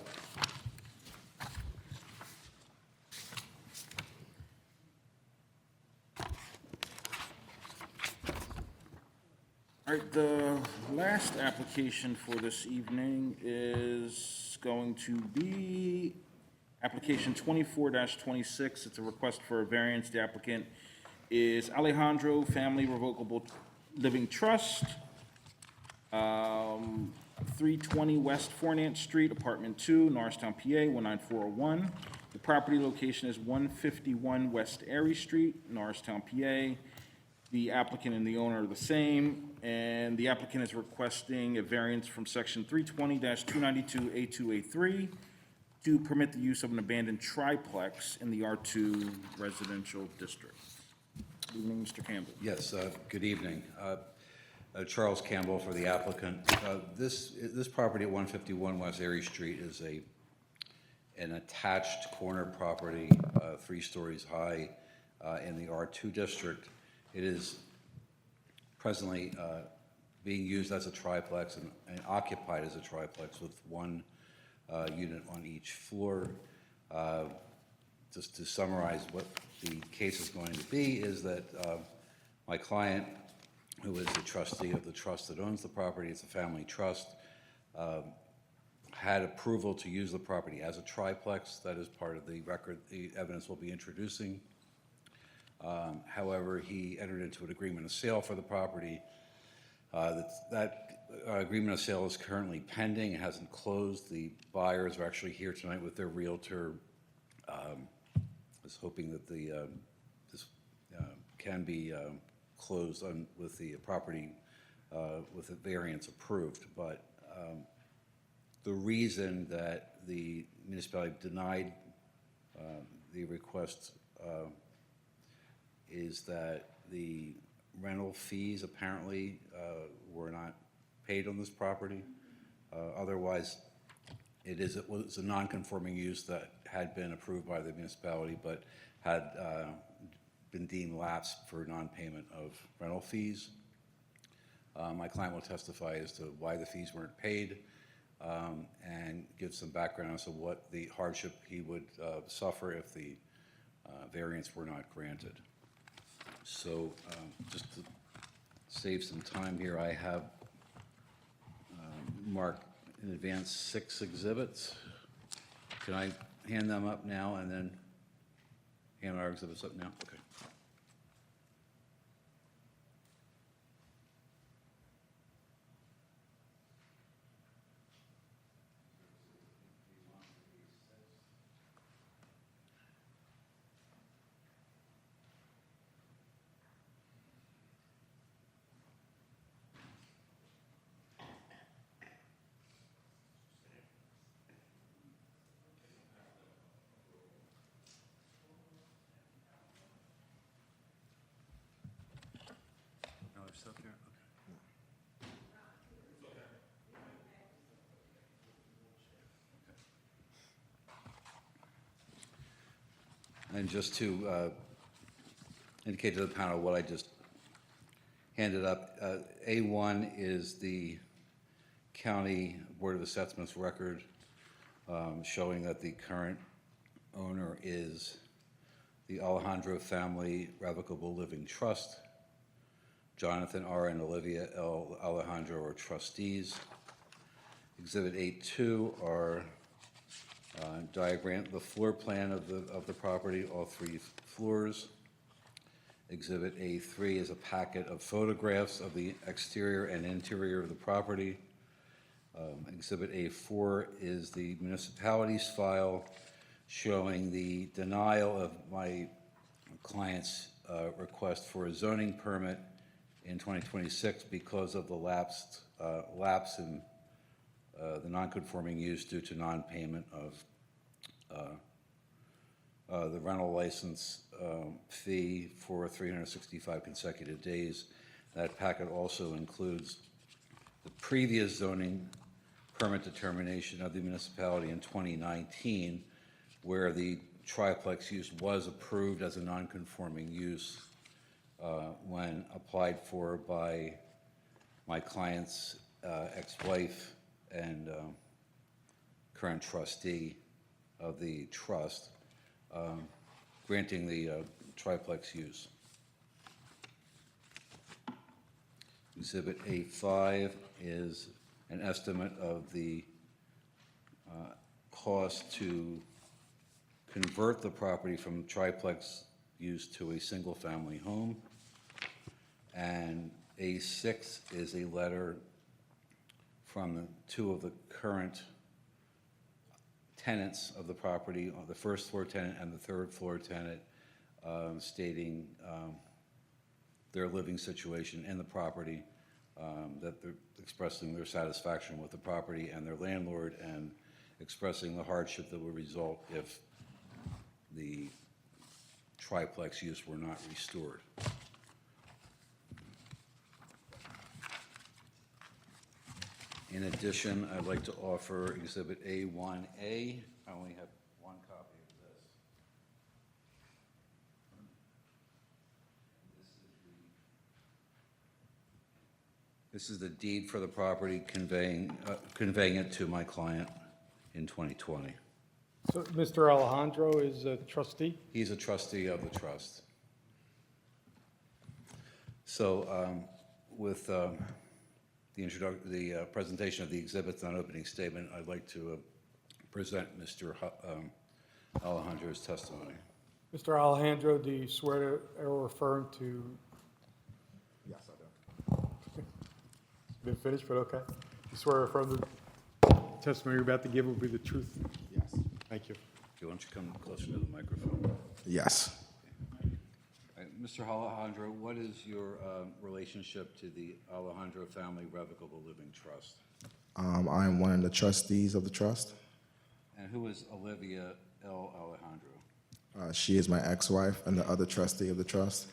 Speaker 1: All right, the last application for this evening is going to be application 24-26. It's a request for a variance. The applicant is Alejandro Family Revocable Living Trust, 320 West Fournant Street, Apartment 2, Norristown, PA, 19401. The property location is 151 West Airy Street, Norristown, PA. The applicant and the owner are the same, and the applicant is requesting a variance from section 320-292A2A3 to permit the use of an abandoned triplex in the R2 residential district. Good evening, Mr. Campbell.
Speaker 21: Yes, good evening. Charles Campbell for the applicant. This property at 151 West Airy Street is an attached corner property, 3 stories high, in the R2 district. It is presently being used as a triplex and occupied as a triplex with 1 unit on each floor. Just to summarize what the case is going to be is that my client who is the trustee of the trust that owns the property, it's a family trust, had approval to use the property as a triplex. That is part of the record, the evidence we'll be introducing. However, he entered into an agreement of sale for the property. That agreement of sale is currently pending. It hasn't closed. The buyers are actually here tonight with their realtor. Was hoping that this can be closed with the property with the variance approved. But the reason that the municipality denied the request is that the rental fees apparently were not paid on this property. Otherwise, it was a non-conforming use that had been approved by the municipality, but had been deemed lapsed for non-payment of rental fees. My client will testify as to why the fees weren't paid and give some background as to what the hardship he would suffer if the variance were not granted. So just to save some time here, I have marked in advance 6 exhibits. Can I hand them up now and then hand our exhibits up now? Okay. Up here? Okay. And just to indicate to the panel what I just handed up, A1 is the County Board of Assessments record showing that the current owner is the Alejandro Family Revocable Living Trust. Jonathan R. and Olivia L. Alejandro are trustees. Exhibit A2 are diagram, the floor plan of the property, all 3 floors. Exhibit A3 is a packet of photographs of the exterior and interior of the property. Exhibit A4 is the municipality's file showing the denial of my client's request for a zoning permit in 2026 because of the lapse in the non-conforming use due to non-payment of the rental license fee for 365 consecutive days. That packet also includes the previous zoning permit determination of the municipality in 2019, where the triplex use was approved as a non-conforming use when applied for by my client's ex-wife and current trustee of the trust, granting the triplex use. Exhibit A5 is an estimate of the cost to convert the property from triplex use to a single-family home. And A6 is a letter from the 2 of the current tenants of the property, the first floor tenant and the 3rd floor tenant, stating their living situation in the property, that they're expressing their satisfaction with the property and their landlord, and expressing the hardship that would result if the triplex use were not restored. In addition, I'd like to offer Exhibit A1A. I only have 1 copy of this. This is the deed for the property, conveying it to my client in 2020.
Speaker 3: So Mr. Alejandro is a trustee?
Speaker 21: He's a trustee of the trust. So With the presentation of the exhibits on opening statement, I'd like to present Mr. Alejandro's testimony.
Speaker 3: Mr. Alejandro, do you swear or affirm to?
Speaker 10: Yes, I do.
Speaker 3: Been finished, but okay. You swear or affirm the testimony you're about to give will be the truth?
Speaker 10: Yes.
Speaker 3: Thank you.
Speaker 21: Okay, why don't you come closer to the microphone?
Speaker 10: Yes.
Speaker 21: Mr. Alejandro, what is your relationship to the Alejandro Family Revocable Living Trust?
Speaker 5: I am one of the trustees of the trust.
Speaker 21: And who is Olivia L. Alejandro?
Speaker 5: She is my ex-wife and the other trustee of the trust.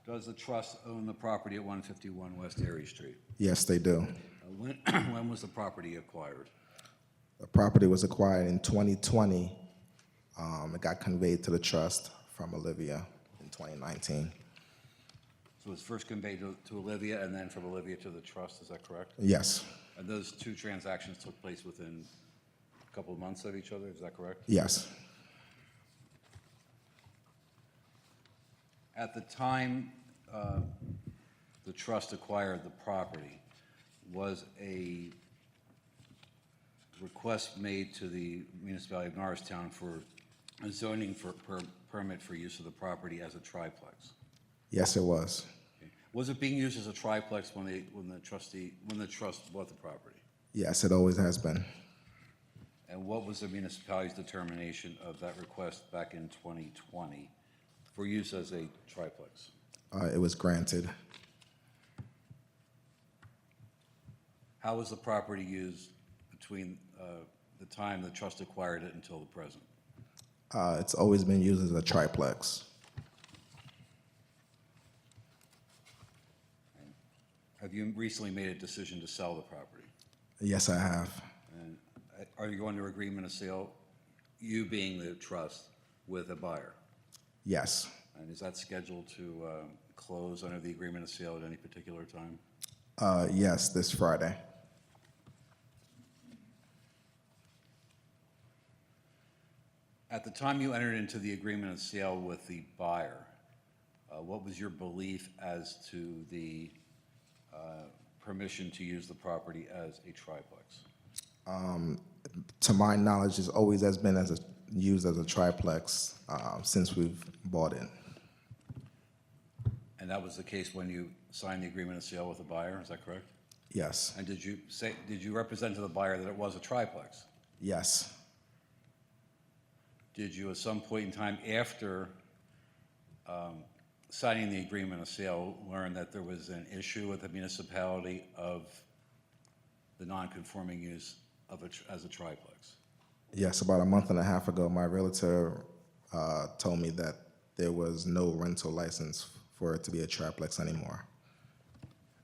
Speaker 21: Does the trust own the property at 151 West Erie Street?
Speaker 5: Yes, they do.
Speaker 21: When was the property acquired?
Speaker 5: The property was acquired in 2020. It got conveyed to the trust from Olivia in 2019.
Speaker 21: So it was first conveyed to Olivia and then from Olivia to the trust, is that correct?
Speaker 5: Yes.
Speaker 21: And those two transactions took place within a couple of months of each other, is that correct?
Speaker 5: Yes.
Speaker 21: At the time the trust acquired the property, was a request made to the municipality of Norristown for a zoning permit for use of the property as a triplex?
Speaker 5: Yes, it was.
Speaker 21: Okay. Was it being used as a triplex when the trust bought the property?
Speaker 5: Yes, it always has been.
Speaker 21: And what was the municipality's determination of that request back in 2020 for use as a triplex?
Speaker 5: It was granted.
Speaker 21: How was the property used between the time the trust acquired it until the present?
Speaker 5: It's always been used as a triplex.
Speaker 21: Have you recently made a decision to sell the property?
Speaker 5: Yes, I have.
Speaker 21: And are you under agreement of sale, you being the trust, with a buyer?
Speaker 5: Yes.
Speaker 21: And is that scheduled to close under the agreement of sale at any particular time?
Speaker 5: Yes, this Friday.
Speaker 21: At the time you entered into the agreement of sale with the buyer, what was your belief as to the permission to use the property as a triplex?
Speaker 5: To my knowledge, it always has been used as a triplex since we've bought it.
Speaker 21: And that was the case when you signed the agreement of sale with the buyer, is that correct?
Speaker 5: Yes.
Speaker 21: And did you represent to the buyer that it was a triplex?
Speaker 5: Yes.
Speaker 21: Did you, at some point in time after signing the agreement of sale, learn that there was an issue with the municipality of the non-conforming use of as a triplex?
Speaker 5: Yes, about a month and a half ago, my realtor told me that there was no rental license for it to be a triplex anymore.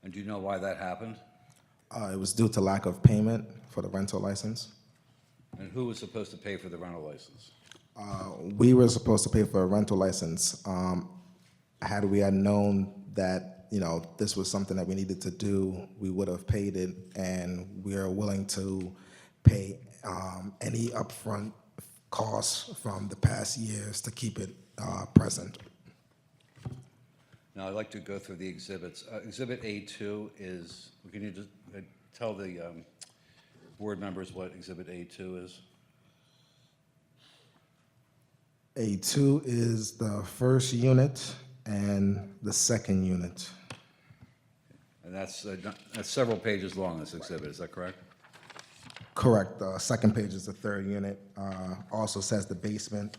Speaker 21: And do you know why that happened?
Speaker 5: It was due to lack of payment for the rental license.
Speaker 21: And who was supposed to pay for the rental license?
Speaker 5: We were supposed to pay for a rental license. Had we known that this was something that we needed to do, we would have paid it, and we are willing to pay any upfront costs from the past years to keep it present.
Speaker 21: Now, I'd like to go through the exhibits. Exhibit A2 is, can you just tell the board members what Exhibit A2 is?
Speaker 5: A2 is the first unit and the second unit.
Speaker 21: And that's several pages long, this exhibit, is that correct?
Speaker 5: Correct. The second page is the third unit. Also says the basement.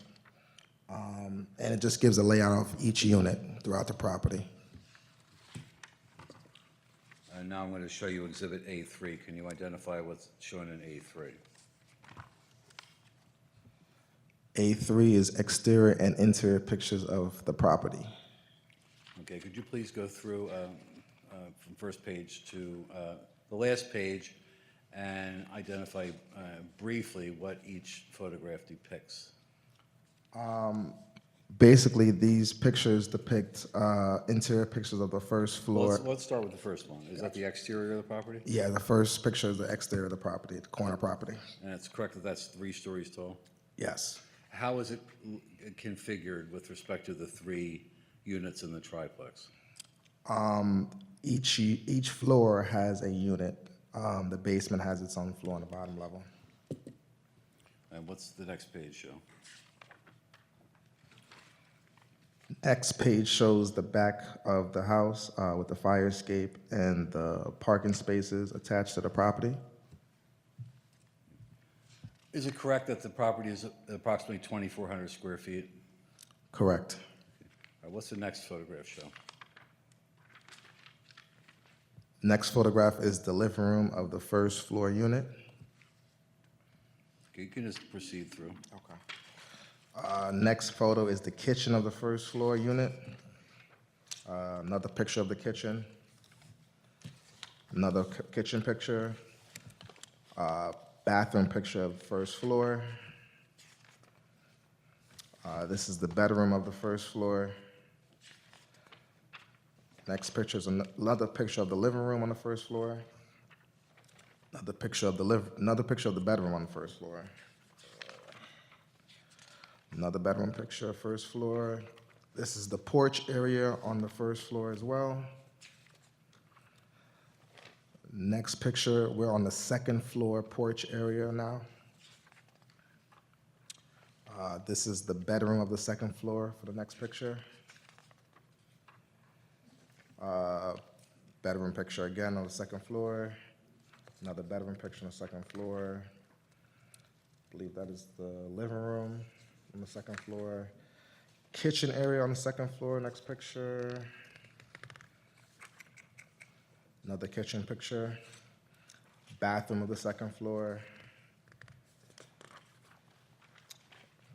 Speaker 5: And it just gives a layout of each unit throughout the property.
Speaker 21: And now I'm going to show you Exhibit A3. Can you identify what's shown in A3?
Speaker 5: A3 is exterior and interior pictures of the property.
Speaker 21: Okay, could you please go through from first page to the last page and identify briefly what each photograph depicts?
Speaker 5: Basically, these pictures depict interior pictures of the first floor.
Speaker 21: Let's start with the first one. Is that the exterior of the property?
Speaker 5: Yeah, the first picture is the exterior of the property, the corner property.
Speaker 21: And it's correct that that's 3 stories tall?
Speaker 5: Yes.
Speaker 21: How is it configured with respect to the 3 units in the triplex?
Speaker 5: Each floor has a unit. The basement has its own floor on the bottom level.
Speaker 21: And what's the next page show?
Speaker 5: Next page shows the back of the house with the fire escape and the parking spaces attached to the property.
Speaker 21: Is it correct that the property is approximately 2,400 square feet?
Speaker 5: Correct.
Speaker 21: All right, what's the next photograph show?
Speaker 5: Next photograph is the living room of the first floor unit.
Speaker 21: Okay, you can just proceed through.
Speaker 5: Okay. Next photo is the kitchen of the first floor unit. Another picture of the kitchen. Another kitchen picture. Bathroom picture of the first floor. This is the bedroom of the first floor. Next picture is another picture of the living room on the first floor. Another picture of the bedroom on the first floor. Another bedroom picture, first floor. This is the porch area on the first floor as well. Next picture, we're on the second floor porch area now. This is the bedroom of the second floor for the next picture. Bedroom picture again on the second floor. Another bedroom picture on the second floor. I believe that is the living room on the second floor. Kitchen area on the second floor, next picture. Another kitchen picture. Bathroom of the second floor.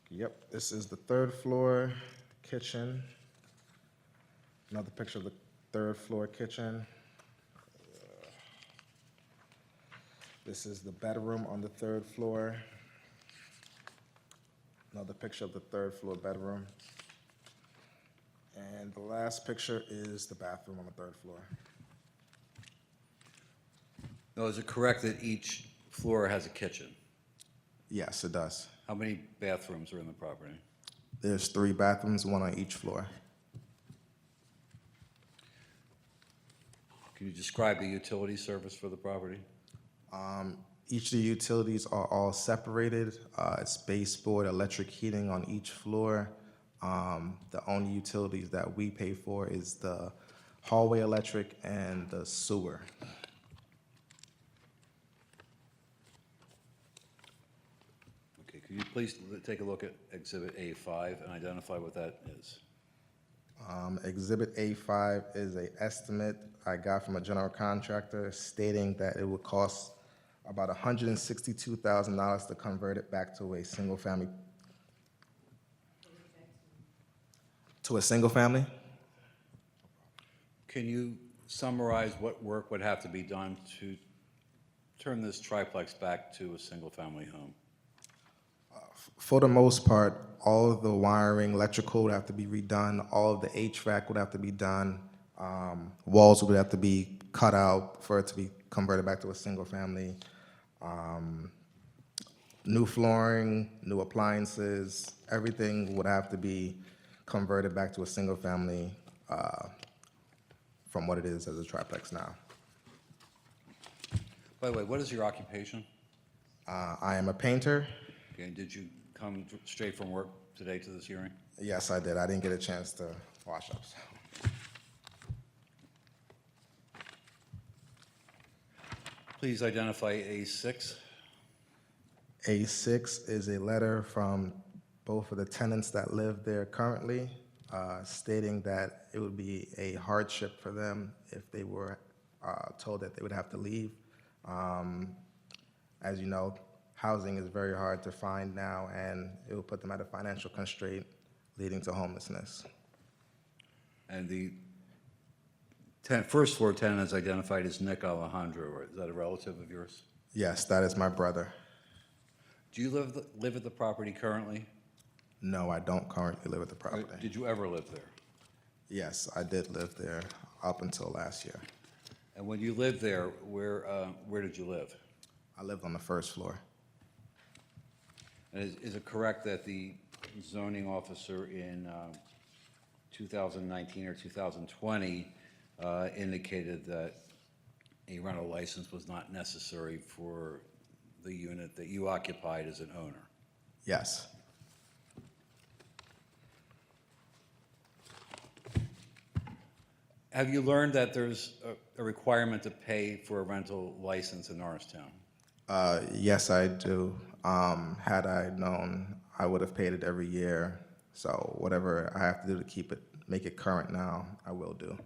Speaker 5: Yep, this is the third floor kitchen. Another picture of the third floor kitchen. This is the bedroom on the third floor. Another picture of the third floor bedroom. And the last picture is the bathroom on the third floor.
Speaker 21: Now, is it correct that each floor has a kitchen?
Speaker 5: Yes, it does.
Speaker 21: How many bathrooms are in the property?
Speaker 5: There's 3 bathrooms, 1 on each floor.
Speaker 21: Can you describe the utility service for the property?
Speaker 5: Each of the utilities are all separated. It's baseboard, electric heating on each floor. The only utilities that we pay for is the hallway electric and the sewer.
Speaker 21: Okay, could you please take a look at Exhibit A5 and identify what that is?
Speaker 5: Exhibit A5 is an estimate I got from a general contractor stating that it would cost about $162,000 to convert it back to a single family. To a single family?
Speaker 21: Can you summarize what work would have to be done to turn this triplex back to a single-family home?
Speaker 5: For the most part, all of the wiring, electrical would have to be redone. All of the HVAC would have to be done. Walls would have to be cut out for it to be converted back to a single family. New flooring, new appliances, everything would have to be converted back to a single family from what it is as a triplex now.
Speaker 21: By the way, what is your occupation?
Speaker 5: I am a painter.
Speaker 21: Okay, and did you come straight from work today to this hearing?
Speaker 5: Yes, I did. I didn't get a chance to wash up. So.
Speaker 21: Please identify A6.
Speaker 5: A6 is a letter from both of the tenants that live there currently, stating that it would be a hardship for them if they were told that they would have to leave. As you know, housing is very hard to find now, and it will put them at a financial constraint leading to homelessness.
Speaker 21: And the first floor tenant is identified as Nick Alejandro. Is that a relative of yours?
Speaker 5: Yes, that is my brother.
Speaker 21: Do you live at the property currently?
Speaker 5: No, I don't currently live at the property.
Speaker 21: Did you ever live there?
Speaker 5: Yes, I did live there up until last year.
Speaker 21: And when you lived there, where did you live?
Speaker 5: I lived on the first floor.
Speaker 21: And is it correct that the zoning officer in 2019 or 2020 indicated that a rental license was not necessary for the unit that you occupied as an owner.
Speaker 5: Yes.
Speaker 21: Have you learned that there's a requirement to pay for a rental license in Norristown?
Speaker 5: Yes, I do. Had I known, I would have paid it every year. So whatever I have to do to keep it, make it current now, I will do.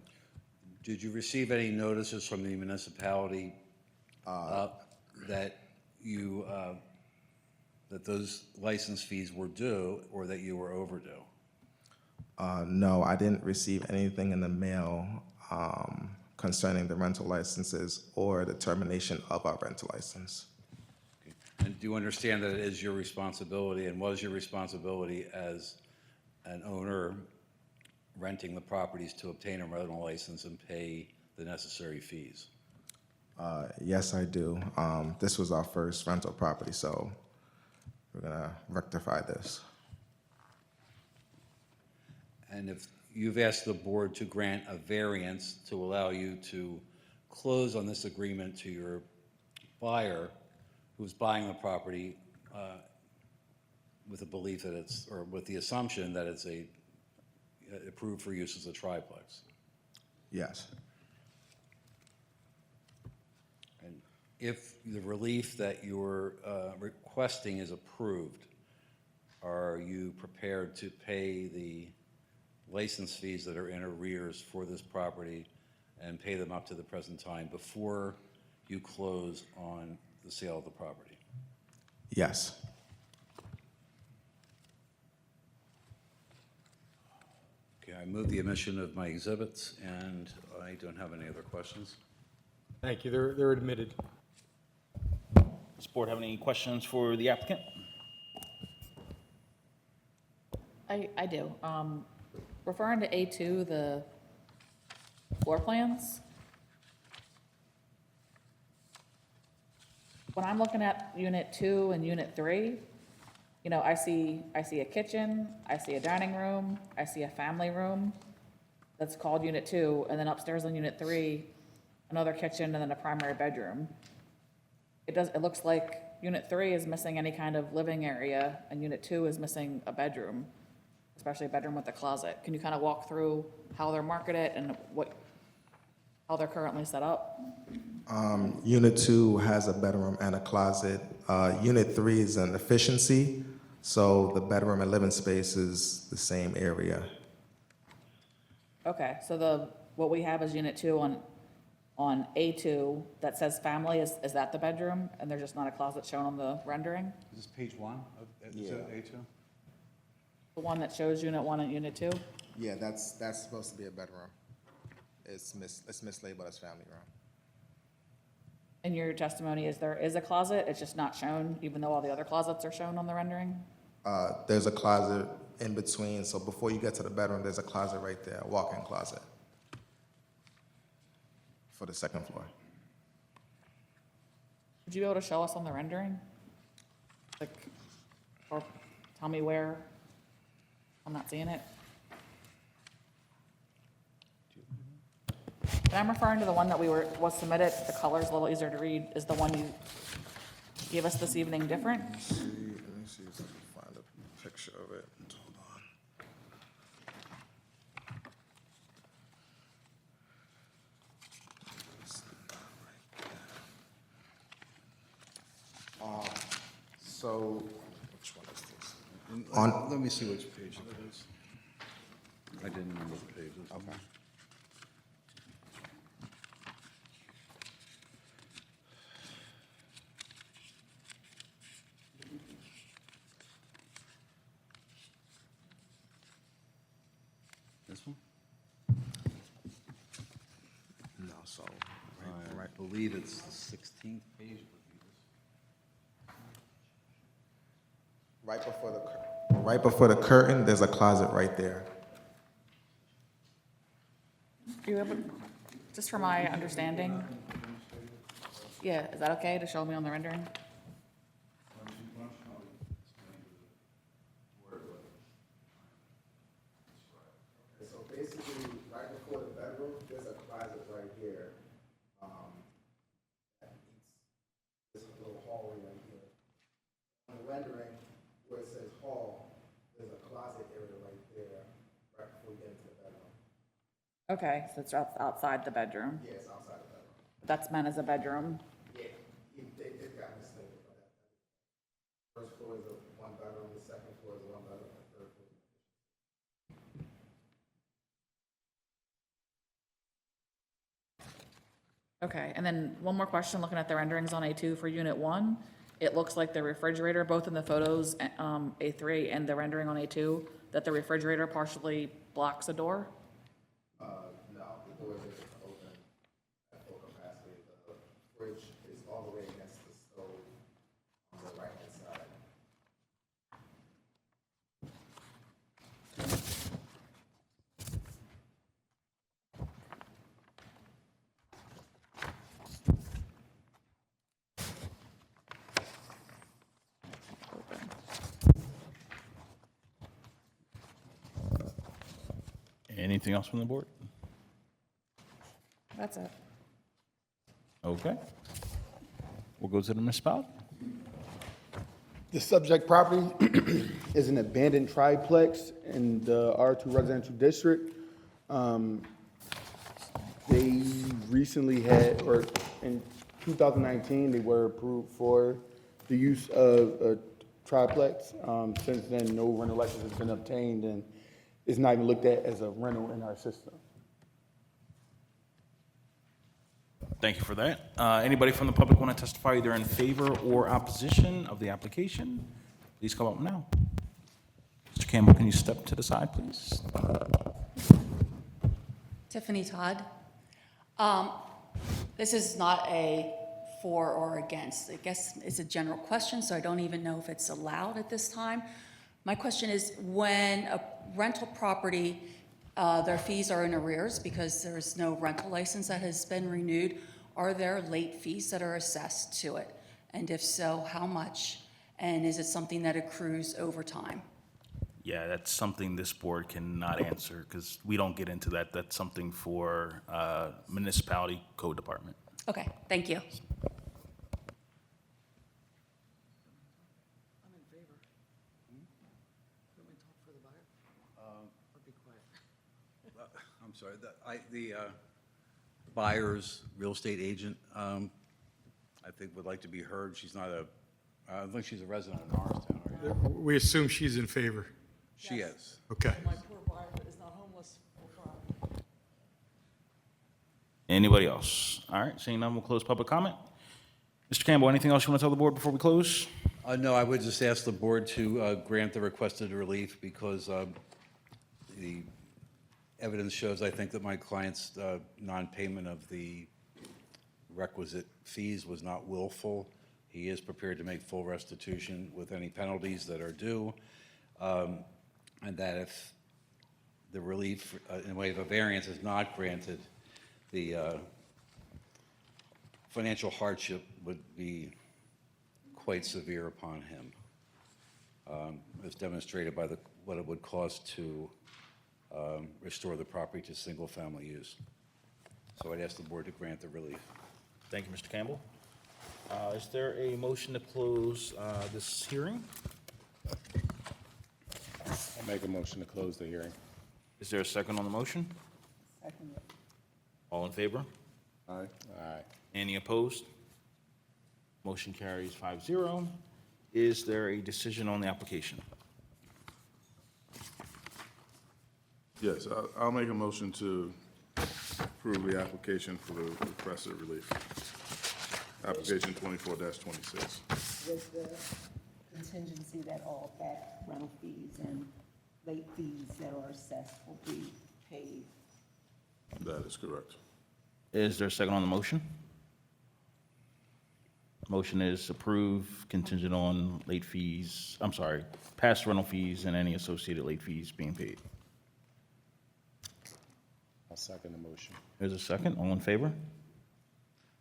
Speaker 21: Did you receive any notices from the municipality that you, that those license fees were due or that you were overdue?
Speaker 5: No, I didn't receive anything in the mail concerning the rental licenses or the termination of our rental license.
Speaker 21: And do you understand that it is your responsibility and was your responsibility as an owner renting the properties to obtain a rental license and pay the necessary fees?
Speaker 5: Yes, I do. This was our first rental property, so we're gonna rectify this.
Speaker 21: And if you've asked the board to grant a variance to allow you to close on this agreement to your buyer who's buying the property with the belief that it's, or with the assumption that it's approved for use as a triplex.
Speaker 5: Yes.
Speaker 21: And if the relief that you're requesting is approved, are you prepared to pay the license fees that are in arrears for this property and pay them up to the present time before you close on the sale of the property?
Speaker 5: Yes.
Speaker 21: Okay, I move the admission of my exhibits, and I don't have any other questions.
Speaker 3: Thank you, they're admitted.
Speaker 1: Does the board have any questions for the applicant?
Speaker 16: I do. Referring to A2, the floor plans, when I'm looking at Unit 2 and Unit 3, you know, I see a kitchen, I see a dining room, I see a family room that's called Unit 2, and then upstairs on Unit 3, another kitchen and then a primary bedroom. It looks like Unit 3 is missing any kind of living area, and Unit 2 is missing a bedroom, especially a bedroom with a closet. Can you kind of walk through how they're marketed and how they're currently set up?
Speaker 5: Unit 2 has a bedroom and a closet. Unit 3 is an efficiency, so the bedroom and living space is the same area.
Speaker 16: Okay, so what we have is Unit 2 on A2 that says family, is that the bedroom? And there's just not a closet shown on the rendering?
Speaker 21: Is this page 1 of A2?
Speaker 16: The one that shows Unit 1 and Unit 2?
Speaker 5: Yeah, that's supposed to be a bedroom. It's mislabeled as family room.
Speaker 16: In your testimony, there is a closet, it's just not shown, even though all the other closets are shown on the rendering?
Speaker 5: There's a closet in between, so before you get to the bedroom, there's a closet right there, a walk-in closet for the second floor.
Speaker 16: Would you be able to show us on the rendering? Like, or tell me where I'm not seeing it? And I'm referring to the one that was submitted, the color's a little easier to read. Is the one you gave us this evening different?
Speaker 5: Let me see if I can find a picture of it. Hold on. So, which one is this?
Speaker 21: Let me see which page it is. I didn't remember the pages.
Speaker 5: Okay.
Speaker 21: This one?
Speaker 5: No, so
Speaker 21: I believe it's the 16th page.
Speaker 5: right before the curtain, there's a closet right there.
Speaker 16: Just for my understanding, yeah, is that okay to show me on the rendering?
Speaker 5: basically, right before the bedroom, there's a closet right here. That meets this little hallway right here. On the rendering, where it says hall, there's a closet area right there, right before you get into the bedroom.
Speaker 16: Okay, so it's outside the bedroom.
Speaker 5: Yeah, it's outside the bedroom.
Speaker 16: That's meant as a bedroom.
Speaker 5: Yeah, they got mistaken by that. First floor is a one bedroom, the second floor is a one bedroom, the third floor is
Speaker 16: Okay, and then one more question, looking at the renderings on A2 for Unit 1. It looks like the refrigerator, both in the photos, A3 and the rendering on A2, that the refrigerator partially blocks a door?
Speaker 5: no, the door is open at full capacity. The fridge is all the way against the stove on the right-hand side.
Speaker 1: Anything else from the board?
Speaker 16: That's it.
Speaker 1: Okay. We'll go to the municipality.
Speaker 4: The subject property is an abandoned triplex in the R2 residential district. They recently had, or in 2019, they were approved for the use of a triplex. Since then, no rental license has been obtained, and it's not even looked at as a rental in our system.
Speaker 1: Thank you for that. Anybody from the public want to testify either in favor or opposition of the application? Please come up now. Mr. Campbell, can you step to the side, please?
Speaker 7: Tiffany Todd. This is not a for or against. I guess it's a general question, so I don't even know if it's allowed at this time. My question is, when a rental property, their fees are in arrears because there's no rental license that has been renewed, are there late fees that are assessed to it? And if so, how much? And is it something that accrues over time?
Speaker 1: Yeah, that's something this board cannot answer because we don't get into that. That's something for municipality code department.
Speaker 7: Okay, thank you.
Speaker 21: I'm sorry, the buyer's real estate agent, I think would like to be heard. She's not I don't think she's a resident of Norristown, are you?
Speaker 3: We assume she's in favor.
Speaker 21: She is.
Speaker 3: Okay.
Speaker 20: My poor buyer is not homeless for Friday.
Speaker 1: Anybody else? All right, seeing none, we'll close public comment. Mr. Campbell, anything else you want to tell the board before we close?
Speaker 21: No, I would just ask the board to grant the requested relief because the evidence shows, I think, that my client's non-payment of the requisite fees was not willful. He is prepared to make full restitution with any penalties that are due, and that if the relief in way of a variance is not granted, the financial hardship would be quite severe upon him, as demonstrated by what it would cost to restore the property to single-family use. So I'd ask the board to grant the relief.
Speaker 1: Thank you, Mr. Campbell. Is there a motion to close this hearing?
Speaker 11: I make a motion to close the hearing.
Speaker 1: Is there a second on the motion?
Speaker 20: Second.
Speaker 1: All in favor?
Speaker 11: Aye. Aye.
Speaker 1: Any opposed? Motion carries 5-0. Is there a decision on the application?
Speaker 9: Yes, I'll make a motion to approve the application for the requested relief. Application 24-26.
Speaker 20: With the contingency that all back rental fees and late fees that are assessed will be paid.
Speaker 9: That is correct.
Speaker 1: Is there a second on the motion? Motion is approve contingent on late fees, I'm sorry, past rental fees and any associated late fees being paid.
Speaker 11: I'll second the motion.
Speaker 1: There's a second. All in favor?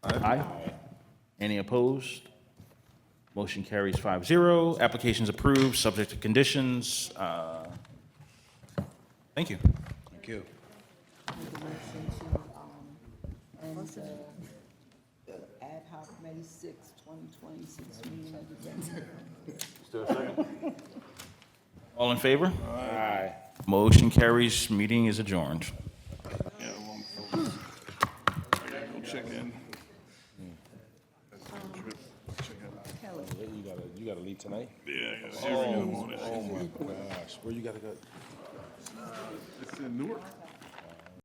Speaker 1: Aye. Any opposed? Motion carries 5-0. Application's approved, subject to conditions. Thank you.
Speaker 21: Thank you.
Speaker 12: Make a motion to, end the ad hoc May 6, 2026 meeting of the Council.
Speaker 1: Is there a second? All in favor? Aye. Motion carries, meeting is adjourned.
Speaker 9: Yeah, I gotta go check in.
Speaker 13: You gotta leave tonight?
Speaker 9: Yeah, I got zero in the morning.
Speaker 13: Oh my gosh, where you gotta go?
Speaker 9: It's in Newark.